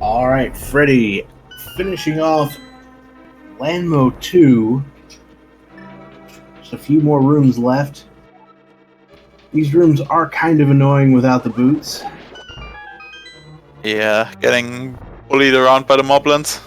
Alright, Freddeh, finishing off Landmo 2. Just a few more rooms left. These rooms are kind of annoying without the boots.
Yeah, getting bullied around by the moblins.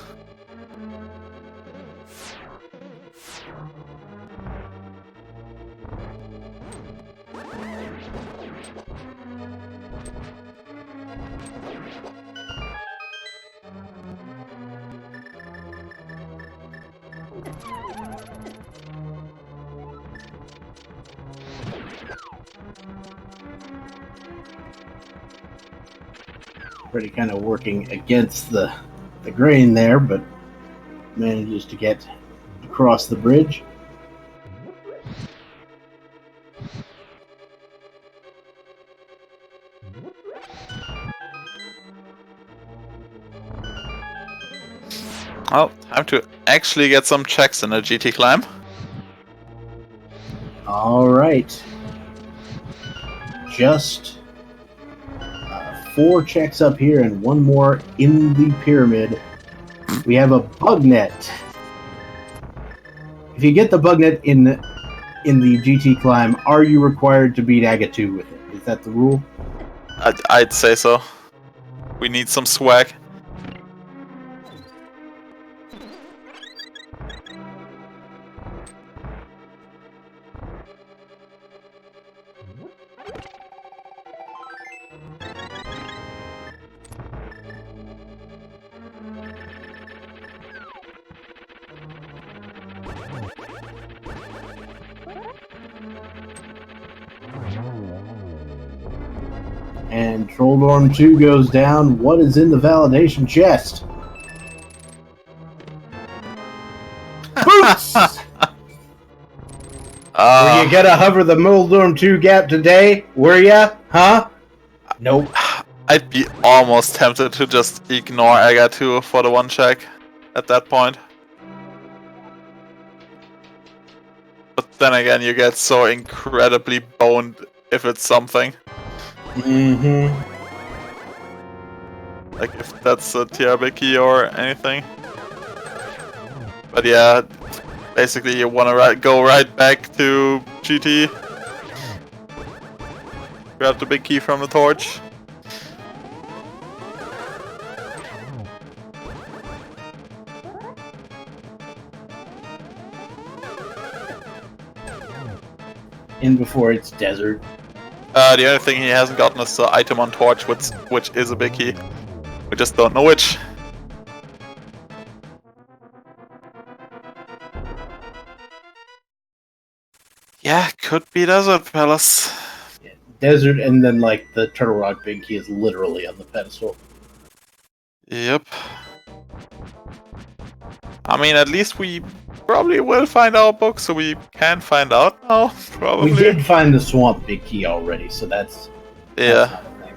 Freddeh kind of working against the grain there, but manages to get across the bridge.
Well, time to actually get some checks in the GT climb.
Alright. Just 4 checks up here and 1 more in the pyramid. We have a bug net. If you get the bug net in the GT climb, are you required to beat Aga 2 with it? Is that the rule?
I'd say so. We need some swag.
And Trolldorm 2 goes down. What is in the validation chest? Boots! Were you gonna hover the Trolldorm 2 gap today? Were ya? Huh? Nope.
I'd be almost tempted to just ignore Aga 2 for the 1 check at that point. But then again, you get so incredibly boned if it's something.
Mm-hmm.
Like if that's a TRB key or anything. But yeah, basically you want to go right back to GT. Grab the big key from the torch.
In before it's desert.
The only thing he hasn't gotten is the item on torch, which is a big key. We just don't know which. Yeah, could be Desert Palace.
Yeah, desert, and then like the Turtle Rock big key is literally on the pedestal.
Yep. I mean, at least we probably will find our book, so we can find out now, probably.
We did find the swamp big key already, so that's
yeah.
not a thing.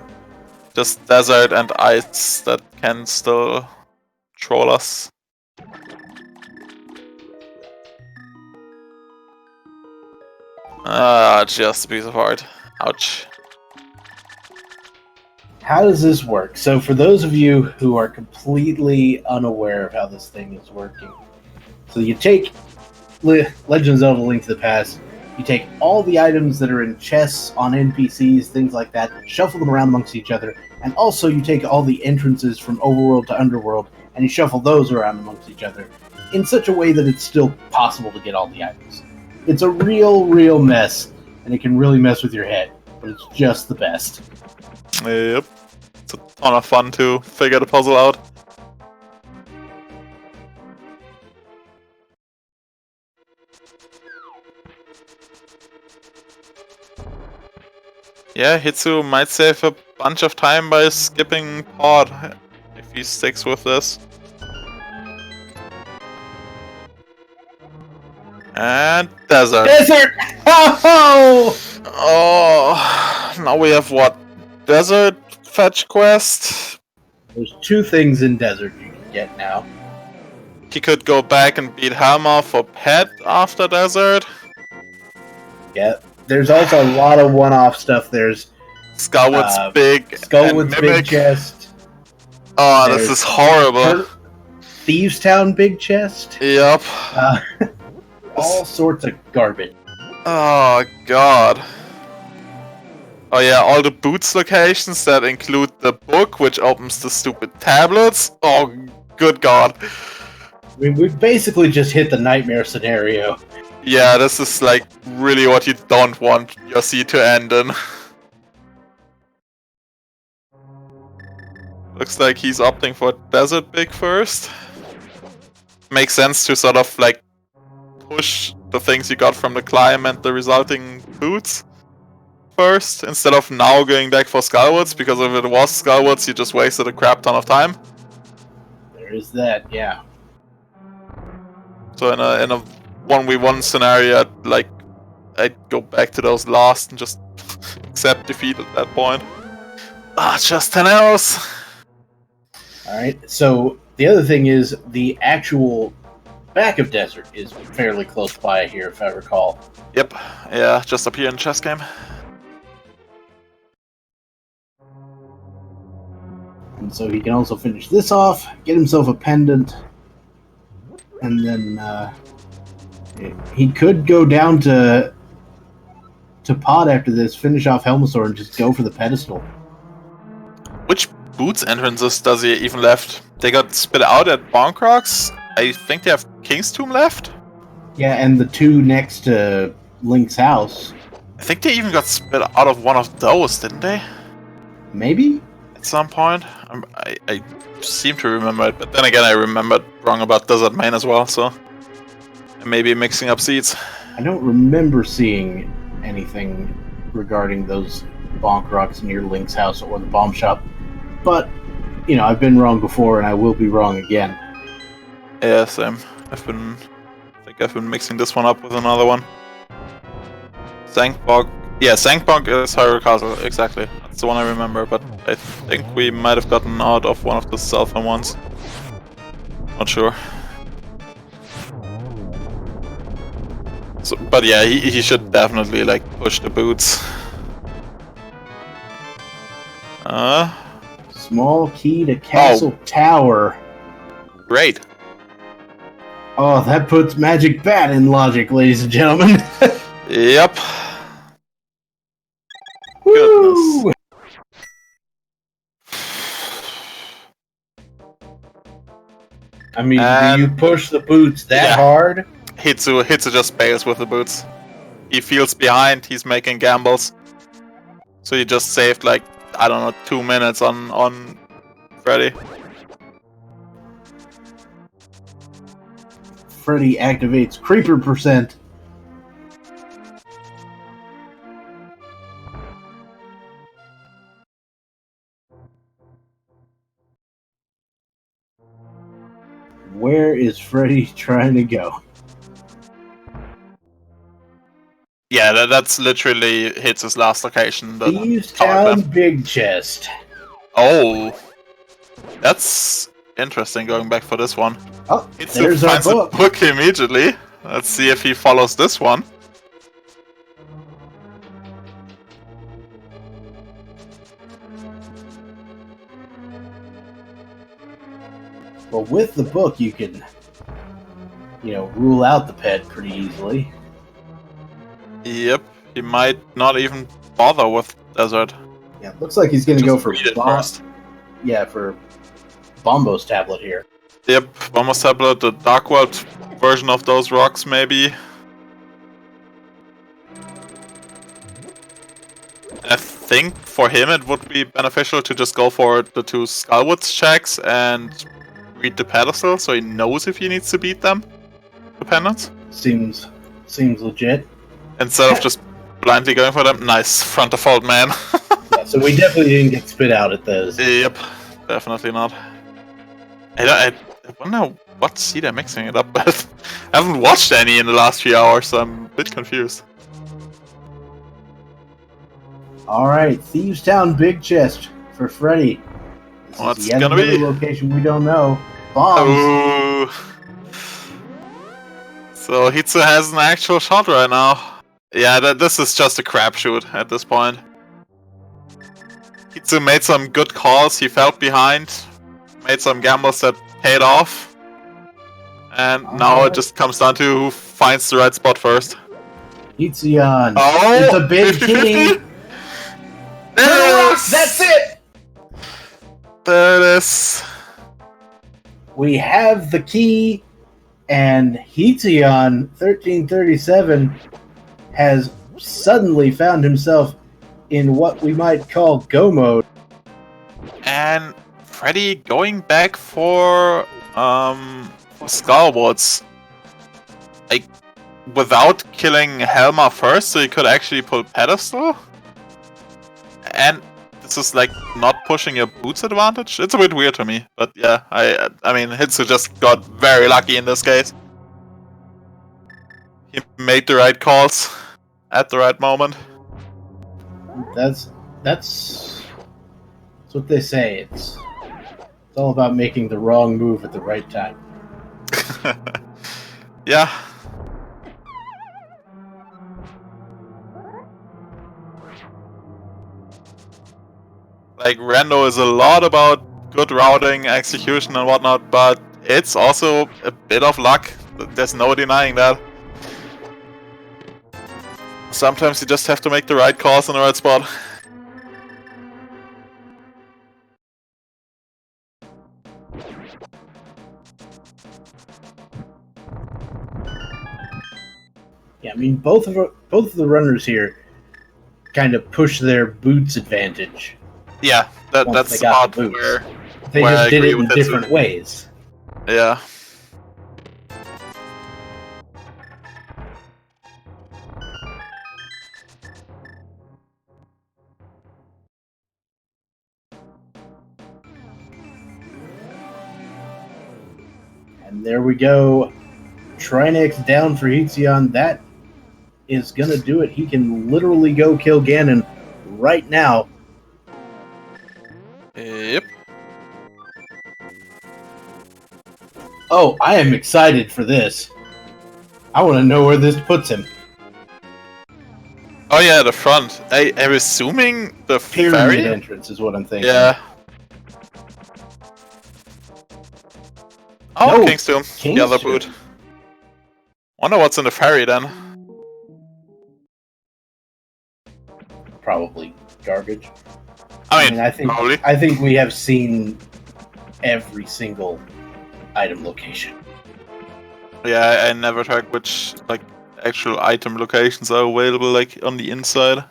Just desert and ice that can still troll us. Just a piece of heart. Ouch.
How does this work? So for those of you who are completely unaware of how this thing is working, so you take Legend of Zelda Link to the Past, you take all the items that are in chests on NPCs, things like that, shuffle them around amongst each other, and also you take all the entrances from Overworld to Underworld and you shuffle those around amongst each other in such a way that it's still possible to get all the items. It's a real mess, and it can really mess with your head, but it's just the best.
Yep. It's a ton of fun to figure the puzzle out. Yeah, Hitsu might save a bunch of time by skipping pod if he sticks with this. And desert.
Desert! Oh!
Oh, now we have what? Desert fetch quest?
There's 2 things in desert you can get now.
He could go back and beat Hammer for pet after desert.
Yeah, there's also a lot of one-off stuff. There's
Skullwood's
Skullwood's big chest.
Oh, this is horrible.
Thieves Town big chest.
Yep.
All sorts of garbage.
Oh god. Oh yeah, all the boots locations that include the book, which opens the stupid tablets. Oh, good god.
I mean, we've basically just hit the nightmare scenario.
Yeah, this is like really what you don't want your seed to end in. Looks like he's opting for Desert Big first. Makes sense to sort of like push the things you got from the climb and the resulting boots first, instead of now going back for Skullwoods, because if it was Skullwoods, you just wasted a crap ton of time.
There is that, yeah.
So in a 1v1 scenario, I'd go back to those last and just accept defeat at that point. Ah, just 10 arrows.
Alright, so the other thing is the actual back of desert is fairly close by here, if I recall.
Yep, yeah, just up here in the chess game.
And so he can also finish this off, get himself a pendant, and then he could go down to pod after this, finish off Helmasaur, and just go for the pedestal.
Which boots entrances does he even left? They got spit out at Bonkrox. I think they have King's Tomb left.
Yeah, and the 2 next to Link's house.
I think they even got spit out of one of those, didn't they?
Maybe?
At some point. I seem to remember it, but then again I remembered wrong about Desert Main as well, so I may be mixing up seeds.
I don't remember seeing anything regarding those bonk rocks near Link's house or the bomb shop, but, you know, I've been wrong before and I will be wrong again.
Yeah, same. I think I've been mixing this one up with another one. Sankbog. Yeah, Sankbog is Hyrule Castle, exactly. That's the one I remember, but I think we might have gotten out of one of the southern ones. Not sure. So, but yeah, he should definitely like push the boots.
Small key to Castle Tower.
Great.
Oh, that puts Magic Bat in logic, ladies and gentlemen.
Yep.
Woo!
Goodness.
I mean, do you push the boots that hard?
Hitsu just bails with the boots. He feels behind, he's making gambles. So he just saved like, I don't know, 2 minutes on Freddeh.
Freddeh activates Creeper %. Where is Freddeh trying to go?
Yeah, that's literally Hitsu's last location.
Thieves Town Big Chest.
Oh, that's interesting. Going back for this one.
Oh,
Hitsu
there's our
finds
book.
a book immediately. Let's see if he follows this one.
Well, with the book, you can, you know, rule out the pet pretty easily.
Yep, he might not even bother with Desert.
Yeah, looks like he's going to go for
read it first.
Yeah, for Bombo's tablet here.
Yep, one more tablet, the Dark World version of those rocks, maybe. I think for him it would be beneficial to just go for the 2 Skullwoods checks and read the pedestal so he knows if he needs to beat them. Dependence.
Seems legit.
Instead of just blindly going for them. Nice front default, man.
Yeah, so we definitely didn't get spit out at those.
Yep, definitely not. I wonder what seed they're mixing it up with. I haven't watched any in the last few hours, so I'm a bit confused.
Alright, Thieves Town Big Chest for Freddeh. This
What's
is yet
gonna
another
be?
location we don't know. Bombs!
Ooh. So Hitsu has an actual shot right now. Yeah, this is just a crapshoot at this point. Hitsu made some good calls, he fell behind, made some gambles that paid off. And now it just comes down to who finds the right spot first.
Hitsuyan.
Oh,
It's a big
50-50?
king!
Yes!
That's it!
There it is.
We have the key, and Hitsuyan1337 has suddenly found himself in what we might call go mode.
And Freddeh going back for Skullwoods. Like, without killing Helma first, so he could actually pull Pedestal. And this is like not pushing your boots advantage. It's a bit weird to me, but yeah, I mean Hitsu just got very lucky in this case. He made the right calls at the right moment.
That's what they say. It's all about making the wrong move at the right time.
Yeah. Like, Rando is a lot about good routing, execution and whatnot, but it's also a bit of luck. There's no denying that. Sometimes you just have to make the right calls in the right spot.
Yeah, I mean both of the runners here kind of push their boots advantage.
Yeah, that's
they got
the
the
part
boots.
where
They
I
just did
agree
it in
with Hitsu.
different ways.
Yeah.
And there we go. Trinex down for Hitsuyan. That is going to do it. He can literally go kill Ganon right now.
Yep.
Oh, I am excited for this. I want to know where this puts him.
Oh yeah, the front. I'm assuming the
Pyramid
ferry?
entrance is what I'm thinking.
Yeah. Oh,
No,
King's Tomb. The other
Tomb.
boot. Wonder what's in the ferry then.
Probably garbage.
I mean, probably.
I think we have seen every single item location.
Yeah, I never track which like actual item locations are available like on the inside.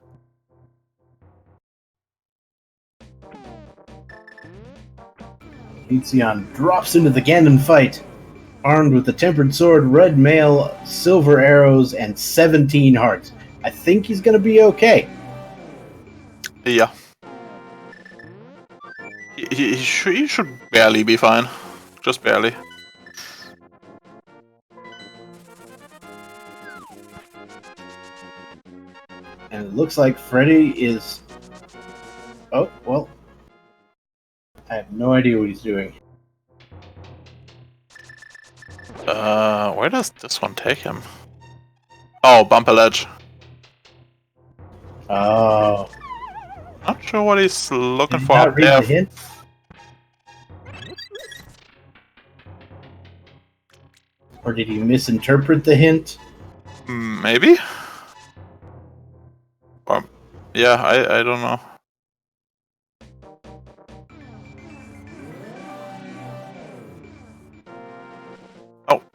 Hitsuyan drops into the Ganon fight, armed with the Tempered Sword, Red Mail, Silver Arrows, and 17 hearts. I think he's gonna be okay.
Yeah. He should barely be fine. Just barely.
And it looks like Freddeh is... Oh, well. I have no idea what he's doing.
Where does this one take him? Oh, bumper ledge.
Oh.
Not sure what he's looking
Did he
for
not
up
read
there.
the hint? Or did he misinterpret the hint?
Maybe? Or, yeah, I don't know.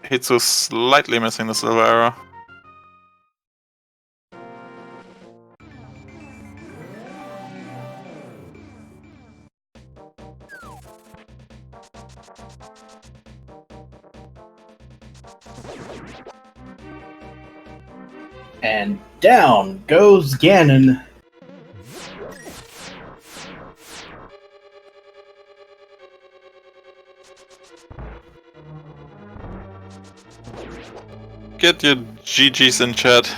Hitsu slightly missing the silver arrow.
And down goes Ganon.
Get your GGs in chat.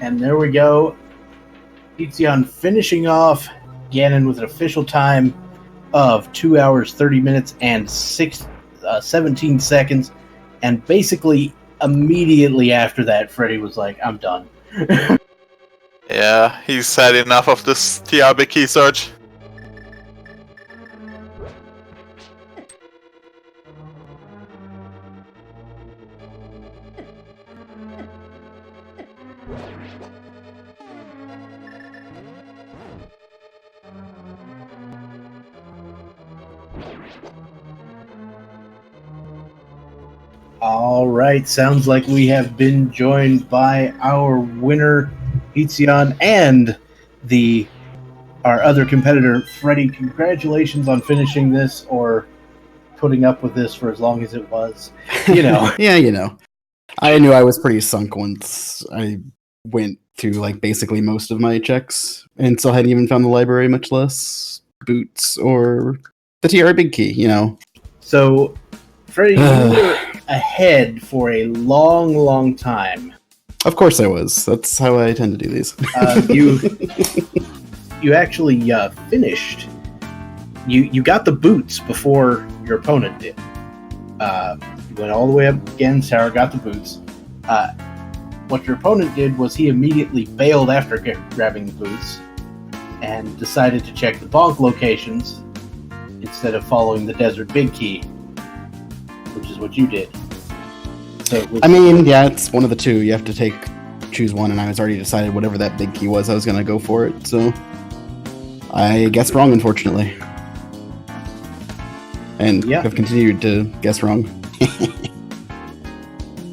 And there we go. Hitsuyan finishing off Ganon with an official time of 2 hours, 30 minutes, and 17 seconds. And basically, immediately after that, Freddeh was like, I'm done.
Yeah, he's had enough of this TR key search.
All right, sounds like we have been joined by our winner, Hitsuyan, and our other competitor, Freddeh. Congratulations on finishing this, or putting up with this for as long as it was. You know.
Yeah, you know. I knew I was pretty sunk once I went through like basically most of my checks and still hadn't even found the library, much less boots or the TR big key, you know.
So, Freddeh, you were ahead for a long, long time.
Of course I was. That's how I tend to do these.
You actually finished. You got the boots before your opponent did. You went all the way up again. Sarah got the boots. What your opponent did was he immediately bailed after grabbing the boots and decided to check the bonk locations instead of following the desert big key, which is what you did. So
I mean, yeah, it's one of the two. You have to choose one, and I was already decided whatever that big key was, I was going to go for it. So I guessed wrong, unfortunately. And have continued to guess wrong.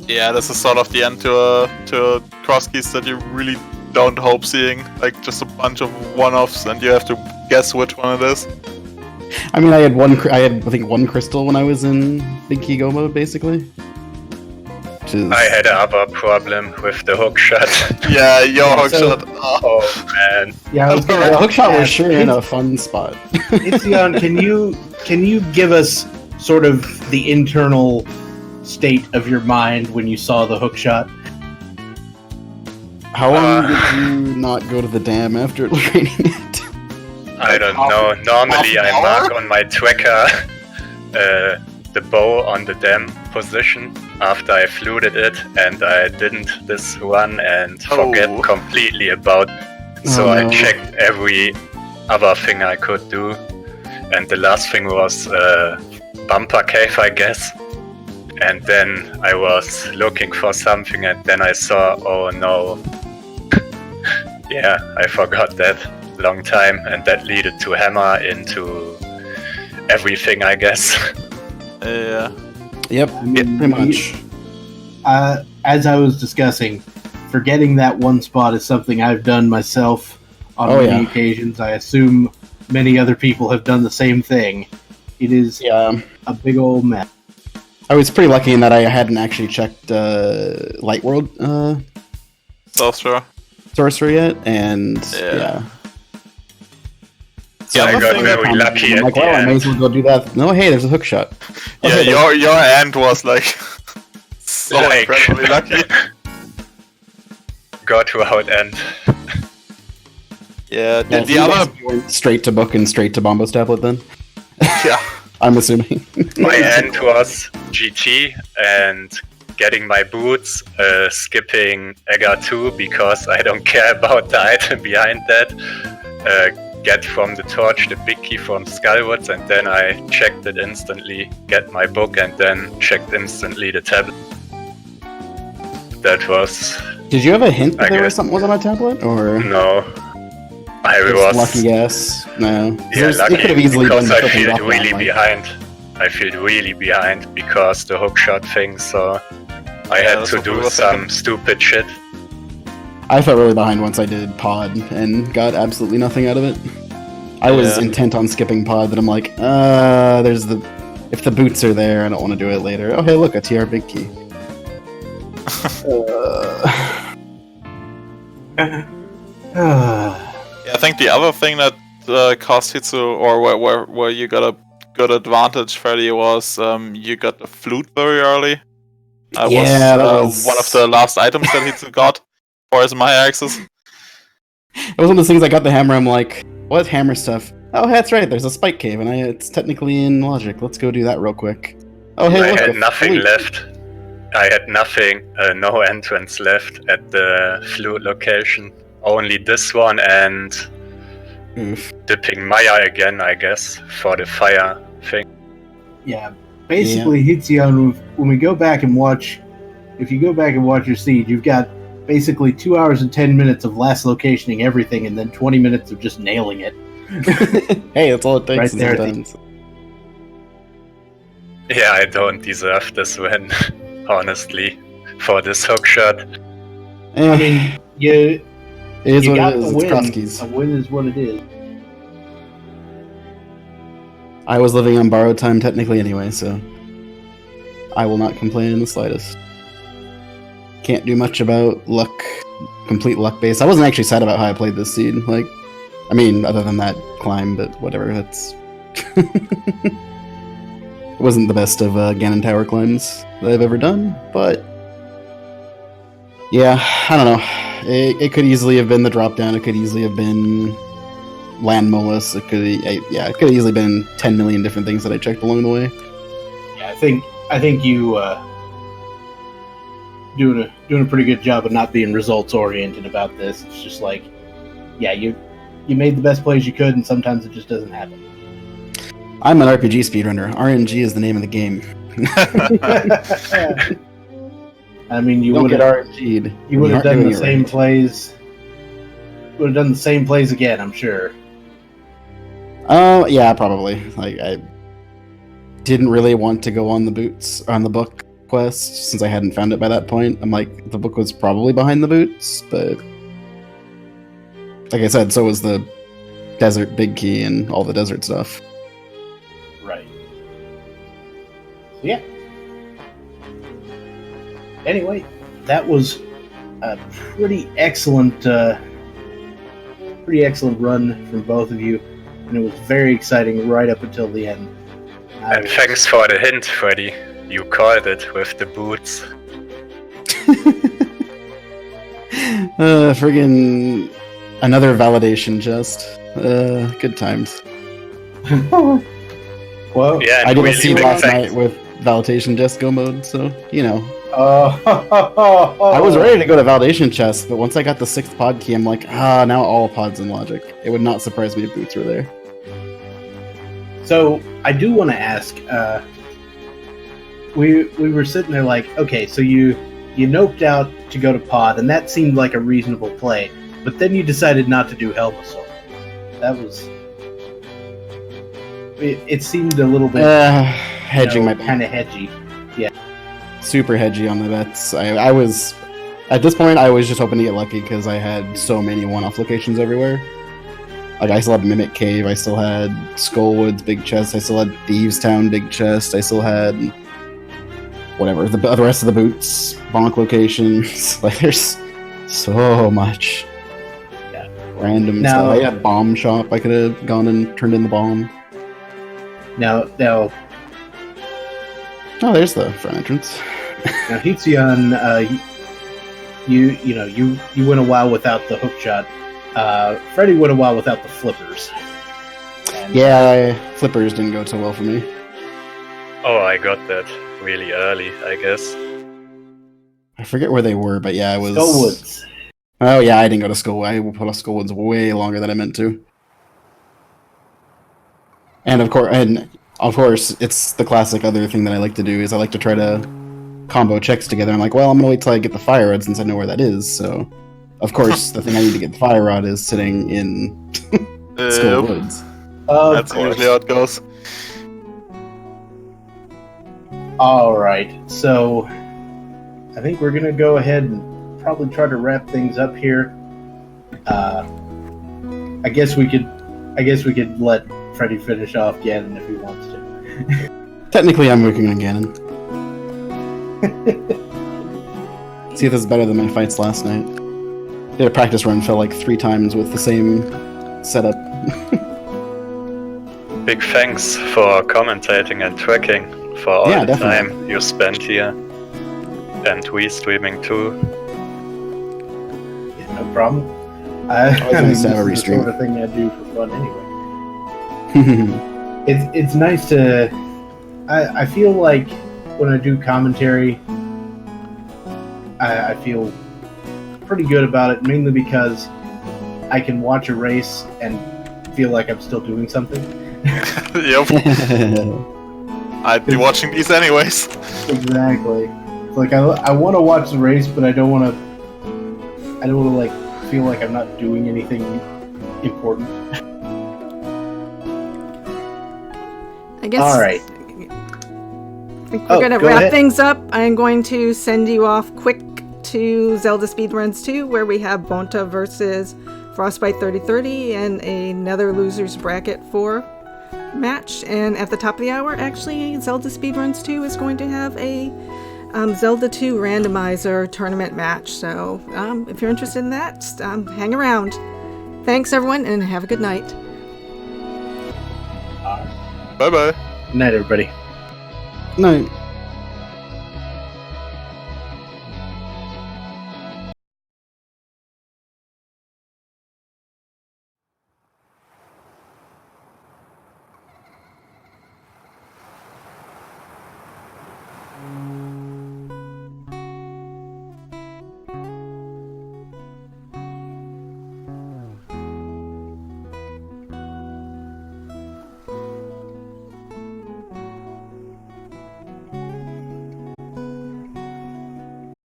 Yeah, this is sort of the end to a cross keys that you really don't hope seeing. Like just a bunch of one-offs, and you have to guess which one it is.
I mean, I had I think one crystal when I was in Big Key Go mode, basically.
I had another problem with the hook shot.
Yeah, your hook shot.
Oh man.
Yeah,
the hook shot was sure in a fun spot.
Hitsuyan, can you give us sort of the internal state of your mind when you saw the hook shot?
How long did you not go to the dam after raining it?
I don't know. Normally I mark on my tracker the bow on the dam position after I fluted it, and I didn't this run and forget completely about it. So I checked every other thing I could do, and the last thing was bumper cave, I guess. And then I was looking for something, and then I saw, oh no. Yeah, I forgot that long time, and that led to hammer into everything, I guess.
Yeah.
Yep, pretty much.
As I was discussing, forgetting that one spot is something I've done myself on many occasions. I assume many other people have done the same thing. It is a big old mess.
I was pretty lucky in that I hadn't actually checked Light World Sorcerer yet, and
So I got very lucky.
I'm like, well, I may as well go do that. No, hey, there's a hook shot.
Yeah, your end was like so incredibly lucky.
Got to out end.
Yeah, the other
went straight to book and straight to Bombo's tablet then.
Yeah,
I'm assuming.
My end was GT and getting my boots, skipping EGA 2 because I don't care about the item behind that. get from the torch the big key from Skullwoods, and then I checked it instantly, get my book, and then checked instantly the tablet. That was...
Did you have a hint that there was something on my tablet, or
no? I
just
was
lucky guess. No,
yeah, lucky
it could have easily
because
been
I feel
drop
really
down,
behind. I feel really behind because the hookshot thing. So I had to do some stupid shit.
I felt really behind once I did pod and got absolutely nothing out of it. I was intent on skipping pod, but I'm like, if the boots are there, I don't want to do it later. Oh hey, look, a TR big key.
Yeah, I think the other thing that cost Hitsu, or where you got a good advantage, Freddie, was you got the flute very early. That was one of the last items that Hitsu got for his Maya axis.
It was one of those things. I got the hammer. I'm like, what hammer stuff? Oh, that's right. There's a spike cave, and it's technically in logic. Let's go do that real quick. Oh, hey, look,
I had nothing left. I had nothing, no entrance left at the flute location. Only this one and dipping Maya again, I guess, for the fire thing.
Yeah, basically, Hitsuyan, when we go back and watch, if you go back and watch your seed, you've got basically 2 hours and 10 minutes of last locationing everything, and then 20 minutes of just nailing it.
Hey, that's all it takes.
Right there.
Yeah, I don't deserve this win, honestly, for this hookshot.
I mean, you got the win.
Krosky's.
A win is what it is.
I was living on borrowed time technically anyway, so I will not complain in the slightest. Can't do much about luck, complete luck base. I wasn't actually sad about how I played this seed. Like, I mean, other than that climb, but whatever. That's it wasn't the best of Ganon Tower climbs that I've ever done, but yeah, I don't know. It could easily have been the drop down. It could easily have been land molus. It could have easily been 10 million different things that I checked along the way.
Yeah, I think you doing a pretty good job of not being results oriented about this. It's just like, yeah, you made the best plays you could, and sometimes it just doesn't happen.
I'm an RPG speedrunner. RNG is the name of the game.
I mean, you
would
have
RNG'd.
You would have done the same plays. Would have done the same plays again, I'm sure.
Yeah, probably. Like, I didn't really want to go on the book quest since I hadn't found it by that point. I'm like, the book was probably behind the boots, but like I said, so was the desert big key and all the desert stuff.
Right. Yeah. Anyway, that was a pretty excellent run from both of you, and it was very exciting right up until the end.
And thanks for the hint, Freddie. You called it with the boots.
Friggin' another validation chest. Good times.
Well,
yeah,
I did
really
a seed last night with validation chest go mode, so you know. I was ready to go to validation chest, but once I got the 6th pod key, I'm like, now all pods in logic. It would not surprise me if boots were there.
So I do want to ask. We were sitting there like, okay, so you noped out to go to pod, and that seemed like a reasonable play, but then you decided not to do Helmasaur. That was. It seemed a little bit
hedging my bet.
Kind of hedgy. Yeah.
Super hedgy on the bets. I was at this point. I was just hoping to get lucky because I had so many one-off locations everywhere. Like I still had Mimic Cave. I still had Skullwoods big chest. I still had Thieves Town big chest. I still had whatever the rest of the boots bonk locations. Like there's so much random stuff. I had bomb shop. I could have gone and turned in the bomb.
Now.
Oh, there's the front entrance.
Now, Hitsuyan, you went a while without the hookshot. Freddie went a while without the flippers.
And, flippers didn't go so well for me.
Oh, I got that really early, I guess.
I forget where they were, but yeah, it was...
Skullwoods.
Oh yeah, I didn't go to Skullwoods. I put off Skullwoods way longer than I meant to. And of course, it's the classic other thing that I like to do is I like to try to combo checks together. I'm like, well, I'm gonna wait till I get the fire rod since I know where that is. So, of course, the thing I need to get the fire rod is sitting in Skull Woods.
That's usually how it goes.
All right, so I think we're gonna go ahead and probably try to wrap things up here. I guess we could let Freddie finish off Ganon if he wants to.
Technically, I'm working on Ganon. See if this is better than my fights last night. Did a practice run, fell like 3 times with the same setup.
Big thanks for commentating and tracking for all the
definitely.
time you spent here. And we streaming too.
Yeah, no problem.
nice to have a
this is the
restream.
sort of thing I do for fun anyway. It's nice to. I feel like when I do commentary, I feel pretty good about it, mainly because I can watch a race and feel like I'm still doing something.
Yep. I'd be watching these anyways.
Exactly. It's like I want to watch the race, but I don't want to like feel like I'm not doing anything important.
I guess.
All right.
I think we're gonna
go
wrap
ahead.
things up. I'm going to send you off quick to Zelda Speedruns 2, where we have Bonta versus Frostbite 3030 and another losers bracket 4 match. And at the top of the hour, actually, Zelda Speedruns 2 is going to have a Zelda 2 randomizer tournament match. So if you're interested in that, hang around. Thanks, everyone, and have a good night.
Bye bye.
Good night, everybody.
No.